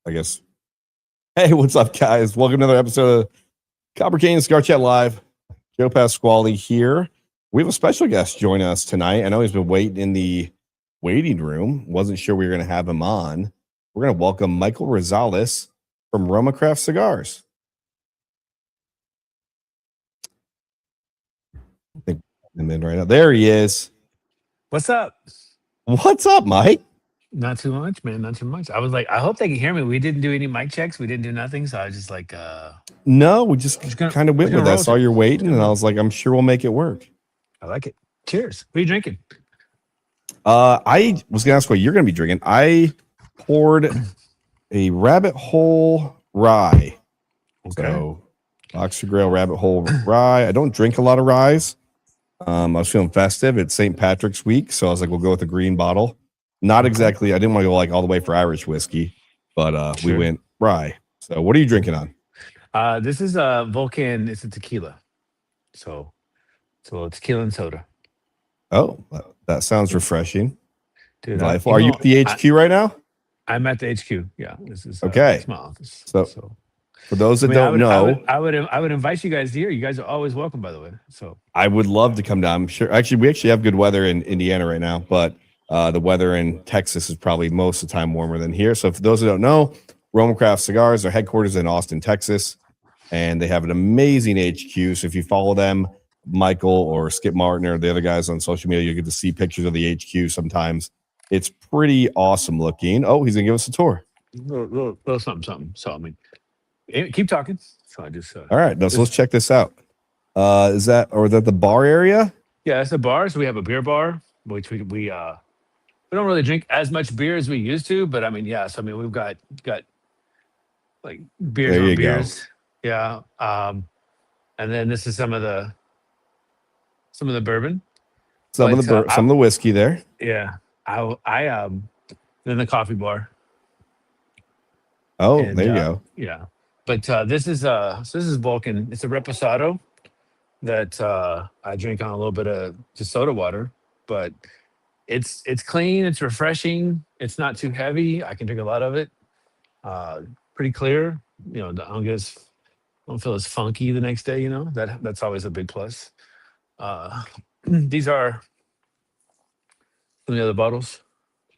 I guess. Hey, what's up, guys? Welcome to another episode of Copper Cane Cigar Chat Live. Joe Pasquale here. We have a special guest joining us tonight. I know he's been waiting in the waiting room. Wasn't sure we were going to have him on. We're going to welcome Michael Rosales from Roma Craft Cigars. I think I'm in right now. There he is. What's up? What's up, Mike? Not too much, man. Not too much. I was like, I hope they can hear me. We didn't do any mic checks. We didn't do nothing. So I was just like, No, we just kind of went with that. I saw you're waiting, and I was like, I'm sure we'll make it work. I like it. Cheers. What are you drinking? I was gonna ask what you're gonna be drinking. I poured a Rabbit Hole Rye. Okay. So Oxford Grail Rabbit Hole Rye. I don't drink a lot of ryes. I was feeling festive. It's St. Patrick's week, so I was like, we'll go with the green bottle. Not exactly. I didn't want to go like all the way for Irish whiskey, but we went rye. So what are you drinking on? This is a Vulcan. It's a tequila. So tequila and soda. Oh, that sounds refreshing. Dude, are you at the HQ right now? I'm at the HQ. Yeah, this is okay. My office. So for those that don't know, I would invite you guys here. You guys are always welcome, by the way. So I would love to come down. I'm sure. Actually, we have good weather in Indiana right now, but the weather in Texas is probably most of the time warmer than here. So for those that don't know, Roma Craft Cigars, their headquarters in Austin, Texas, and they have an amazing HQ. So if you follow them, Michael or Skip Martin or the other guys on social media, you get to see pictures of the HQ sometimes. It's pretty awesome looking. Oh, he's gonna give us a tour. Little something. So I mean, keep talking. So I just all right. So let's check this out. Is that the bar area? Yeah, it's a bar. So we have a beer bar, which we don't really drink as much beer as we used to, but I mean, yeah. So I mean, we've got like beers on beers. Go. Yeah. And then this is some of the bourbon. Some of the whiskey there. Yeah. Then the coffee bar. Oh, and, there you go. Yeah. But this is Vulcan. It's a reposado that I drink on a little bit of just soda water, but it's clean, it's refreshing, it's not too heavy. I can drink a lot of it. Pretty clear. You know, I don't feel as funky the next day, you know. That's always a big plus. These are some of the other bottles.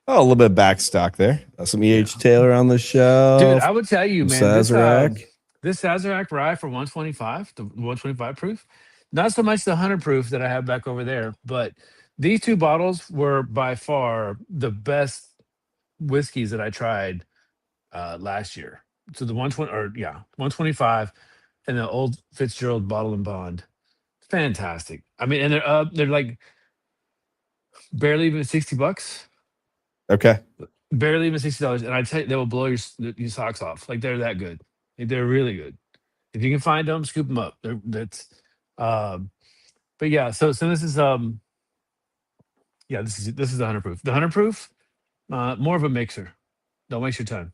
Oh, a little bit of back stock there. Some E.H. Taylor on the shelf. Dude, I would tell you, man, Sazerac. This Sazerac rye for 125, the 125 proof. Not so much the 100 proof that I have back over there, but these two bottles were by far the best whiskeys that I tried last year. So the 125 and the old Fitzgerald Bottle and Bond. Fantastic. I mean, and they're like barely even $60. Okay. Barely even $60, and I tell you, they will blow your socks off. Like they're that good. Like, they're really good. If you can find them, scoop them up. But yeah. So this is this is the 100 proof. The 100 proof, more of a mixer. Don't waste your time.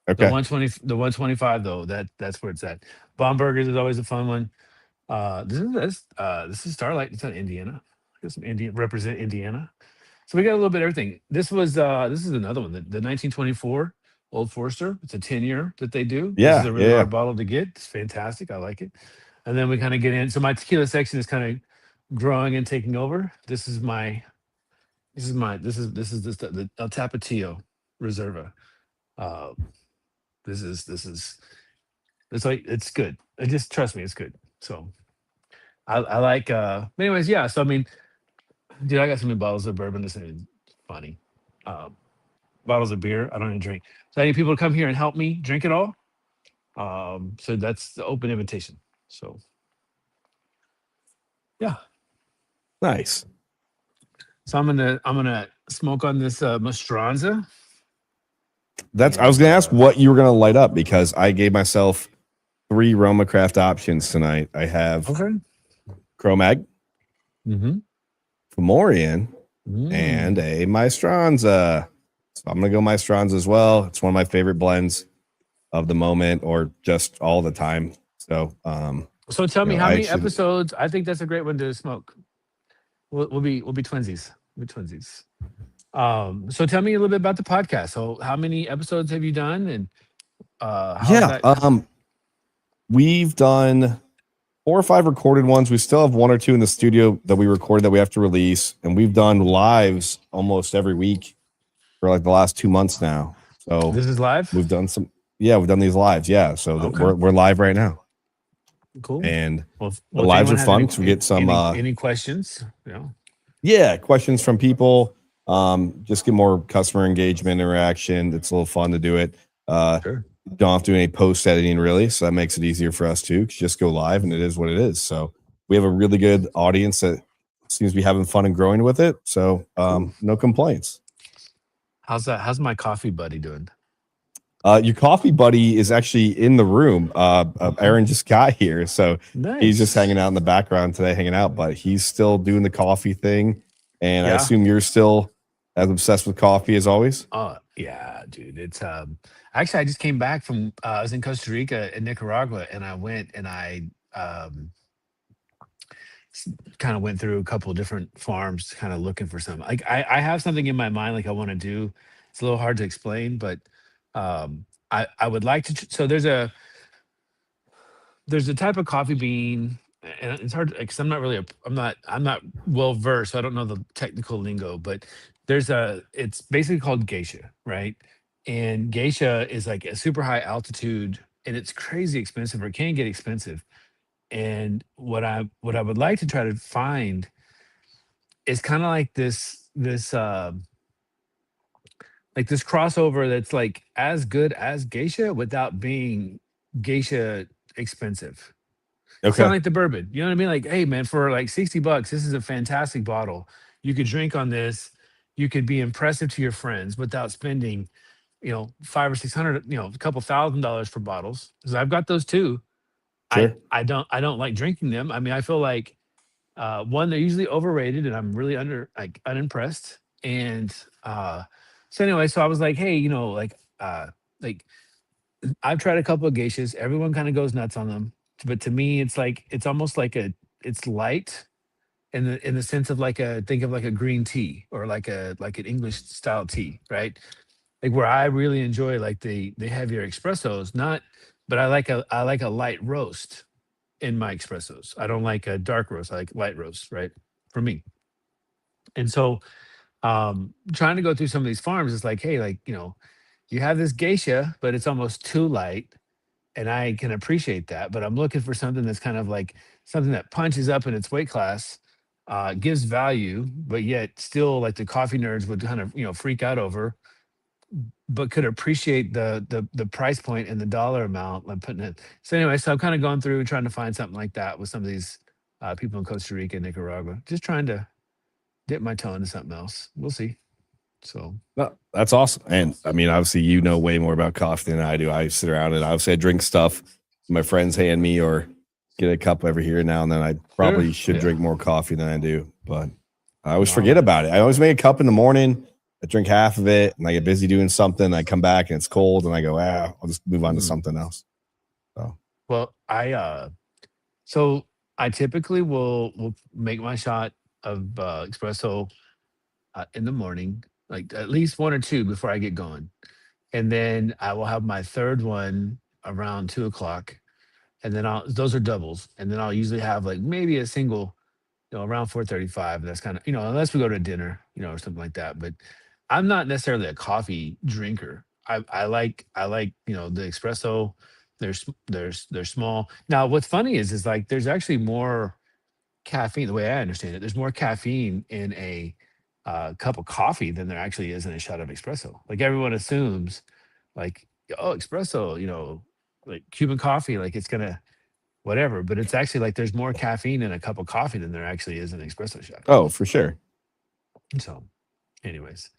Okay. The 125 though, that's where it's at. Bomburgers is always a fun one. This is Starlight. It's on Indiana. Represent Indiana. So we got a little bit of everything. This is another one, the 1924 Old Forester. It's a 10-year that they do. Yeah, this is a really hard bottle to get. It's fantastic. I like it. And then we kind of get in. So my tequila section is kind of growing and taking over. This is the El Tapatio Reserva. It's good. Just trust me, it's good. So I like. Anyways, yeah. So I mean. Dude, I got so many bottles of bourbon. This is funny. Bottles of beer. I don't even drink. So I need people to come here and help me drink it all. So that's the open invitation. So, yeah. Nice. So I'm gonna smoke on this Mastranza. I was gonna ask what you were gonna light up because I gave myself 3 Roma Craft options tonight. I have Cro-Mag. Mm-hmm. Fomorian and a Maestranza. So I'm gonna go Maestranza as well. It's one of my favorite blends of the moment or just all the time. So so tell me how many episodes. I think that's a great one to smoke. We'll be twinsies. We'll be twinsies. So tell me a little bit about the podcast. So how many episodes have you done, and How's Yeah. that? We've done 4 or 5 recorded ones. We still have 1 or 2 in the studio that we recorded that we have to release, and we've done lives almost every week for like the last 2 months now. So This is live. we've done some. Yeah, we've done these lives. Yeah, so that Okay, we're live right now, cool. and Well, the if lives anyone are has fun because we get some any questions, yeah questions from people. Just get more customer engagement interaction. It's a little fun to do it. Uh, sure. don't have to do any post editing really, so that makes it easier for us too. Just go live, and it is what it is. So we have a really good audience that seems to be having fun and growing with it. So Cool. no complaints. How's that? How's my coffee buddy doing? Your coffee buddy is actually in the room. Okay. Aaron just got here, so he's just Nice. hanging out in the background today, hanging out. But he's still doing the coffee thing, and I Yeah. assume you're still as obsessed with coffee as always. Oh yeah, dude. It's actually I just came back from I was in Costa Rica and Nicaragua and I went and I kind of went through a couple of different farms kind of looking for some. Like I have something in my mind like I want to do. It's a little hard to explain, but I would like to so there's a type of coffee bean and it's hard because I'm not really I'm not well versed, so I don't know the technical lingo, but it's basically called geisha, right? And geisha is like a super high altitude and it's crazy expensive or it can get expensive. And what I would like to try to find is kind of like this crossover that's like as good as geisha without being geisha expensive. It's kind of Okay, like the bourbon. You know what I mean? Like, hey man, for like $60, this is a fantastic bottle. You could drink on this. You could be impressive to your friends without spending, five or six hundred, a couple $1,000 for bottles. Because I've got those too. sure. I don't like drinking them. I mean, I feel like one, they're usually overrated and I'm really unimpressed. And so anyway, so I was like, hey, like I've tried a couple of geishas. Everyone kind of goes nuts on them, but to me, it's like it's almost like it's light in the sense of like a think of like a green tea or like an English style tea, right? Like where I really enjoy like the heavier espressos, not, but I like a light roast in my espressos. I don't like a dark roast. I like light roast, right? For me, and so trying to go through some of these farms, it's like, hey, like you have this geisha, but it's almost too light and I can appreciate that. But I'm looking for something that's kind of like something that punches up in its weight class, gives value, but yet still like the coffee nerds would kind of freak out over, but could appreciate the price point and the dollar amount like putting it. So anyway, so I'm kind of going through trying to find something like that with some of these people in Costa Rica and Nicaragua, just trying to dip my toe into something else. We'll see. So No, that's awesome. And I mean, obviously, you know way more about coffee than I do. I sit around and obviously I drink stuff my friends hand me or get a cup every here and now and then. I sure, probably should yeah, drink more coffee than I do, but I always no, I forget love it. about it. I always make a cup in the morning. I drink half of it and I get busy doing something. I come back and it's cold and I go, I'll just move on to Mm. something else. So, Well, so I typically will make my shot of espresso in the morning, like at least one or two before I get going, and then I will have my third one around 2 o'clock, and then I'll those are doubles, and then I'll usually have like maybe a single, around 4:35. That's kind of unless we go to dinner, or something like that. But I'm not necessarily a coffee drinker. I like the espresso. They're small. Now, what's funny is like there's actually more caffeine, the way I understand it, there's more caffeine in a cup of coffee than there actually is in a shot of espresso. Like everyone assumes, like, oh, espresso, like Cuban coffee, like it's gonna whatever, but it's actually like there's more caffeine in a cup of coffee than there actually is in an espresso shot. oh, for sure. So, anyways,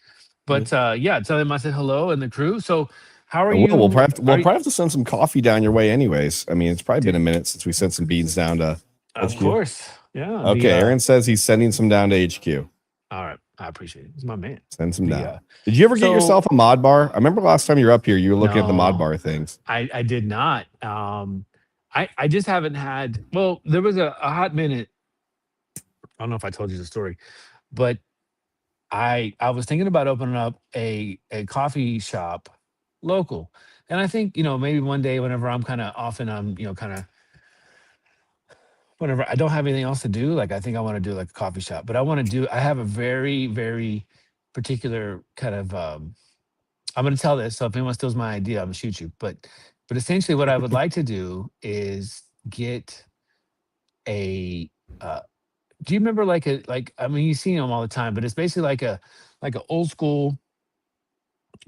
Yeah. but yeah, tell them I said hello and the crew. So, how are I will. you? We'll Are you, probably have to send some coffee down your way, anyways. I mean, it's probably been a dude? minute since we sent some beans down to Of HQ. course, yeah. Okay, Aaron says he's sending some down to HQ. All right, I appreciate it. It's my man. Send some The down. Did you ever get so yourself a mod bar? I remember last time you were up here, you were looking at the mod no, bar things. I did not. I just haven't had. Well, there was a hot minute. I don't know if I told you the story, but I was thinking about opening up a coffee shop local. And I think, maybe one day whenever I'm kind of often I'm, kind of whenever I don't have anything else to do, like I think I want to do like a coffee shop. But I have a very, very particular kind of I'm gonna tell this. So if anyone steals my idea, I'm gonna shoot you. But essentially what I would like to do is get a do you remember like I mean you've seen them all the time, but it's basically like an old school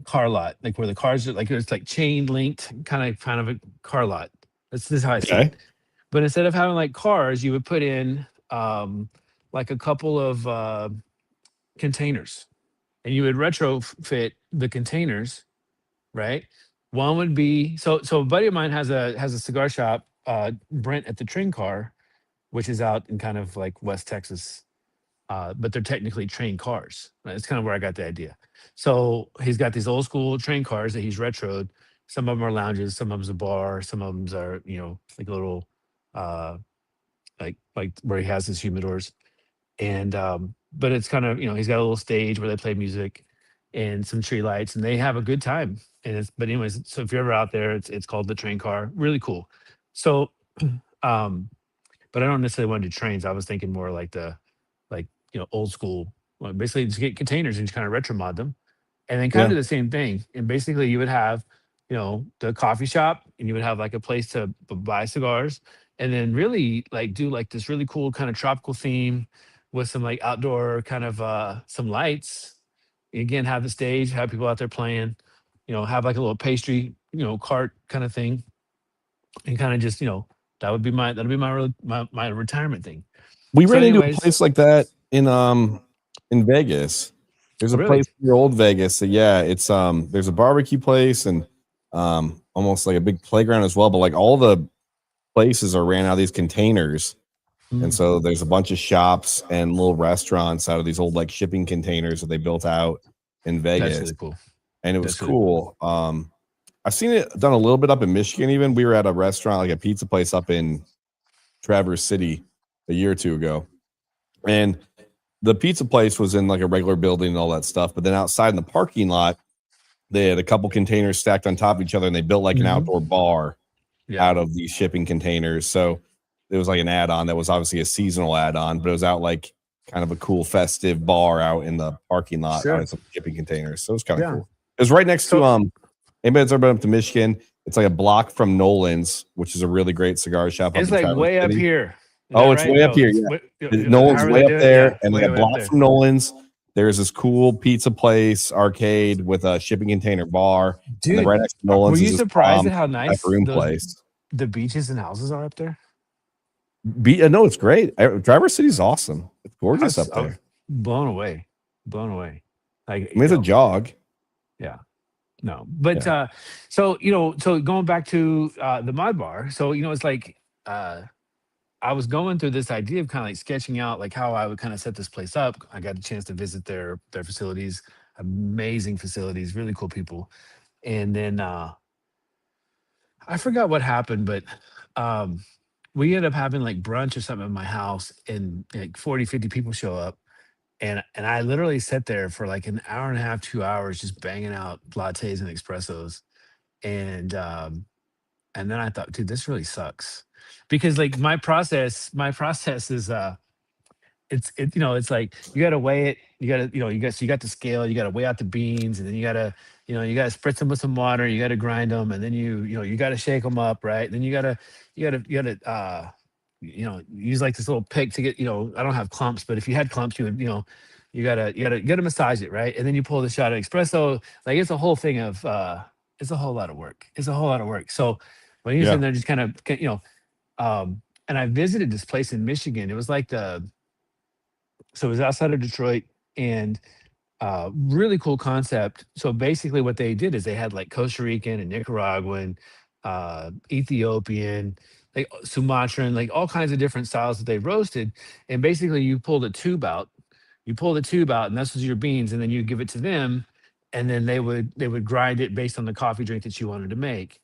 car lot, like where the cars are like it's like chain linked kind of a car lot. This is how I see Okay. it. But instead of having like cars, you would put in like a couple of containers, and you would retrofit the containers, right? One would be so a buddy of mine has a cigar shop, Brent at the Train Car, which is out in kind of like West Texas, but they're technically train cars. Right? It's kind of where I got the idea. So he's got these old school train cars that he's retroed. Some of them are lounges, some of them's a bar, some of them's are like a little uh, like where he has his humidors. And but it's kind of he's got a little stage where they play music and some tree lights, and they have a good time. And it's but anyways, so if you're ever out there, it's called the Train Car. Really cool. So um but I don't necessarily want to do trains. I was thinking more like like old school. Well, basically just get containers and just kind of retro mod them, and then kind of Yeah. do the same thing. And basically you would have the coffee shop, and you would have like a place to buy cigars, and then really like do like this really cool kind of tropical theme with some like outdoor kind of some lights. Again, have the stage, have people out there playing, have like a little pastry cart kind of thing, and kind of just that'll be my retirement thing. We So ran into a anyways, place like that in Vegas. There's oh a place really? near Old Vegas. So yeah, it's there's a barbecue place and almost like a big playground as well. But like all the places are ran out of these containers. And Mm, so there's a bunch of shops and little restaurants out of these old like shipping containers that they built out in that's Vegas. really cool. And it was That's really cool. cool. I've seen it done a little bit up in Michigan. Even we were at a restaurant, like a pizza place up in Traverse City a year or two ago, and the pizza place was in like a regular building and all that stuff. But then outside in the parking lot, they had a couple containers stacked on top of each other, and they built like an Hmm. outdoor bar Yeah, out of these shipping containers. So it was like an add-on that was obviously a seasonal add-on, but it was out like kind of a cool festive bar out in the parking lot out sure. of some shipping containers. So it was kind of Yeah. cool. It was right next to So anybody that's ever been up to Michigan, it's like a block from Nolan's, which is a really great cigar shop up it's in like Traverse way up City. here. Is that Oh, it's right? way up No, here. it's Yeah. how Nolan's are way they up doing? there, Yeah, and like way a way up block there. from Nolan's, there's this cool pizza place, arcade with a shipping container bar, and then Dude, right next to were Nolan's is you this surprised at how nice pepperoni those place. the beaches and houses are up there? No, it's great. Traverse City's awesome. It's gorgeous up I was there. blown away, blown away. Like I mean, it's a jog. yeah. No, but Yeah. so going back to the mod bar. So it's like uh, I was going through this idea of kind of like sketching out like how I would kind of set this place up. I got a chance to visit their facilities, amazing facilities, really cool people, and then I forgot what happened, but um, we ended up having like brunch or something at my house, and like 40, 50 people show up. And I literally sat there for like an hour and a half, 2 hours, just banging out lattes and espressos. And then I thought, dude, this really sucks. Because like my process is it's like you got to weigh it, you got to you got the scale, you got to weigh out the beans, and then you got to spritz them with some water, you got to grind them, and then you got to shake them up, right? Then you got to use like this little pick to get, I don't have clumps, but if you had clumps, you would, you gotta massage it, right? And then you pull the shot of espresso. Like it's a whole thing of it's a whole lot of work. It's a whole lot of work. So when you're sitting Yeah. there just kind of and I visited this place in Michigan. It was like it was outside of Detroit, and really cool concept. So basically, what they did is they had like Costa Rican and Nicaraguan, Ethiopian, like Sumatran, like all kinds of different styles that they roasted. And basically, you pull the tube out, and this was your beans, and then you give it to them, and then they would grind it based on the coffee drink that you wanted to make.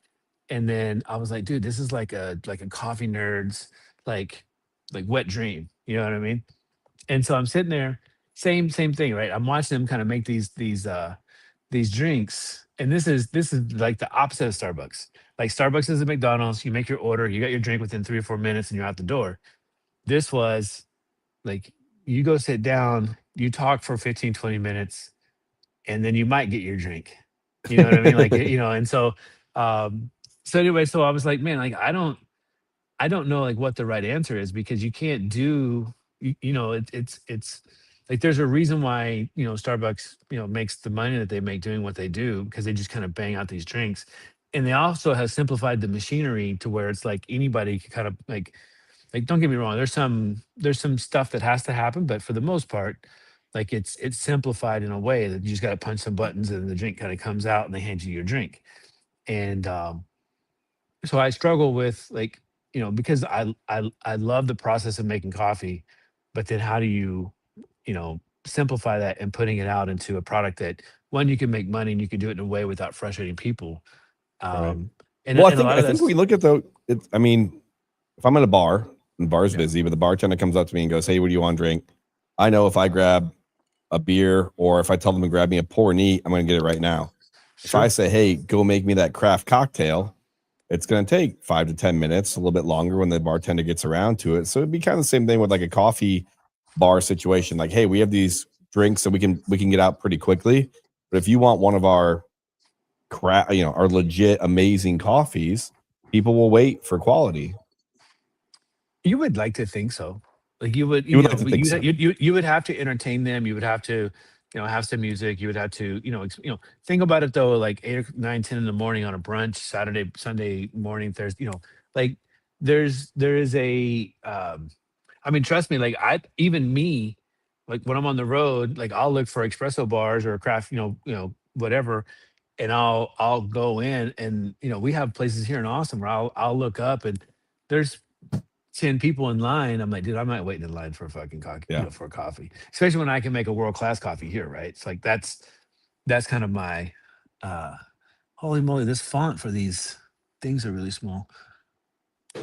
And then I was like, dude, this is like a coffee nerd's like wet dream. You know what I mean? And so I'm sitting there, same thing, right? I'm watching them kind of make these drinks, and this is like the opposite of Starbucks. Like Starbucks is a McDonald's. You make your order, you got your drink within 3 or 4 minutes, and you're out the door. This was like you go sit down, you talk for 15, 20 minutes, and then you might get your drink. You know what I mean? Like and um, so anyway, so I was like, man, like I don't know like what the right answer is because you can't do it's like there's a reason why Starbucks makes the money that they make doing what they do because they just kind of bang out these drinks, and they also have simplified the machinery to where it's like anybody can kind of like don't get me wrong, there's some stuff that has to happen, but for the most part, like it's simplified in a way that you just got to punch some buttons and the drink kind of comes out and they hand you your drink. And so I struggle with like because I love the process of making coffee, but then how do simplify that and putting it out into a product that one you can make money and you can do it in a way without frustrating people. Right. Um, and Well, and a lot I of think we that's look at the. It's. I mean, if I'm at a bar and the bar's yeah, busy, but the bartender comes up to me and goes, "Hey, what do you want to drink?" I know if I grab a beer or if I tell them to grab me a pour neat, I'm going to get it right now. If I sure. say, "Hey, go make me that craft cocktail," it's going to take 5 to 10 minutes, a little bit longer when the bartender gets around to it. So it'd be kind of the same thing with like a coffee bar situation. Like, hey, we have these drinks that we can get out pretty quickly, but if you want one of our our legit amazing coffees, people will wait for quality. You would like to think so. Like you would, You would like to but think so. you would have to entertain them. You would have to, have some music. You would have to, think about it though. Like 8 or 9, 10 in the morning on a brunch, Saturday, Sunday morning, Thursday. Like there is a. I mean, trust me. Like even me, like when I'm on the road, like I'll look for espresso bars or craft, whatever, and I'll go in and we have places here in Austin where I'll look up and there's 10 people in line. I'm like, dude, I'm not waiting in line for a fucking coffee, Yeah. for a coffee, especially when I can make a world class coffee here, right? It's like that's kind of my uh holy moly, this font for these things are really small.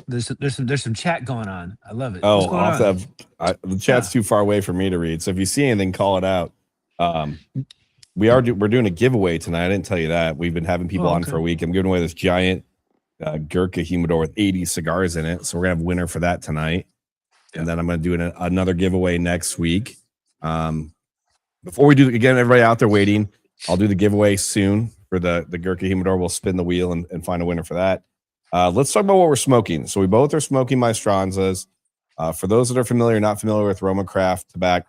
There's some chat going on. I love it. What's Oh, going I'll have to on? the chat's Yeah. too far away for me to read. So if you see anything, call it out. Um, we're doing a giveaway tonight. I didn't tell you that. We've been having people Oh, on for okay. a week. I'm giving away this giant Gurkha humidor with 80 cigars in it. So we're gonna have a winner for that tonight, and Yeah. then I'm gonna do another giveaway next week. Um, Before we do again, everybody out there waiting, I'll do the giveaway soon for the Gurkha humidor. We'll spin the wheel and find a winner for that. Let's talk about what we're smoking. So we both are smoking Maestranzas. For those that are familiar, not familiar with Roma Craft Tobacco,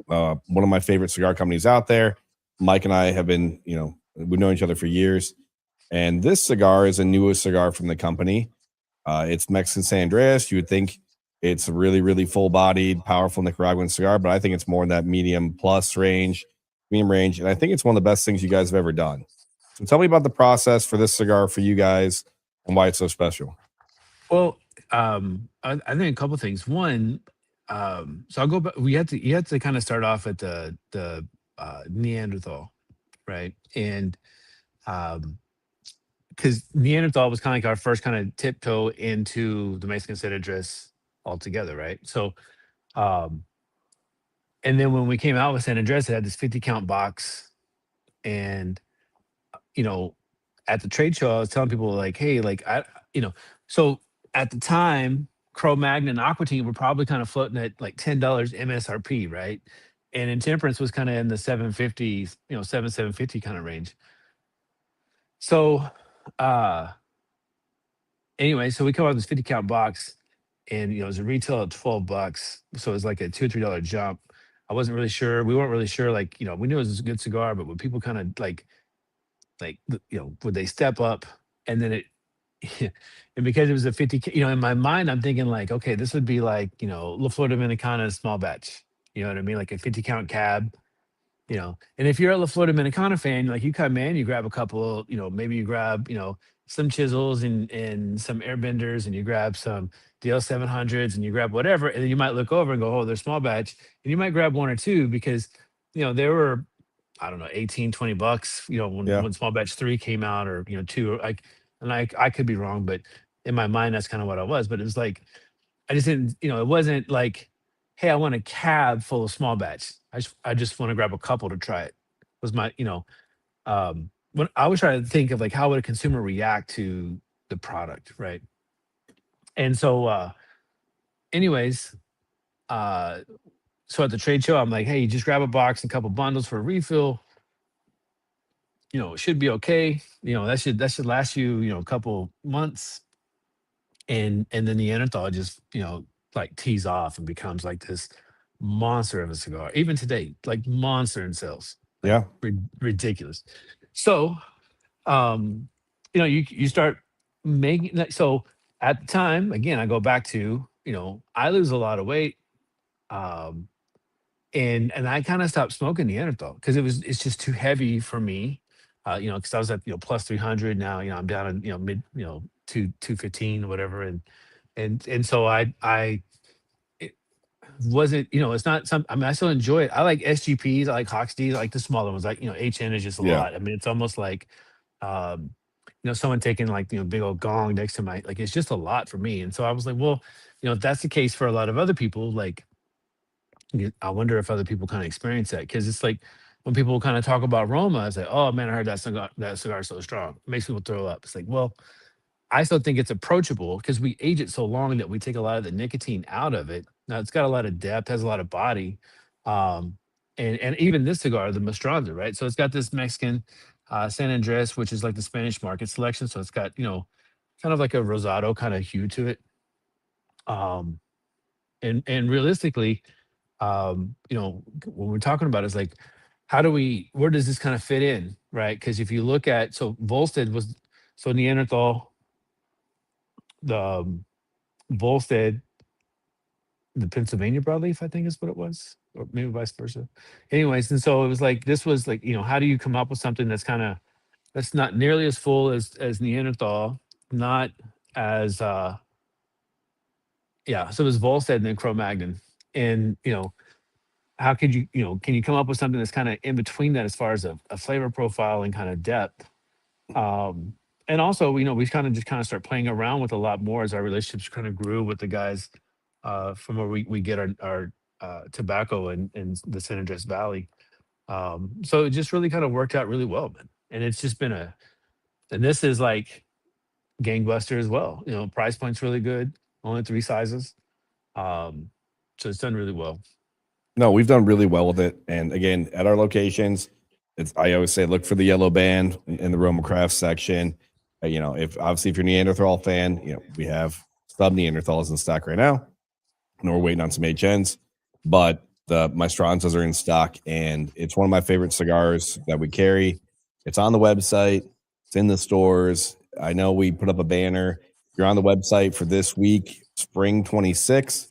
one of my favorite cigar companies out there. Mike and I have been, we've known each other for years. And this cigar is a newest cigar from the company. It's Mexican San Andreas. You would think it's a really, really full bodied, powerful Nicaraguan cigar, but I think it's more in that medium plus range, medium range. And I think it's one of the best things you guys have ever done. So tell me about the process for this cigar for you guys and why it's so special. Well, I think a couple things. One, so I'll go back. You had to kind of start off at the Neanderthal, right? And um, because Neanderthal was kind of like our first kind of tiptoe into the Mexican set address altogether, right? So, um, and then when we came out with San Andres, it had this 50 count box, and you know, at the trade show, I was telling people like, hey, like you know, so at the time, Cro Magnon and Aquatine were probably kind of floating at like $10 MSRP, right? And Intemperance was kind of in the 750s, 750 kind of range. So, uh, anyway, so we come out with this 50 count box, and it was a retail at $12, so it was like a $2 or $3 jump. I wasn't really sure. We weren't really sure. Like, we knew it was a good cigar, but when people kind of would they step up, and then it and because it was a 50, in my mind, I'm thinking like, okay, this would be like, La Flor Dominicana small batch. You know what I mean? Like a 50 count cab, and if you're a La Flor Dominicana fan, like you come in, you grab a couple, maybe you grab, some chisels and some airbenders, and you grab some DL 700s, and you grab whatever, and then you might look over and go, oh, they're small batch, and you might grab one or two because, they were, I don't know, 18, $20, Yeah. when small batch three came out, or, two, or like, and I could be wrong, but in my mind, that's kind of what I was. But it was like, I just didn't, it wasn't like, hey, I want a cab full of small batch. I just want to grab a couple to try it. Was my, when I was trying to think of like how would a consumer react to the product, right? And so, anyways, uh, so at the trade show, I'm like, hey, you just grab a box and a couple bundles for a refill. It should be okay. That should last you, a couple months, and then the Neanderthal just, like tees off and becomes like this monster of a cigar. Even today, like monster in sales, like Yeah. ridiculous. So, um, you start making that. So at the time, again, I go back to, I lose a lot of weight. Um, and I kind of stopped smoking Neanderthal because it's just too heavy for me. Because I was at plus 300 now. I'm down in mid 215 or whatever, and so I it wasn't it's not some. I mean, I still enjoy it. I like SGPs. I like Hawks D's. I like the smaller ones. Like HN is just a Yeah. lot. I mean, it's almost like um, someone taking like big old gong next to my like it's just a lot for me. And so I was like, well, if that's the case for a lot of other people, like I wonder if other people kind of experience that because it's like when people kind of talk about Roma, it's like, oh man, I heard that cigar is so strong. It makes people throw up. It's like, well, I still think it's approachable because we age it so long that we take a lot of the nicotine out of it. Now it's got a lot of depth, has a lot of body. Um, and even this cigar, the Mastranda, right? So it's got this Mexican San Andres, which is like the Spanish market selection. So it's got, kind of like a rosado kind of hue to it. Um, and realistically, when we're talking about it, it's like, where does this kind of fit in, right? Because if you look at, so Volstead was, so Neanderthal, the Volstead, the Pennsylvania broadleaf, I think is what it was, or maybe vice versa. Anyways, and so it was like, this was like, how do you come up with something that's not nearly as full as Neanderthal, not as, yeah, so it was Volstead and then Cro-Magnon. And, how could can you come up with something that's kind of in between that as far as a flavor profile and kind of depth? Um, and also, we kind of start playing around with a lot more as our relationships kind of grew with the guys from where we get our tobacco in the San Andres Valley. So it just really kind of worked out really well, man. And it's just been and this is like gangbuster as well. Price point's really good, only three sizes. Um, so it's done really well. No, we've done really well with it. And again, at our locations, I always say look for the yellow band in the Roma Craft section. If you're a Neanderthal fan, we have sub Neanderthals in stock right now. And we're waiting on some HNs, but the Maestranzas are in stock, and it's one of my favorite cigars that we carry. It's on the website. It's in the stores. I know we put up a banner. If you're on the website for this week, spring 26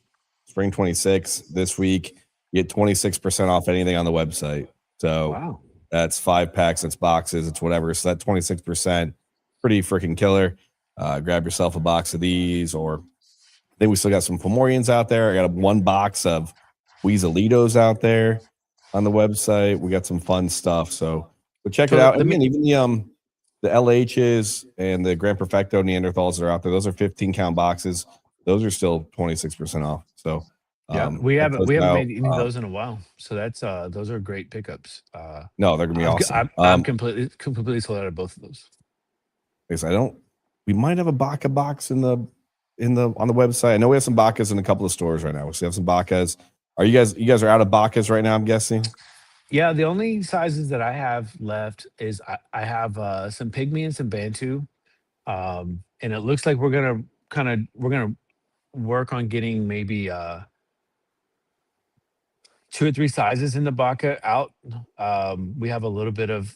this week, you get 26% off anything on the website. So Wow. that's 5 packs, it's boxes, it's whatever. So that 26%, pretty freaking killer. Grab yourself a box of these, or I think we still got some Fomorians out there. I got one box of Weaselitos out there on the website. We got some fun stuff. So check it So out. let And me again, even the LHs and the Grand Perfecto Neanderthals that are out there, those are 15 count boxes. Those are still 26% off. So Yeah, we check haven't those we haven't out. made any of those in a while. So that's those are great pickups. No, they're gonna be I'm awesome. I'm completely sold out of both of those. Because we might have a Baca box on the website. I know we have some Bacas in a couple of stores right now. We still have some Bacas. Are you guys are out of Bacas right now, I'm guessing? Yeah, the only sizes that I have left is I have some pygmy and some bantu. And it looks like we're gonna work on getting maybe 2 or 3 sizes in the Baca out. We have a little bit of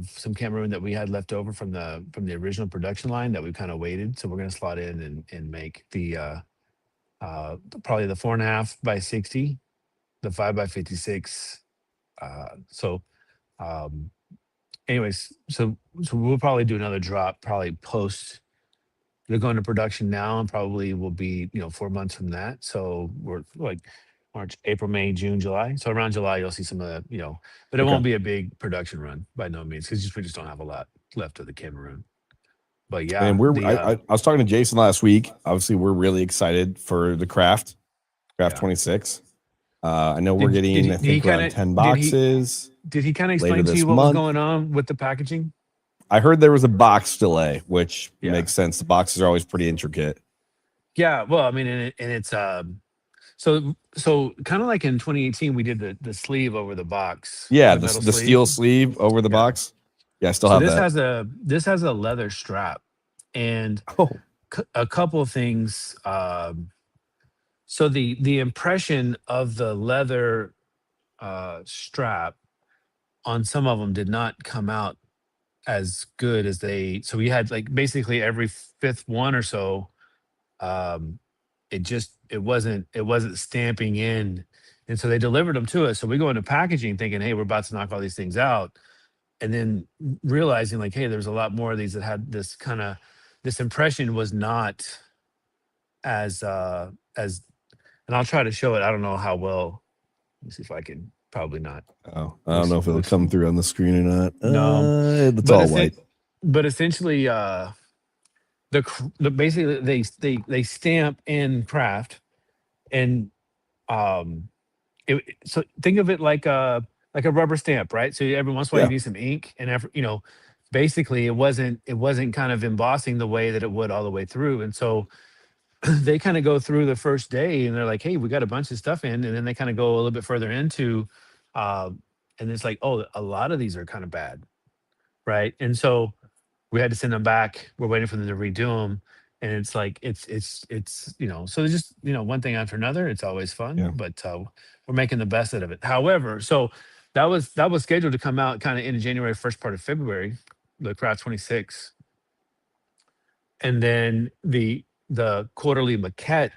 some Cameroon that we had left over from the original production line that we kind of waited. So we're gonna slot in and make probably the 4.5 by 60, the 5 by 56. So um, anyways, so we'll probably do another drop probably post. They're going to production now and probably will be 4 months from that. So we're like March, April, May, June, July. So around July you'll see some of the but it Okay. won't be a big production run by no means because we just don't have a lot left of the Cameroon. But yeah, And I was talking to Jason last week. Obviously, we're really excited for the Craft yeah. 26. I know we're getting, I did he think, around kind 10 of boxes did he kind of later explain to this you what was month. going on with the packaging? I heard there was a box delay, which Yeah. makes sense. The boxes are always pretty intricate. Yeah. Well, I mean, and it's so kind of like in 2018, we did the sleeve over the box, Yeah, the metal the sleeve. steel sleeve over the Yeah. box. Yeah, I still So have that. this has a leather strap and Oh, a couple of things. So the impression of the leather strap on some of them did not come out as good as they. So we had like basically every fifth one or so. Um, it wasn't stamping in, and so they delivered them to us. So we go into packaging thinking, hey, we're about to knock all these things out, and then realizing like, hey, there's a lot more of these that had this kind of this impression was not as and I'll try to show it. I don't know how well. Let me see if I can. Probably not. oh, I don't know if it'll Looks come through on the screen or not. no, It's but all it's white. but essentially, basically they stamp in craft and um so think of it like a rubber stamp, right? So every once in a while you Yeah, need some ink and basically it wasn't kind of embossing the way that it would all the way through, and so they kind of go through the first day and they're like, hey, we got a bunch of stuff in, and then they kind of go a little bit further into uh and it's like, oh, a lot of these are kind of bad, right? And so we had to send them back. We're waiting for them to redo them. And it's like so there's just one thing after another. It's always fun, yeah. but we're making the best out of it. However, so that was scheduled to come out kind of in January, first part of February, the Craft 26, and then the quarterly maquette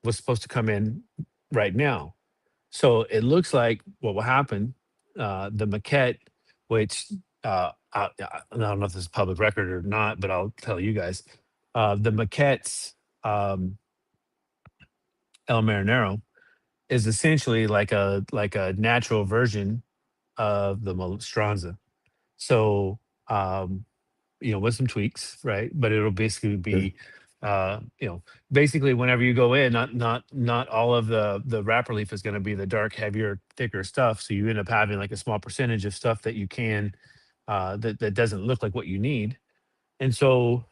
was supposed to come in right now. So it looks like what will happen, the maquette, which I don't know if this is public record or not, but I'll tell you guys, the maquette's El Marinero is essentially like a natural version of the Malestranza. So with some tweaks, right? But it'll basically Sure. be, uh, you know, basically whenever you go in, not all of the wrapper leaf is going to be the dark, heavier, thicker stuff. So you end up having like a small percentage of stuff that you can that doesn't look like what you need. And so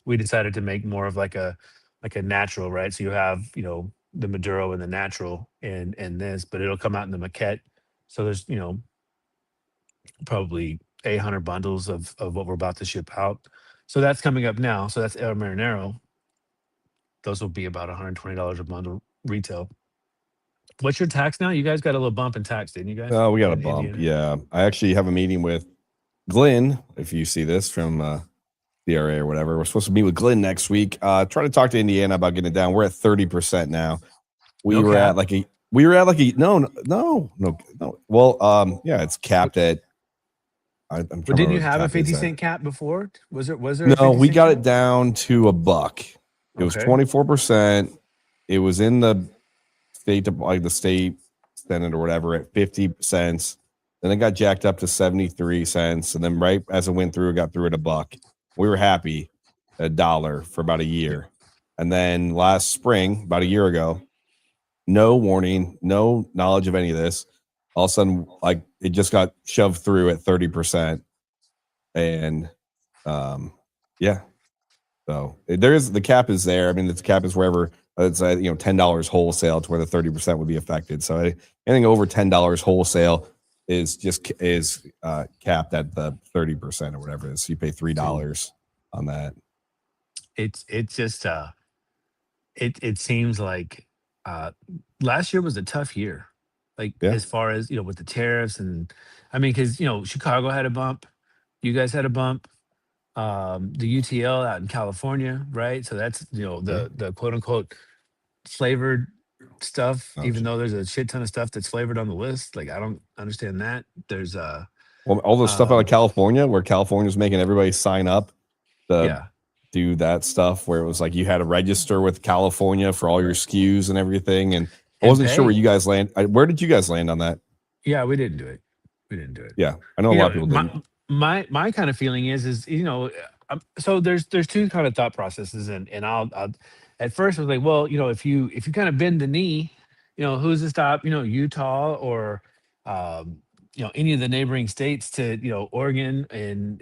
we decided to make more of like a natural, right? So you have the Maduro and the natural and this, but it'll come out in the maquette. So there's probably 800 bundles of what we're about to ship out. So that's coming up now. So that's El Marinero. Those will be about $120 a bundle retail. What's your tax now? You guys got a little bump in tax, didn't you guys? Oh, we got a In bump. Indiana? Yeah, I actually have a meeting with Glenn. If you see this from CRA or whatever, we're supposed to meet with Glenn next week. Try to talk to Indiana about getting it down. We're at 30% now. We No were at cap. like a we were at like a no. Well, yeah, it's capped at. I'm trying to But remember didn't you what the have a cap is 50 at. cent cap before? Was there a No, 50 we cent got cap? it down to a buck. It was Okay. 24%. It was in the like the state senate or whatever at 50 cents. Then it got jacked up to 73 cents. And then right as it went through, it got through at a buck. We were happy at a dollar for about a Yeah. year. And then last spring, about a year ago, no warning, no knowledge of any of this. All of a sudden, like it just got shoved through at 30%. And yeah, so there is the cap is there. I mean, the cap is wherever it's $10 wholesale to where the 30% would be affected. So anything over $10 wholesale is capped at the 30% or whatever it is. So you pay See, $3 on that. it's just it seems like uh last year was a tough year. Like Yeah. as far as, with the tariffs and I mean, because Chicago had a bump, you guys had a bump, the UTL out in California, right? So that's Yeah. the quote unquote flavored stuff, Oh, even shit. though there's a shit ton of stuff that's flavored on the list. Like I don't understand that. There's Well, all the stuff out of um California where California's making everybody sign up to yeah. do that stuff where it was like you had to register with California for all your Right. SKUs and everything. And I And wasn't sure where pay. you guys land. Where did you guys land on that? Yeah, we didn't do it. We didn't do it. Yeah, I know a You lot of know, people my didn't. my kind of feeling is so there's two kind of thought processes, and I'll at first I was like, well, if you kind of bend the knee, who's to stop, Utah or any of the neighboring states to Oregon and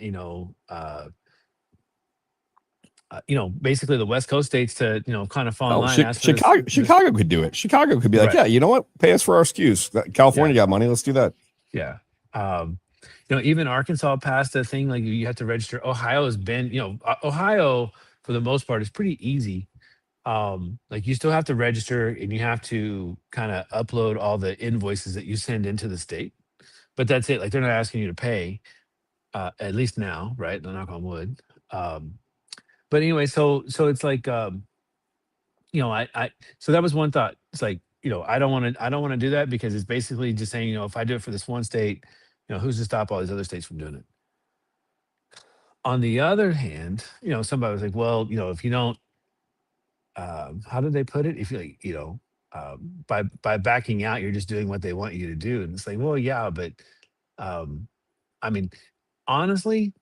basically the West Coast states to kind of fall in Oh, line, ask for this. Chicago could do it. Chicago could be like, Right. yeah, you know what? Pay us for our SKUs. California Yeah. got money. Let's do that. Yeah. Um, even Arkansas passed a thing like you have to register. Ohio has been, Ohio for the most part is pretty easy. Like you still have to register and you have to kind of upload all the invoices that you send into the state. But that's it. Like they're not asking you to pay, at least now, right? Knock on wood. Um, but anyway, so it's like I so that was one thought. It's like, I don't want to do that because it's basically just saying, if I do it for this one state, who's to stop all these other states from doing it? On the other hand, somebody was like, well, if you don't, how did they put it? If you like, by backing out, you're just doing what they want you to do. And it's like, well, yeah, but um, I mean, honestly,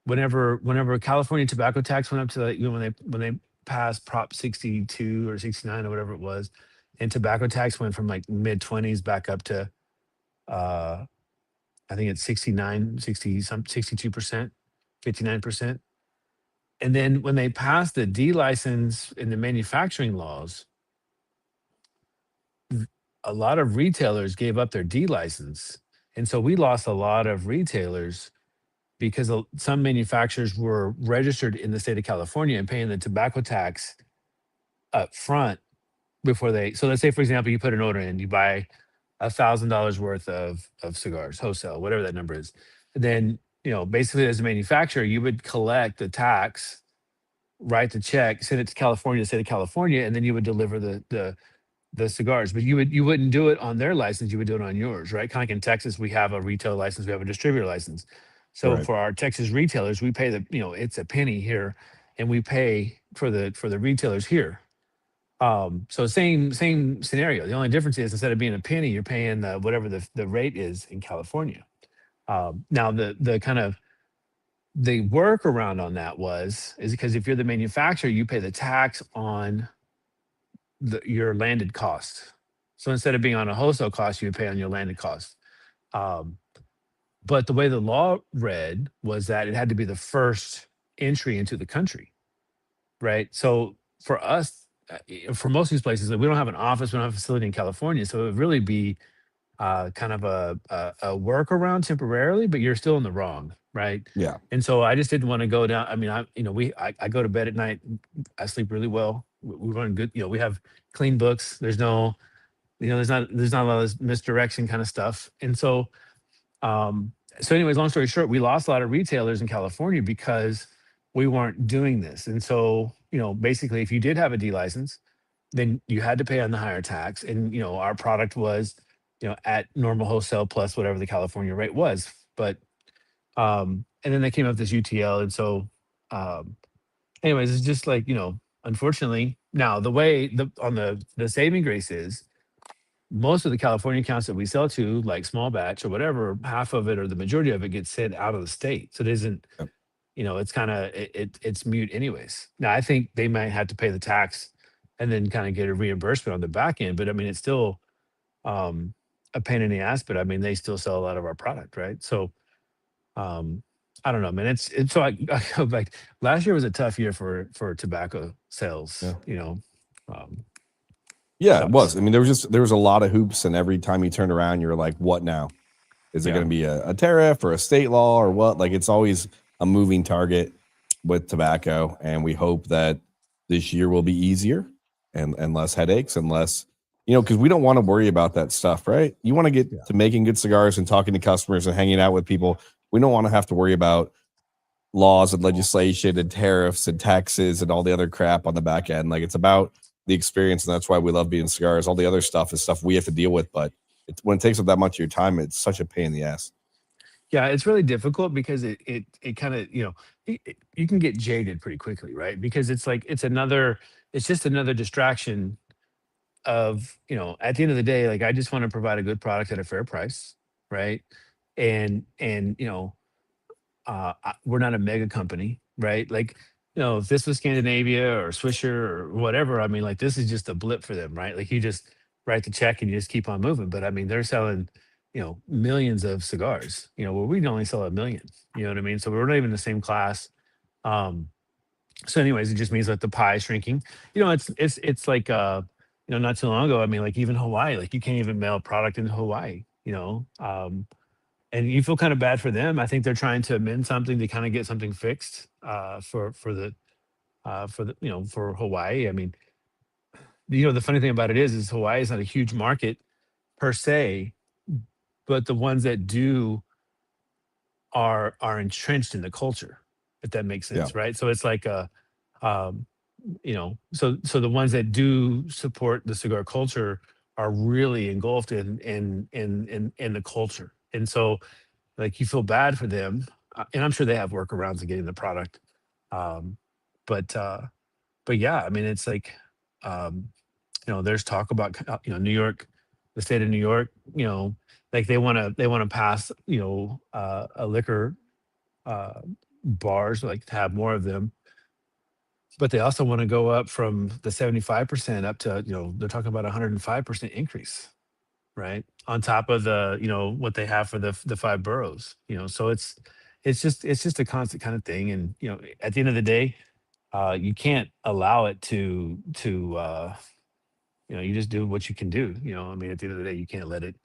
whenever California tobacco tax went up to like, when they passed Prop 62 or 69 or whatever it was, and tobacco tax went from like mid 20s back up to uh I think it's 69, 60 some 62%, 59%. And then when they passed the D license in the manufacturing laws, a lot of retailers gave up their D license. And so we lost a lot of retailers because some manufacturers were registered in the state of California and paying the tobacco tax up front before they. So let's say, for example, you put an order in, you buy $1,000 worth of cigars, wholesale, whatever that number is. Then basically, as a manufacturer, you would collect the tax, write the check, send it to California, the state of California, and then you would deliver the cigars. But you wouldn't do it on their license, you would do it on yours, right? Kind of like in Texas, we have a retail license, we have a distributor license. So Right. for our Texas retailers, we pay it's a penny here, and we pay for the retailers here. So same scenario. The only difference is instead of being a penny, you're paying whatever the rate is in California. Now the kind of the workaround on that is because if you're the manufacturer, you pay the tax on your landed cost. So instead of being on a wholesale cost, you would pay on your landed cost. Um, but the way the law read was that it had to be the first entry into the country, right? So for us, for most of these places, like, we don't have an office, we don't have a facility in California, so it would really be kind of a workaround temporarily, but you're still in the wrong, right? Yeah. And so I just didn't want to go down. I mean, I go to bed at night, I sleep really well. We run good, we have clean books. There's no, there's not a lot of this misdirection kind of stuff. And so anyways, long story short, we lost a lot of retailers in California because we weren't doing this. And so, basically if you did have a D license, then you had to pay on the higher tax. And, our product was, at normal wholesale plus whatever the California rate was. But, and then they came up with this UTL. And so, um, anyways, it's just like, unfortunately, now the way on the saving grace is most of the California accounts that we sell to, like small batch or whatever, half of it or the majority of it gets sent out of the state. So it isn't, Yep. it's kind of it's mute anyways. Now I think they might have to pay the tax and then kind of get a reimbursement on the back end, but I mean it's still um, a pain in the ass. But I mean they still sell a lot of our product, right? So um, I don't know, man. It's so I go like last year was a tough year for tobacco sales. Yeah. Yeah, it Sucks. was. I mean, there was a lot of hoops, and every time you turned around, you're like, what now? Is it Yeah. going to be a tariff or a state law or what? Like, it's always a moving target with tobacco, and we hope that this year will be easier and less headaches and less, because we don't want to worry about that stuff, right? You want to get to making good cigars and talking to customers and hanging out with people. We don't want to have to worry about laws and legislation and tariffs and taxes and all the other crap on the back end. Like, it's about the experience, and that's why we love being cigars. All the other stuff is stuff we have to deal with, but when it takes up that much of your time, it's such a pain in the ass. Yeah, it's really difficult because it kind of, you can get jaded pretty quickly, right? Because it's like it's just another distraction of, at the end of the day, like I just want to provide a good product at a fair price, right? And we're not a mega company, right? Like, if this was Scandinavia or Swisher or whatever, I mean, like this is just a blip for them, right? Like you just write the check and you just keep on moving. But I mean, they're selling, millions of cigars, where we only sell a million. You know what I mean? So we're not even the same class. Um, so anyways, it just means that the pie is shrinking. It's like not too long ago, I mean, like even Hawaii, like you can't even mail product in Hawaii, and you feel kind of bad for them. I think they're trying to amend something to kind of get something fixed for Hawaii. I mean, the funny thing about it is Hawaii is not a huge market per se, but the ones that do are entrenched in the culture, if that makes Yeah. sense, right? So it's like um, so the ones that do support the cigar culture are really engulfed in the culture, and so like you feel bad for them, and I'm sure they have workarounds of getting the product, um, but yeah, I mean it's like um, there's talk about New York, the state of New York, like they want to pass a liquor uh, bars, like to have more of them, but they also want to go up from the 75% up to they're talking about 105% increase, right, on top of the what they have for the five boroughs. So it's just a constant kind of thing, and at the end of the day, you can't allow it to you just do what you can do. I mean, at the end of the day, you can't let it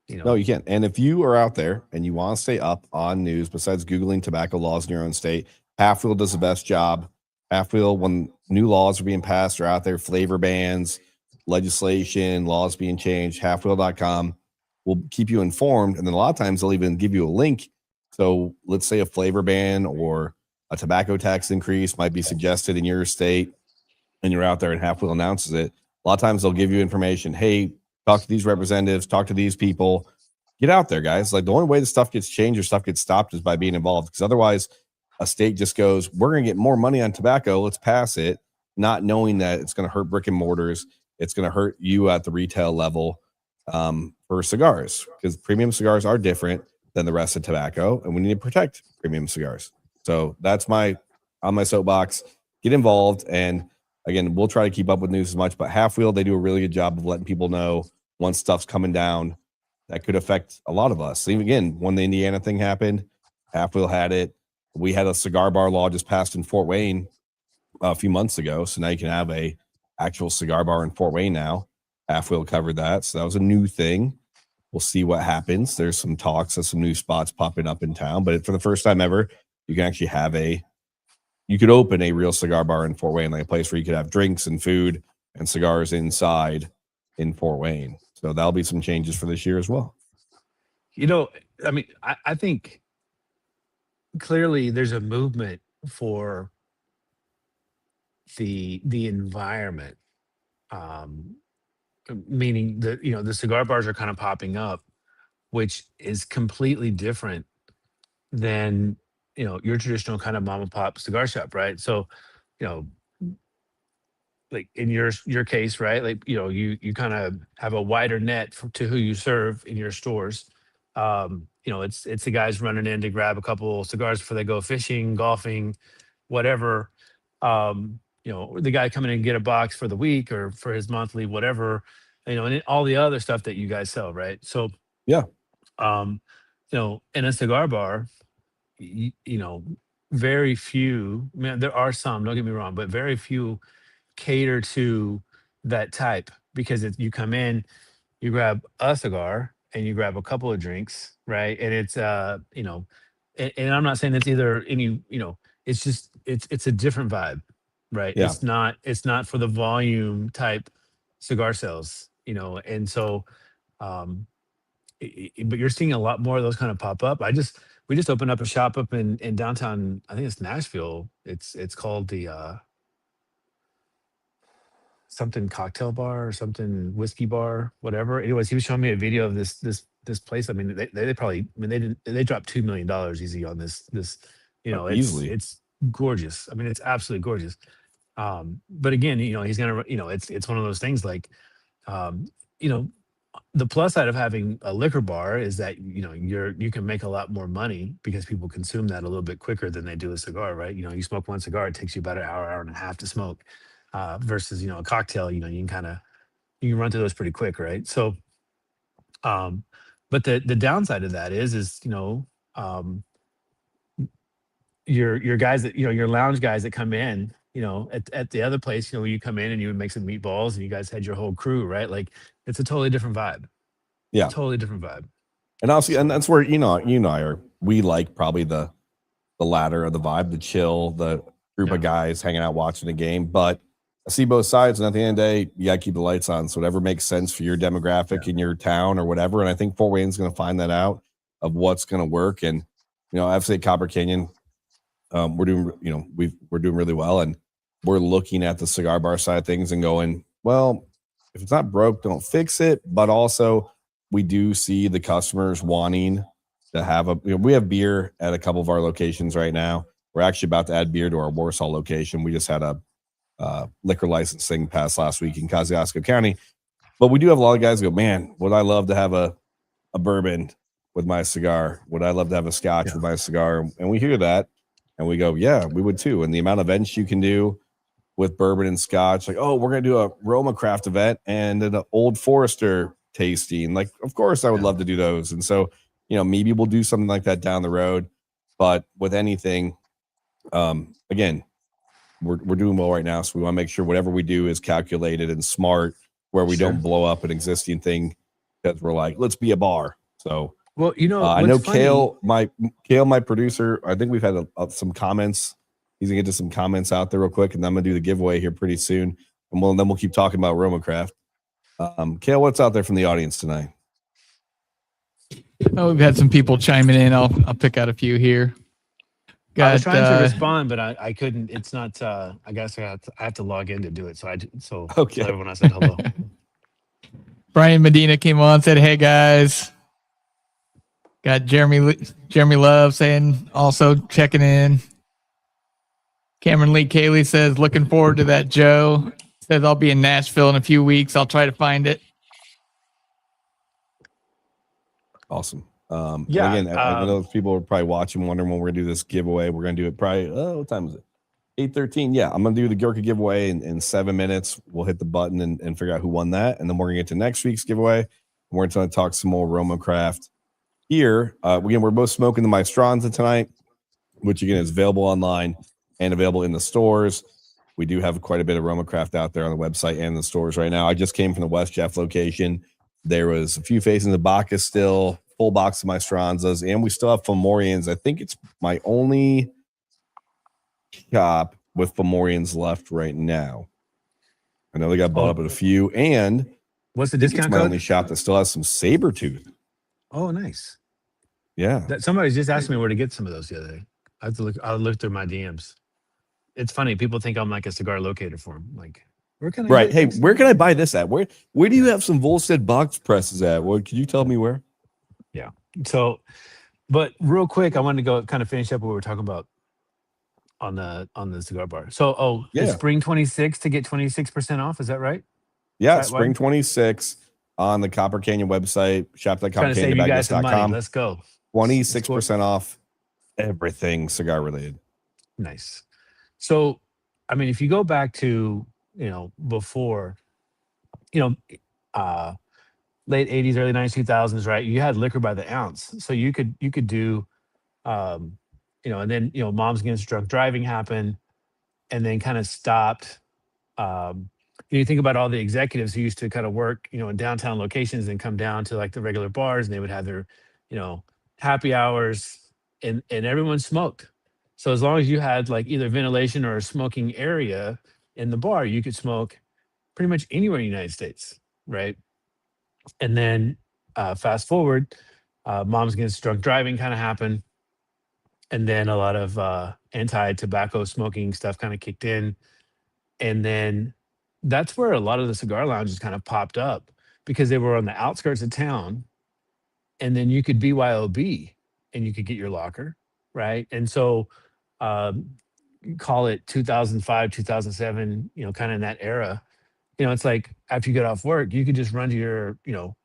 you No, know you can't. And if you are out there and you want to stay up on news, besides Googling tobacco laws in your own state, Half Wheel does the best job. Half Wheel, when new laws are being passed or out there, flavor bans, legislation, laws being changed, halfwheel.com will keep you informed. And then a lot of times they'll even give you a link. So let's say a flavor ban or a tobacco tax increase might be suggested in your state, and you're out there and Half Wheel announces it. A lot of times they'll give you information. Hey, talk to these representatives, talk to these people. Get out there, guys. Like the only way the stuff gets changed or stuff gets stopped is by being involved. Because otherwise, a state just goes, "We're going to get more money on tobacco. Let's pass it," not knowing that it's going to hurt brick and mortars. It's going to hurt you at the retail level for cigars, because premium cigars are different than the rest of tobacco, and we need to protect premium cigars. So that's my on my soapbox. Get involved, and again, we'll try to keep up with news as much. But Half Wheel, they do a really good job of letting people know when stuff's coming down that could affect a lot of us. Even again, when the Indiana thing happened, Half Wheel had it. We had a cigar bar law just passed in Fort Wayne a few months ago, so now you can have a actual cigar bar in Fort Wayne now. Half Wheel covered that, so that was a new thing. We'll see what happens. There's some talks of some new spots popping up in town, but for the first time ever, you can actually have you could open a real cigar bar in Fort Wayne, like a place where you could have drinks and food and cigars inside in Fort Wayne. So that'll be some changes for this year as well. you know I mean, I think clearly there's a movement for the environment, um meaning that the cigar bars are kind of popping up, which is completely different than your traditional kind of mom and pop cigar shop, right? So you know like in your case, right, like you kind of have a wider net to who you serve in your stores. It's the guys running in to grab a couple cigars before they go fishing, golfing, whatever. The guy coming in and get a box for the week or for his monthly, whatever, and then all the other stuff that you guys sell, right? So Yeah. um in a cigar bar, very few, man, there are some, don't get me wrong, but very few cater to that type, because you come in, you grab a cigar and you grab a couple of drinks, right? And it's and I'm not saying it's either any, it's just it's a different vibe, right? Yeah. It's not for the volume type cigar sales, and so um but you're seeing a lot more of those kind of pop up. We just opened up a shop up in downtown, I think it's Nashville. It's called the something cocktail bar or something whiskey bar, whatever. Anyways, he was showing me a video of this place. I mean, they probably, I mean, they dropped $2 million easy on this. Easily. It's gorgeous. I mean, it's absolutely gorgeous. But again, he's gonna, it's one of those things like, um, you know, the plus side of having a liquor bar is that you can make a lot more money because people consume that a little bit quicker than they do a cigar, right? You smoke one cigar, it takes you about an hour and a half to smoke, versus a cocktail. You can run through those pretty quick, right? So, um, But the downside of that is um, your guys that your lounge guys that come in, at the other place, when you come in and you would make some meatballs and you guys had your whole crew, right? Like it's a totally different vibe. Yeah. Totally different vibe. And also, and So that's where, you and I are, we like probably the latter of the vibe, the chill, the group yeah, of guys hanging out watching the game. But I see both sides, and at the end of the day, you gotta keep the lights on. So whatever makes sense for your demographic yeah, in your town or whatever. And I think Fort Wayne's gonna find that out of what's gonna work. And I've said Copper Canyon, we're doing, we're doing really well, and we're looking at the cigar bar side of things and going, well, if it's not broke, don't fix it. But also, we do see the customers wanting to have we have beer at a couple of our locations right now. We're actually about to add beer to our Warsaw location. We just had a liquor licensing pass last week in Kosciuszko County, but we do have a lot of guys who go, man, would I love to have a bourbon with my cigar? Would I love to have a scotch with my cigar? And we hear that and we go, yeah, we would too. And the amount of events you can do with bourbon and scotch, like, oh, we're going to do a Roma craft event and an Old Forester tasting. Like, of course, I would love to do those. And so, maybe we'll do something like that down the road. But with anything, again, we're doing well right now. So we want to make sure whatever we do is calculated and smart, where we don't blow up an existing thing because we're like, let's be a bar. So, well, I know funny, Kale, my producer, I think we've had some comments. He's gonna get to some comments out there real quick, and then I'm gonna do the giveaway here pretty soon, and then we'll keep talking about Roma Craft. Kale, what's out there from the audience tonight? Oh, we've had some people chiming in. I'll pick out a few here. I was trying to respond, but I couldn't. It's not. I guess I have to love in to do it. So Okay. Tell everyone I said hello. Brian Medina came on, said, "Hey guys." Got Jeremy Love saying also checking in. Cameron Lee Cayley says, "Looking forward to that, Joe." Says, "I'll be in Nashville in a few weeks. I'll try to find it." Awesome. Yeah, and again, I know people are probably watching, wondering when we're gonna do this giveaway. We're gonna do it probably. What time is it? 8:13. Yeah, I'm gonna do the Gurkha giveaway in 7 minutes. We'll hit the button and figure out who won that, and then we're gonna get to next week's giveaway. And we're gonna talk some more Roma Craft here. Again, we're both smoking the Maestranza tonight, which again is available online and available in the stores. We do have quite a bit of Roma Craft out there on the website and the stores right now. I just came from the West Jeff location. There was a few facings of Bacchus still, full box of Maestranzas, and we still have Fomorians. I think it's my only shop with Fomorians left right now. I know they got bought up at a few, and what's the discount my code? only shop that still has some Sabertooth. Oh, nice. Yeah. Somebody just asked me where to get some of those the other day. I have to look. I'll look through my DMs. It's funny. People think I'm like a cigar locator for them. Like, where can I? Right. Hey, where can I buy this at? Where do you have some Volstead box presses at? Well, can you tell me where? Yeah. So, but real quick, I wanted to go kind of finish up what we were talking about on the cigar bar. So, Yeah. it's spring 26 to get 26% off. Is that right? Yeah, Site-wide? spring 26 on the Copper Canyon website, Trying to save you guys some money. shop.coppercanyonbaglist.com. Let's go. 26% off everything cigar related. Nice. So, I mean, if you go back to, before, late 80s, early 90s, 2000s, right? You had liquor by the ounce. So you could do, and then, Moms Against Drunk Driving happened and then kind of stopped. You think about all the executives who used to kind of work, in downtown locations and come down to like the regular bars, and they would have their, happy hours, and everyone smoked. So as long as you had like either ventilation or a smoking area in the bar, you could smoke pretty much anywhere in the United States, right? And then fast forward, Moms Against Drunk Driving kind of happened, and then a lot of anti-tobacco smoking stuff kind of kicked in, and then that's where a lot of the cigar lounges kind of popped up because they were on the outskirts of town, and then you could BYOB and you could get your locker, right? And so, call it 2005, 2007, kind of in that era. It's like after you get off work, you could just run to your,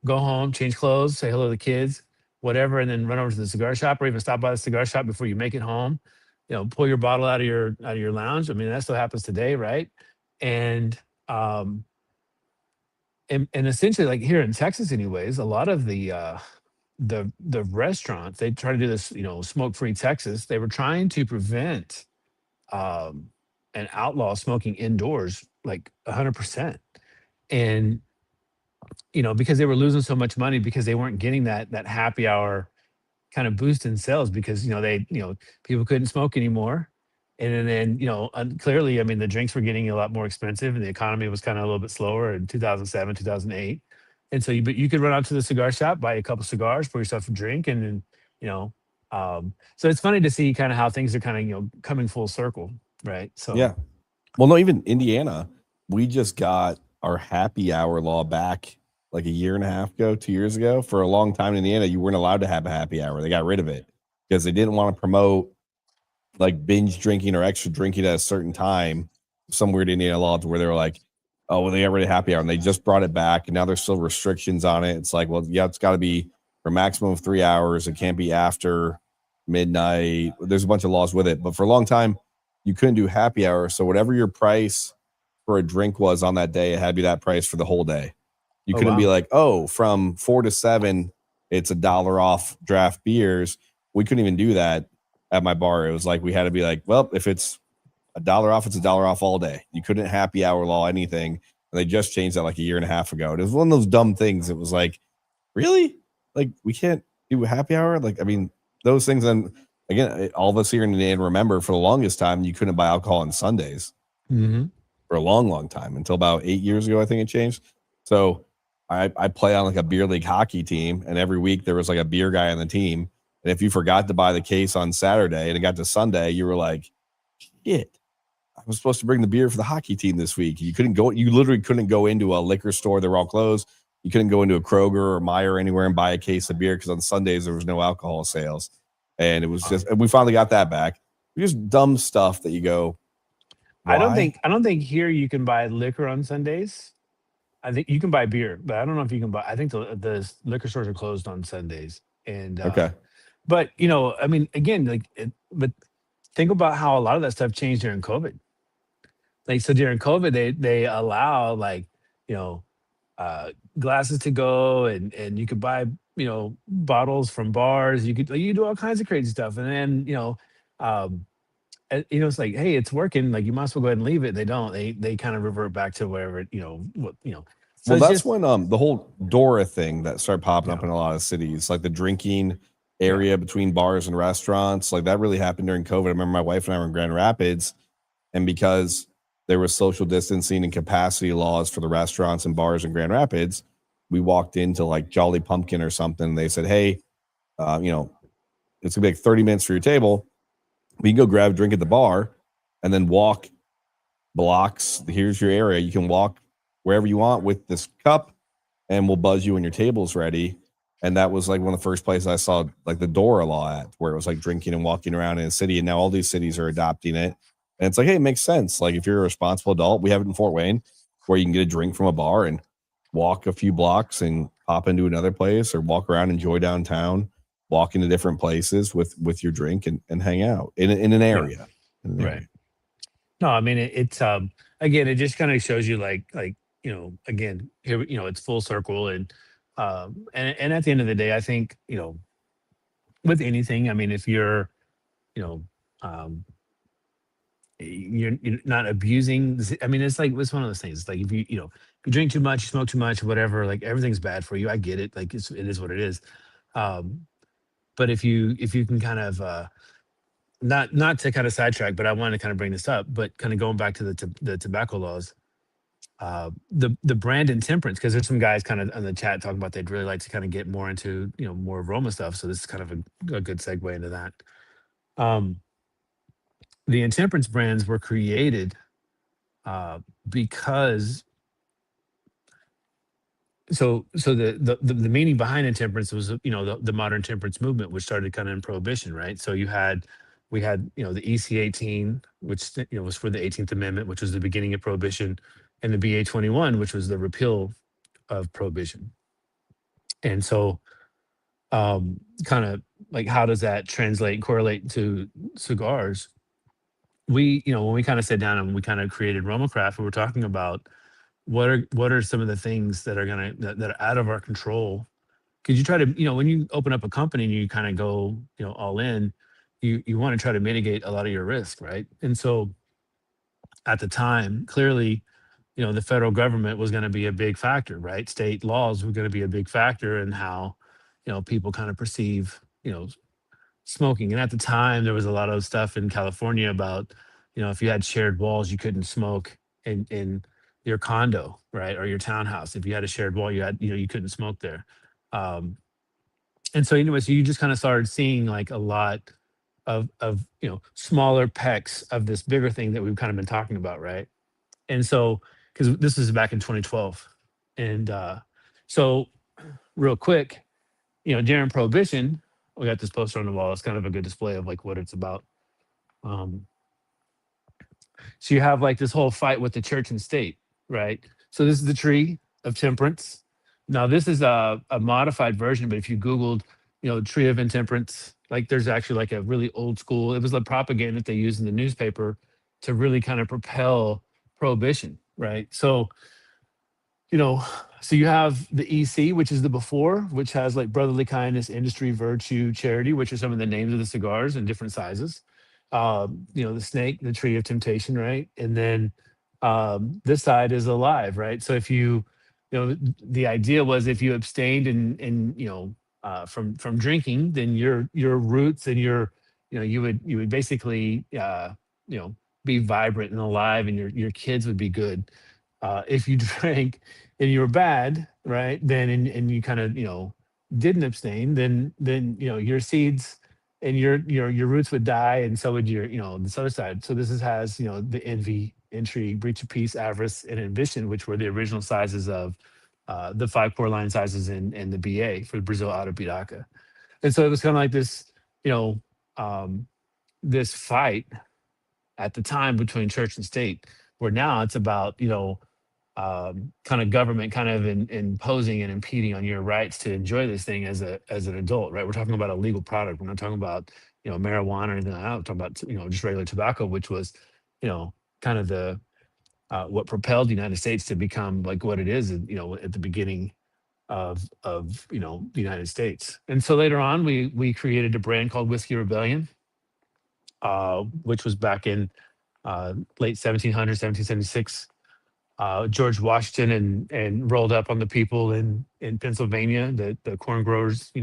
go home, change clothes, say hello to the kids, whatever, and then run over to the cigar shop or even stop by the cigar shop before you make it home. Pull your bottle out of your lounge. I mean, that still happens today, right? And and essentially, like here in Texas, anyways, a lot of the the restaurants, they try to do this, smoke free Texas. They were trying to prevent um, and outlaw smoking indoors like 100%. And because they were losing so much money because they weren't getting that happy hour kind of boost in sales because people couldn't smoke anymore. And then clearly, I mean, the drinks were getting a lot more expensive and the economy was kind of a little bit slower in 2007, 2008. And so you could run out to the cigar shop, buy a couple cigars, pour yourself a drink, and then you know so it's funny to see kind of how things are kind of coming full circle, right? So Yeah. Well, no, even Indiana, we just got our happy hour law back like a year and a half ago, 2 years ago. For a long time in Indiana, you weren't allowed to have a happy hour. They got rid of it because they didn't want to promote like binge drinking or extra drinking at a certain time. Some weird Indiana law where they were like, oh, well, they got rid of happy hour and they just brought it back. And now there's still restrictions on it. It's like, well, yeah, it's got to be for a maximum of 3 hours. It can't be after midnight. There's a bunch of laws with it. But for a long time, you couldn't do happy hour. So whatever your price for a drink was on that day, it had to be that price for the whole day. You Oh, couldn't be wow. like, oh, from 4 to 7, it's $1 off draft beers. We couldn't even do that at my bar. It was like we had to be like, well, if it's $1 off, it's $1 off all day. You couldn't happy hour law anything. And they just changed that like a year and a half ago. It was one of those dumb things. It was like, really? Like we can't do a happy hour? Like, I mean, those things. And again, all of us here in Indiana remember for the longest time, you couldn't buy alcohol on Sundays hmm for a long, long time until about 8 years ago, I think it changed. So I play on like a beer league hockey team, and every week there was like a beer guy on the team. And if you forgot to buy the case on Saturday and it got to Sunday, you were like, shit, I was supposed to bring the beer for the hockey team this week. You literally couldn't go into a liquor store. They were all closed. You couldn't go into a Kroger or Meyer or anywhere and buy a case of beer because on Sundays there was no alcohol sales. And it was just, and we finally got that back. Just dumb stuff that you go, I don't why? think here you can buy liquor on Sundays. I think you can buy beer, but I don't know if you can buy. I think the liquor stores are closed on Sundays, and Okay. but I mean, again, but think about how a lot of that stuff changed during COVID. Like, so during COVID, they allow like you know glasses to go, and you could buy bottles from bars. You do all kinds of crazy stuff, and then um, it's like, hey, it's working. Like, you might as well go ahead and leave it. They don't. They kind of revert back to wherever what. So Well, it's that's just when the whole Dora thing that started popping up yeah, in a lot of cities, like the drinking yeah, area between bars and restaurants, like that really happened during COVID. I remember my wife and I were in Grand Rapids, and because there was social distancing and capacity laws for the restaurants and bars in Grand Rapids, we walked into like Jolly Pumpkin or something. And they said, "Hey, it's gonna be like 30 minutes for your table. We can go grab a drink at the bar, and then walk blocks. Here's your area. You can walk wherever you want with this cup, and we'll buzz you when your table's ready." And that was like one of the first places I saw like the Dora law at, where it was like drinking and walking around in a city. And now all these cities are adopting it. And it's like, hey, it makes sense. Like if you're a responsible adult, we have it in Fort Wayne where you can get a drink from a bar and walk a few blocks and pop into another place or walk around, enjoy downtown, walk into different places with your drink and hang out in an yeah, area. In an right. area. No, I mean it's again, it just kind of shows you like again here it's full circle, and at the end of the day, I think with anything, I mean, if you're you know um you're not abusing I mean, it's one of those things. It's like, if if you drink too much, you smoke too much, whatever, like, everything's bad for you. I get it. Like, it is what it is. um but if you can kind of not to kind of sidetrack, but I want to kind of bring this up, but kind of going back to the tobacco laws, the brand and temperance, because there's some guys kind of on the chat talking about they'd really like to kind of get more into more aroma stuff. So this is kind of a good segue into that. um the intemperance brands were created uh because so the meaning behind intemperance was the modern temperance movement, which started kind of in prohibition, right? So we had the EC 18, which was for the 18th Amendment, which was the beginning of prohibition, and the BA 21, which was the repeal of prohibition. And so kind of like, how does that translate correlate to cigars? We when we kind of sat down and we kind of created Romacraft, we were talking about what are some of the things that are that are out of our control, because you try to, when you open up a company and you kind of go, all in, you want to try to mitigate a lot of your risk, right? And so at the time, clearly, the federal government was going to be a big factor, right? State laws were going to be a big factor in how, people kind of perceive, smoking. And at the time, there was a lot of stuff in California about, if you had shared walls, you couldn't smoke in your condo, right, or your townhouse. If you had a shared wall, you had, you couldn't smoke there. Um, and so, anyway, so you just kind of started seeing like a lot of smaller pecks of this bigger thing that we've kind of been talking about, right? And so, because this is back in 2012, and so real quick, during Prohibition, we got this poster on the wall. It's kind of a good display of like what it's about. Um, so you have like this whole fight with the church and state, right? So this is the tree of temperance. Now this is a modified version, but if you Googled, tree of intemperance, like there's actually like a really old school. It was the propaganda that they used in the newspaper to really kind of propel prohibition, right? So so you have the EC, which is the before, which has like brotherly kindness, industry, virtue, charity, which are some of the names of the cigars in different sizes. The snake, the tree of temptation, right? And then this side is alive, right? So if the idea was if you abstained from drinking, then your roots and you would basically be vibrant and alive, and your kids would be good. If you drank and you were bad, right? Then and you kind of didn't abstain, then your seeds and your roots would die, and so would your this other side. So has the envy, intrigue, breach of peace, avarice, and ambition, which were the original sizes of the 5 core line sizes in the BA for Brazil Arapiraca. And so it was kind of like this this fight at the time between church and state, where now it's about kind of government kind of imposing and impeding on your rights to enjoy this thing as an adult, right? We're talking about a legal product. We're not talking about marijuana or anything like that. We're talking about just regular tobacco, which was kind of the what propelled the United States to become like what it is, at the beginning of the United States. And so later on, we created a brand called Whiskey Rebellion, which was back in late 1700s, 1776. George Washington and rolled up on the people in Pennsylvania, the corn growers. They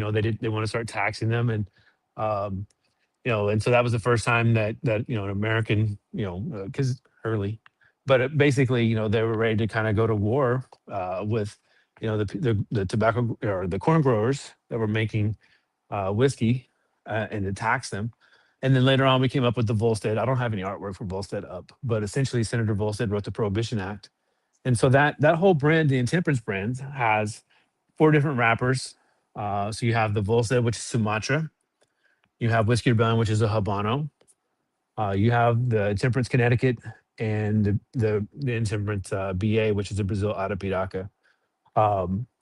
want to start taxing them, and and so that was the first time that an American, because early, but basically they were ready to kind of go to war with the tobacco or the corn growers that were making whiskey and to tax them. And then later on, we came up with the Volstead. I don't have any artwork for Volstead up, but essentially Senator Volstead wrote the Prohibition Act. And so that whole brand, the Intemperance brand, has 4 different wrappers. So you have the Volstead, which is Sumatra. You have Whiskey Rebellion, which is a Habano. You have the Intemperance Connecticut and the Intemperance BA, which is a Brazil Arapiraca.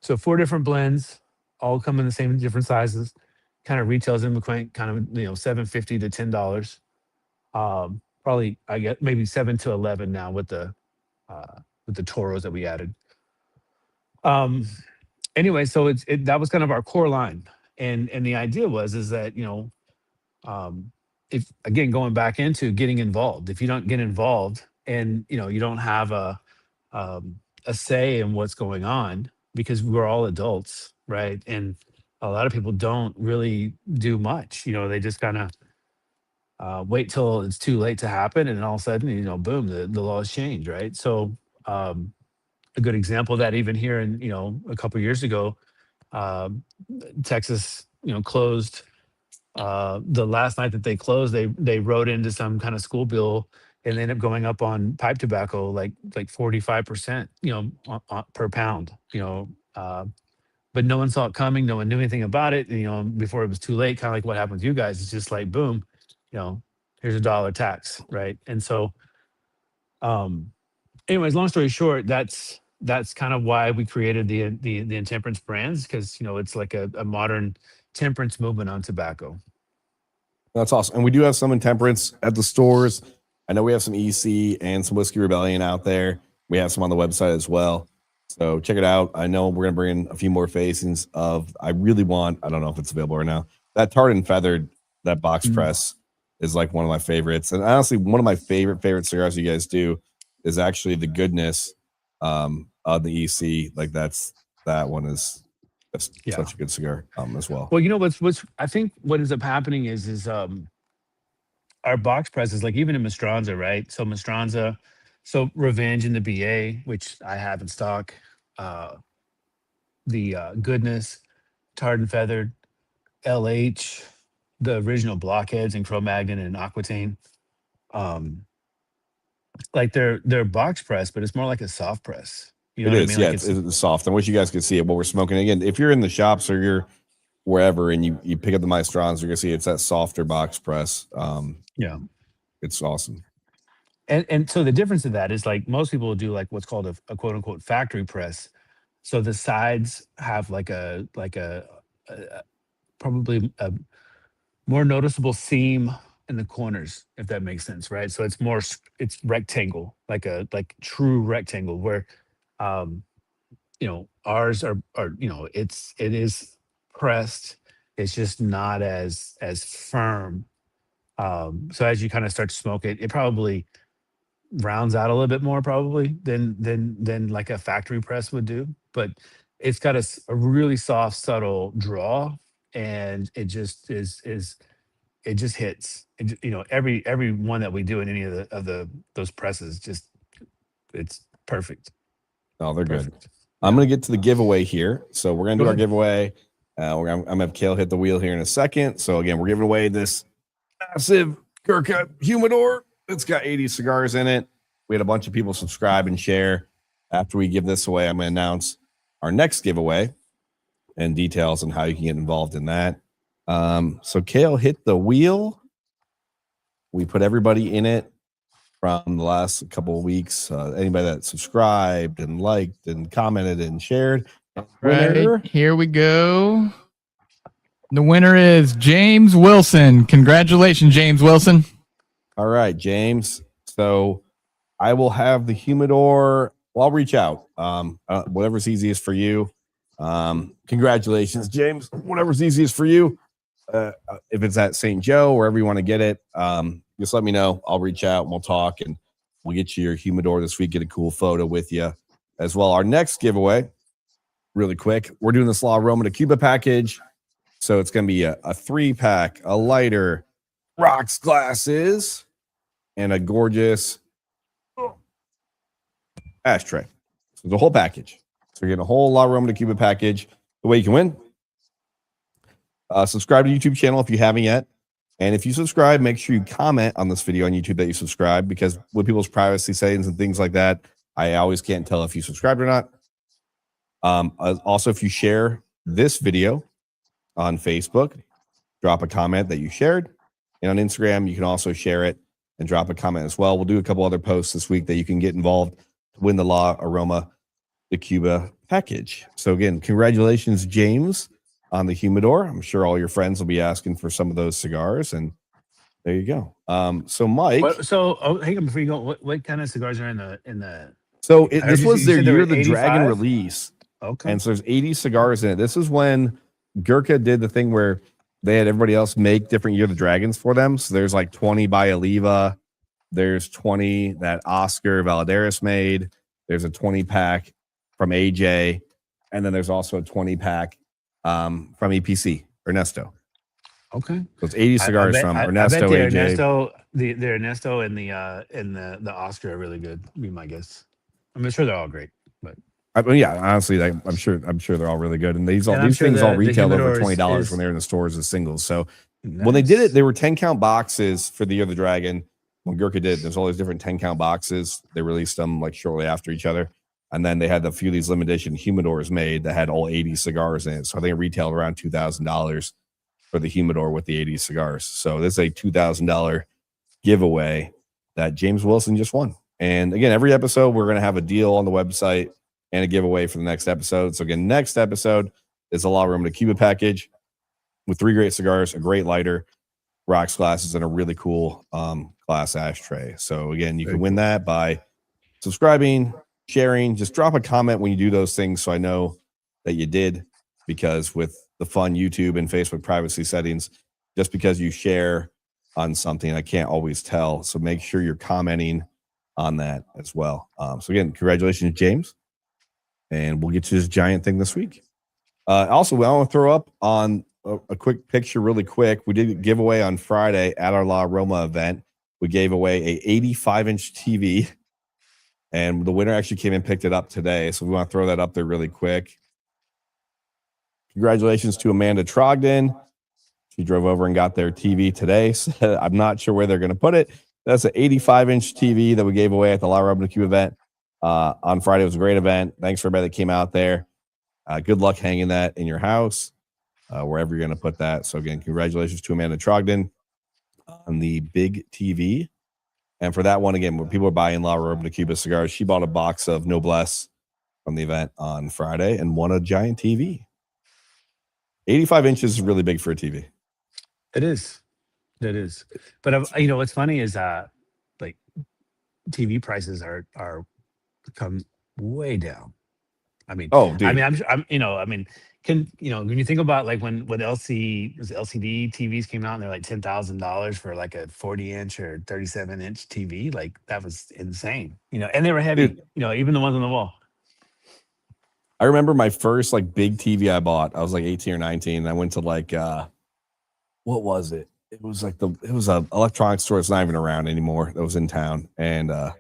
So 4 different blends, all come in the same different sizes. Kind of retails in between kind of $7.50 to $10. Probably I get maybe 7 to 11 now with the Toros that we added. Anyway, so that was kind of our core line, and the idea is that if again going back into getting involved, if you don't get involved and you don't have a say in what's going on, because we're all adults, right? And a lot of people don't really do much. They just kind of wait till it's too late to happen, and all of a sudden, boom, the laws change, right? So a good example of that, even here in a couple of years ago, Texas closed. The last night that they closed, they wrote into some kind of school bill, and they ended up going up on pipe tobacco like 45%, per pound. But no one saw it coming. No one knew anything about it. Before it was too late, kind of like what happened to you guys. It's just like boom, here's $1 tax, right? And so, anyways, long story short, that's kind of why we created the Intemperance brands, because it's like a modern temperance movement on tobacco. That's awesome. And we do have some Intemperance at the stores. I know we have some EC and some Whiskey Rebellion out there. We have some on the website as well. So check it out. I know we're gonna bring in a few more facings of. I really want. I don't know if it's available right now. That tarred and feathered, that box press is like one of my favorites. And honestly, one of my favorite cigars you guys do is actually the goodness of the EC. Like that one is such a good cigar as well. Well, you know what's I think what ends up happening is our box presses, like even in Mastranza, right? So Mastranza, so Revenge in the BA, which I have in stock, the Goodness, Tarred and Feathered, LH, the original Blockheads and Cro-Magnon and Aquitaine. Like they're box press, but it's more like a soft press. You know It what I is, mean? yeah. Like It's soft. I wish you guys could see it. What we're smoking again. If you're in the shops or you're wherever and you pick up the Maestrons, you're gonna see it's that softer box press. yeah. It's awesome. And so the difference of that is like most people will do like what's called a quote unquote factory press. So the sides have like a probably a more noticeable seam in the corners, if that makes sense, right? So it's more it's rectangle, like true rectangle, where ours are it is pressed. It's just not as firm. So as you kind of start to smoke it, it probably rounds out a little bit more probably than like a factory press would do, but it's got a really soft, subtle draw, and it just is it just hits. Every one that we do in any of the those presses, just it's perfect. Oh, they're good. Perfect. I'm gonna get to the giveaway here. So we're gonna do Go our ahead. giveaway. I'm gonna have Kale hit the wheel here in a second. So again, we're giving away this massive Gurkha Humidor. It's got 80 cigars in it. We had a bunch of people subscribe and share. After we give this away, I'm gonna announce our next giveaway and details on how you can get involved in that. So Kale hit the wheel. We put everybody in it from the last couple of weeks. Anybody that subscribed and liked and commented and shared. Winner. Right, here we go. The winner is James Wilson. Congratulations, James Wilson. All right, James. So I will have the Humidor. Well, I'll reach out. Whatever's easiest for you. Congratulations, James. Whatever's easiest for you. If it's at St. Joe, wherever you want to get it, just let me know. I'll reach out and we'll talk, and we'll get you your Humidor this week. Get a cool photo with you as well. Our next giveaway, really quick, we're doing the La Aroma de Cuba package. So it's going to be a 3-pack, a lighter, rocks glasses, and a gorgeous ashtray. So the whole package. So you're getting a whole La Aroma de Cuba package. The way you can win. Subscribe to the YouTube channel if you haven't yet. And if you subscribe, make sure you comment on this video on YouTube that you subscribe, because with people's privacy settings and things like that, I always can't tell if you subscribed or not. Also, if you share this video on Facebook, drop a comment that you shared. And on Instagram, you can also share it and drop a comment as well. We'll do a couple other posts this week that you can get involved to win the La Aroma de Cuba package. So again, congratulations, James, on the Humidor. I'm sure all your friends will be asking for some of those cigars, and there you go. So Mike, hang on before you go. What kind of cigars are in the? So I heard this you was said their there Year were of the Dragon 85? release. Okay. And so there's 80 cigars in it. This is when Gurkha did the thing where they had everybody else make different Year of the Dragons for them. So there's like 20 by Oliva. There's 20 that Oscar Valadares made. There's a 20-pack from AJ. And then there's also a 20-pack from EPC, Ernesto. Okay. So it's 80 cigars from Ernesto, I bet the AJ. Ernesto, the Ernesto and the Oscar are really good. Be my guess. I'm sure they're all great, but I mean, yeah, honestly, I'm sure they're all really good. And these I'm sure things all the retail over Humidor $20 when they're in the stores as singles. So nice. when they did it, they were 10-count boxes for the Year of the Dragon. When Gurkha did, there's all these different 10-count boxes. They released them like shortly after each other. And then they had a few of these limited edition Humidors made that had all 80 cigars in it. So I think it retailed around $2,000 for the Humidor with the 80 cigars. So this is a $2,000 giveaway that James Wilson just won. And again, every episode, we're going to have a deal on the website and a giveaway for the next episode. So again, next episode is a La Aroma de Cuba package with 3 great cigars, a great lighter, rocks glasses, and a really cool glass ashtray. So again, you can win that by subscribing, sharing, just drop a comment when you do those things so I know that you did, because with the fun YouTube and Facebook privacy settings, just because you share on something, I can't always tell. So make sure you're commenting on that as well. So again, congratulations, James. And we'll get to this giant thing this week. Also, I want to throw up on a quick picture really quick. We did a giveaway on Friday at our La Roma event. We gave away a 85-inch TV, and the winner actually came and picked it up today. So we want to throw that up there really quick. Congratulations to Amanda Trogdon. She drove over and got their TV today. So I'm not sure where they're going to put it. That's an 85-inch TV that we gave away at the La Roma Cube event on Friday. It was a great event. Thanks for everybody that came out there. Good luck hanging that in your house, wherever you're going to put that. So again, congratulations to Amanda Trogdon on the big TV. And for that one, again, when people are buying La Roma Cuba cigars, she bought a box of Noblesse from the event on Friday and won a giant TV. 85 inches is really big for a TV. It is. It is. But you know what's funny is like TV prices are come way down. I mean, Oh, dude. when you think about like when LCD TVs came out and they're like $10,000 for like a 40-inch or 37-inch TV, like that was insane. And they were heavy. Dude. Even the ones on the wall. I remember my first like big TV I bought. I was like 18 or 19. And I went to like what was it? It was like it was an electronics store. It's not even around anymore. That was in town. And I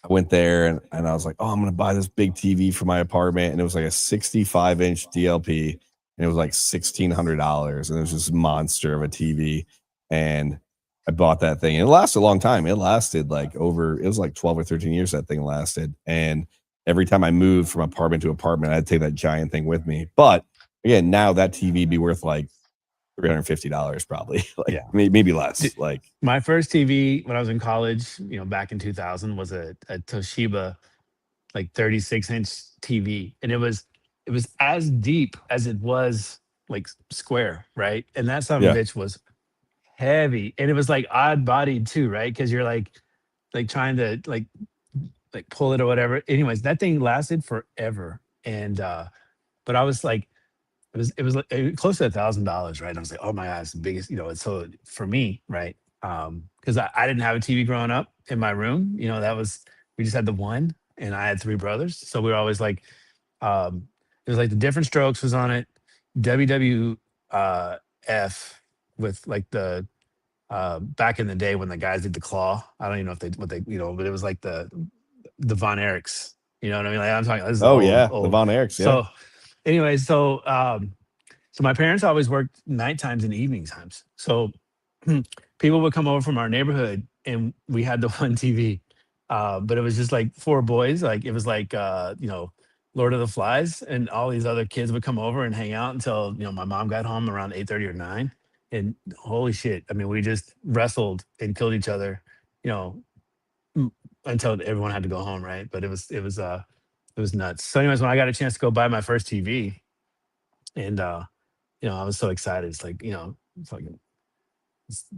went there and I was like, oh, I'm gonna buy this big TV for my apartment. And it was like a 65-inch DLP, and it was like $1,600. And it was this monster of a TV. And I bought that thing. And it lasted a long time. It lasted it was like 12 or 13 years that thing lasted. And every time I moved from apartment to apartment, I had to take that giant thing with me. But again, now that TV be worth like $350 probably. Maybe less. Like my first TV when I was in college, back in 2000 was a Toshiba like 36-inch TV. And it was as deep as it was like square, right? And that son of a bitch was heavy. And it was like odd bodied too, right? Because you're like trying to like pull it or whatever. Anyways, that thing lasted forever. And but I was like, it was like close to $1,000, right? And I was like, oh my God, it's the biggest, so for me, right? Because I didn't have a TV growing up in my room. We just had the one, and I had three brothers. So we were always like, it was like the Different Strokes was on it, WWF with like the back in the day when the guys did the claw. I don't even know if but it was like the Von Erichs. You know what I mean? Like I'm talking. This is old. The Von Erichs. Yeah. So, anyway, so my parents always worked night times and evening times. So people would come over from our neighborhood, and we had the one TV. But it was just like four boys. Like it was like Lord of the Flies, and all these other kids would come over and hang out until my mom got home around 8:30 or 9. And holy shit, I mean, we just wrestled and killed each other, until everyone had to go home, right? But it was nuts. So anyways, when I got a chance to go buy my first TV, and I was so excited. It's like, fucking,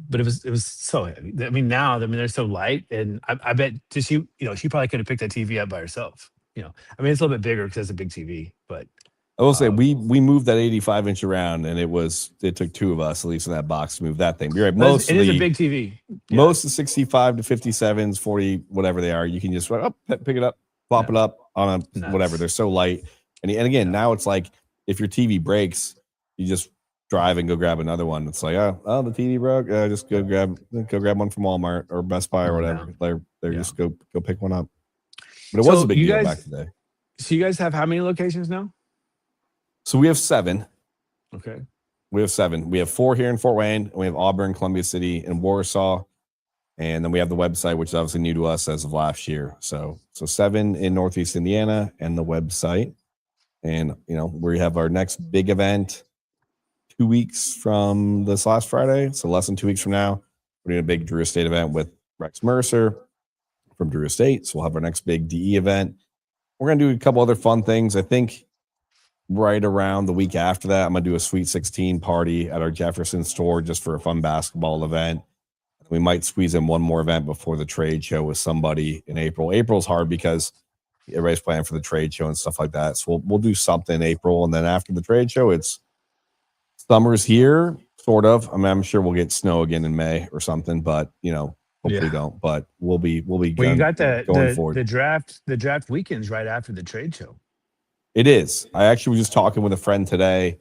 but it was so heavy. I mean, now, they're so light, and I bet she probably could have picked that TV up by herself. I mean, it's a little bit bigger because it's a big TV, but I will say we moved that 85-inch around, and it took two of us at least in that box to move that thing. You're right. It is a big TV. Yeah. Most of 65 to 57s, 40, whatever they are, you can just pick it up, plop it up on a whatever. They're so light. And again, now it's like if your TV breaks, you just drive and go grab another one. It's like, oh, the TV broke. Just go grab one from Walmart or Best Buy or whatever. They're just go pick one up. But it was a big deal back today. So you guys have how many locations now? So we have 7. Okay. We have 7. We have 4 here in Fort Wayne, and we have Auburn, Columbia City, and Warsaw. And then we have the website, which is obviously new to us as of last year. So 7 in Northeast Indiana and the website. And, we have our next big event 2 weeks from this last Friday. So less than 2 weeks from now, we're doing a big Drew Estate event with Rex Mercer from Drew Estate. So we'll have our next big DE event. We're going to do a couple other fun things. I think right around the week after that, I'm going to do a Sweet 16 party at our Jefferson store just for a fun basketball event. We might squeeze in one more event before the trade show with somebody in April. April's hard because everybody's planning for the trade show and stuff like that. So we'll do something in April, and then after the trade show, it's summer's here, sort of. I mean, I'm sure we'll get snow again in May or something, but hopefully don't. But we'll be Well, you going, got going forward. the draft weekends right after the trade show. It is. I actually was just talking with a friend today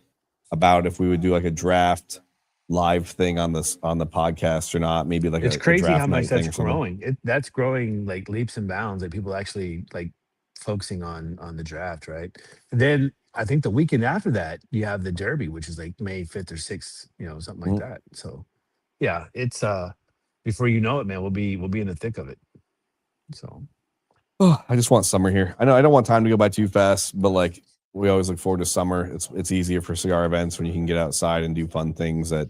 about if we would do like a draft live thing on the podcast or not. Maybe like It's a crazy draft how night much thing or that's something. growing. That's growing like leaps and bounds. Like people actually like focusing on the draft, right? And then I think the weekend after that you have the Derby, which is like May 5th or 6th, something like that. So yeah, it's before you know it, man, we'll be in the thick of it. So I just want summer here. I know I don't want time to go by too fast, but like we always look forward to summer. It's easier for cigar events when you can get outside and do fun things at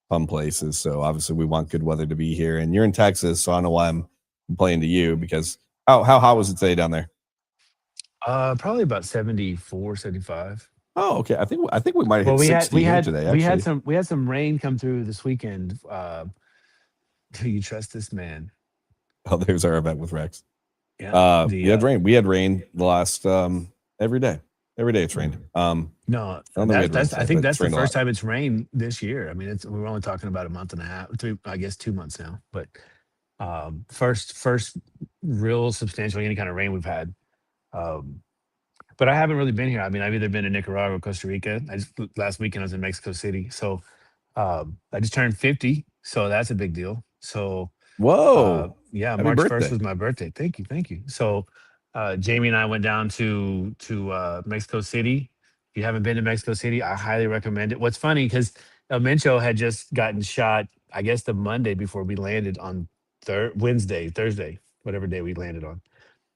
fun places. So obviously we want good weather to be here. And you're in Texas, so I don't know why I'm playing to you, because how hot was it today down there? probably about 74, 75. Oh, okay. I think we might have Well, hit 60 here today. Actually, we had some rain come through this weekend. Do you trust this man? oh, there's our event with Rex. Yeah. We had rain. We had rain the last every day. Every day it's rained. No, I don't know. I think that's the rained a first lot. time it's rained this year. I mean, we're only talking about a month and a half, I guess 2 months now. But first real substantial any kind of rain we've had. But I haven't really been here. I mean, I've either been to Nicaragua or Costa Rica. Last weekend I was in Mexico City. So I just turned 50, so that's a big deal. So Whoa! yeah, Happy March birthday. 1st was my birthday. Thank you. So Jamie and I went down to Mexico City. If you haven't been to Mexico City, I highly recommend it. What's funny, because El Mencho had just gotten shot, I guess the Monday before we landed on Thursday, whatever day we landed on.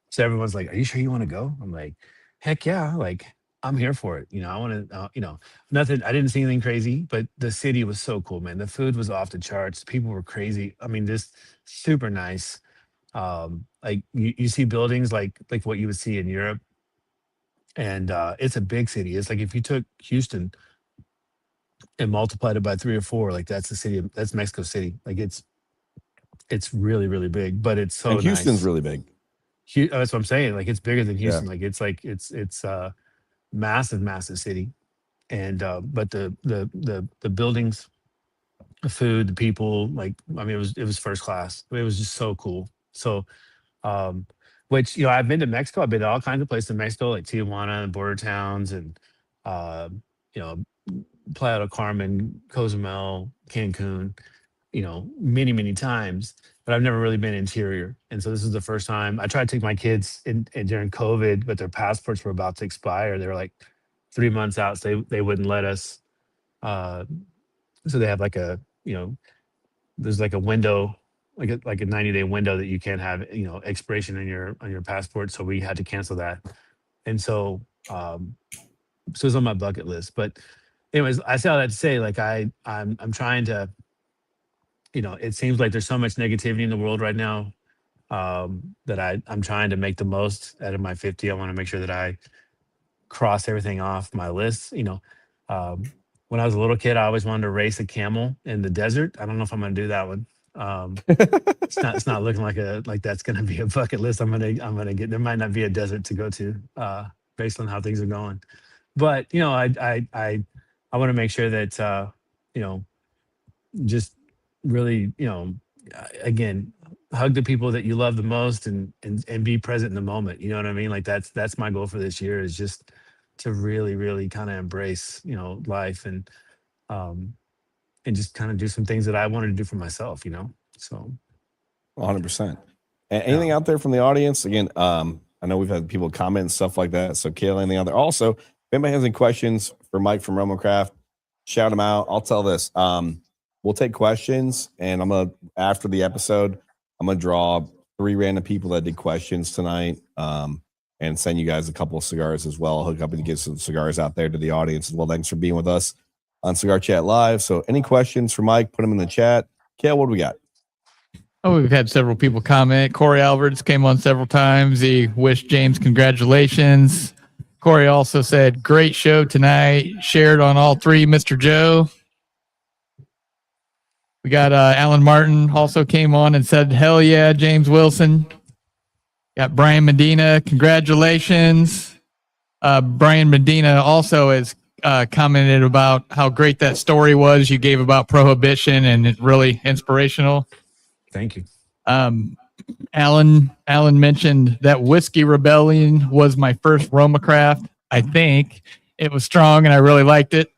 So everyone's like, "Are you sure you want to go?" I'm like, "Heck yeah!" Like, I'm here for it. I want to. Nothing. I didn't see anything crazy, but the city was so cool, man. The food was off the charts. People were crazy. I mean, just super nice. Like you see buildings like what you would see in Europe, and it's a big city. It's like if you took Houston and multiplied it by 3 or 4, like that's Mexico City. Like it's really really big, but it's so And Houston's nice. really big. That's what I'm saying. Like it's bigger than Houston. Yeah. Like it's massive city. And but the buildings, the food, the people, like I mean it was first class. It was just so cool. So which I've been to Mexico. I've been to all kinds of places in Mexico, like Tijuana and border towns, and you know Playa del Carmen, Cozumel, Cancun, many times, but I've never really been interior. And so this is the first time. I tried to take my kids in during COVID, but their passports were about to expire. They were like 3 months out, so they wouldn't let us. Uh, so they have like there's like a window, like a 90-day window that you can't have, expiration on your passport. So we had to cancel that. And so it's on my bucket list. But anyways, I say all that to say, like I'm trying to, it seems like there's so much negativity in the world right now, that I'm trying to make the most out of my 50. I want to make sure that I cross everything off my list. When I was a little kid, I always wanted to race a camel in the desert. I don't know if I'm going to do that one. It's not looking like that's going to be a bucket list. I'm going to get, there might not be a desert to go to, based on how things are going. But, I want to make sure that, just really, again, hug the people that you love the most, and be present in the moment. You know what I mean? Like that's my goal for this year, is just to really, really kind of embrace, life, and just kind of do some things that I wanted to do for myself, So 100%. Anything Yeah. out there from the audience? Again, I know we've had people comment and stuff like that. So, Kayla, anything out there? Also, if anybody has any questions for Mike from Romocraft, shout them out. I'll tell this. We'll take questions, and after the episode, I'm gonna draw 3 random people that did questions tonight, and send you guys a couple of cigars as well. I'll hook up and get some cigars out there to the audience as well. Thanks for being with us on Cigar Chat Live. So, any questions for Mike? Put them in the chat. Kale, what do we got? Oh, we've had several people comment. Corey Alvarez came on several times. He wished James congratulations. Corey also said, great show tonight. Shared on all 3, Mr. Joe. We got Alan Martin also came on and said, hell yeah, James Wilson. Got Brian Medina. Congratulations. Brian Medina also has commented about how great that story was you gave about prohibition, and it's really inspirational. Thank you. Alan mentioned that Whiskey Rebellion was my first Roma craft. I think it was strong and I really liked it.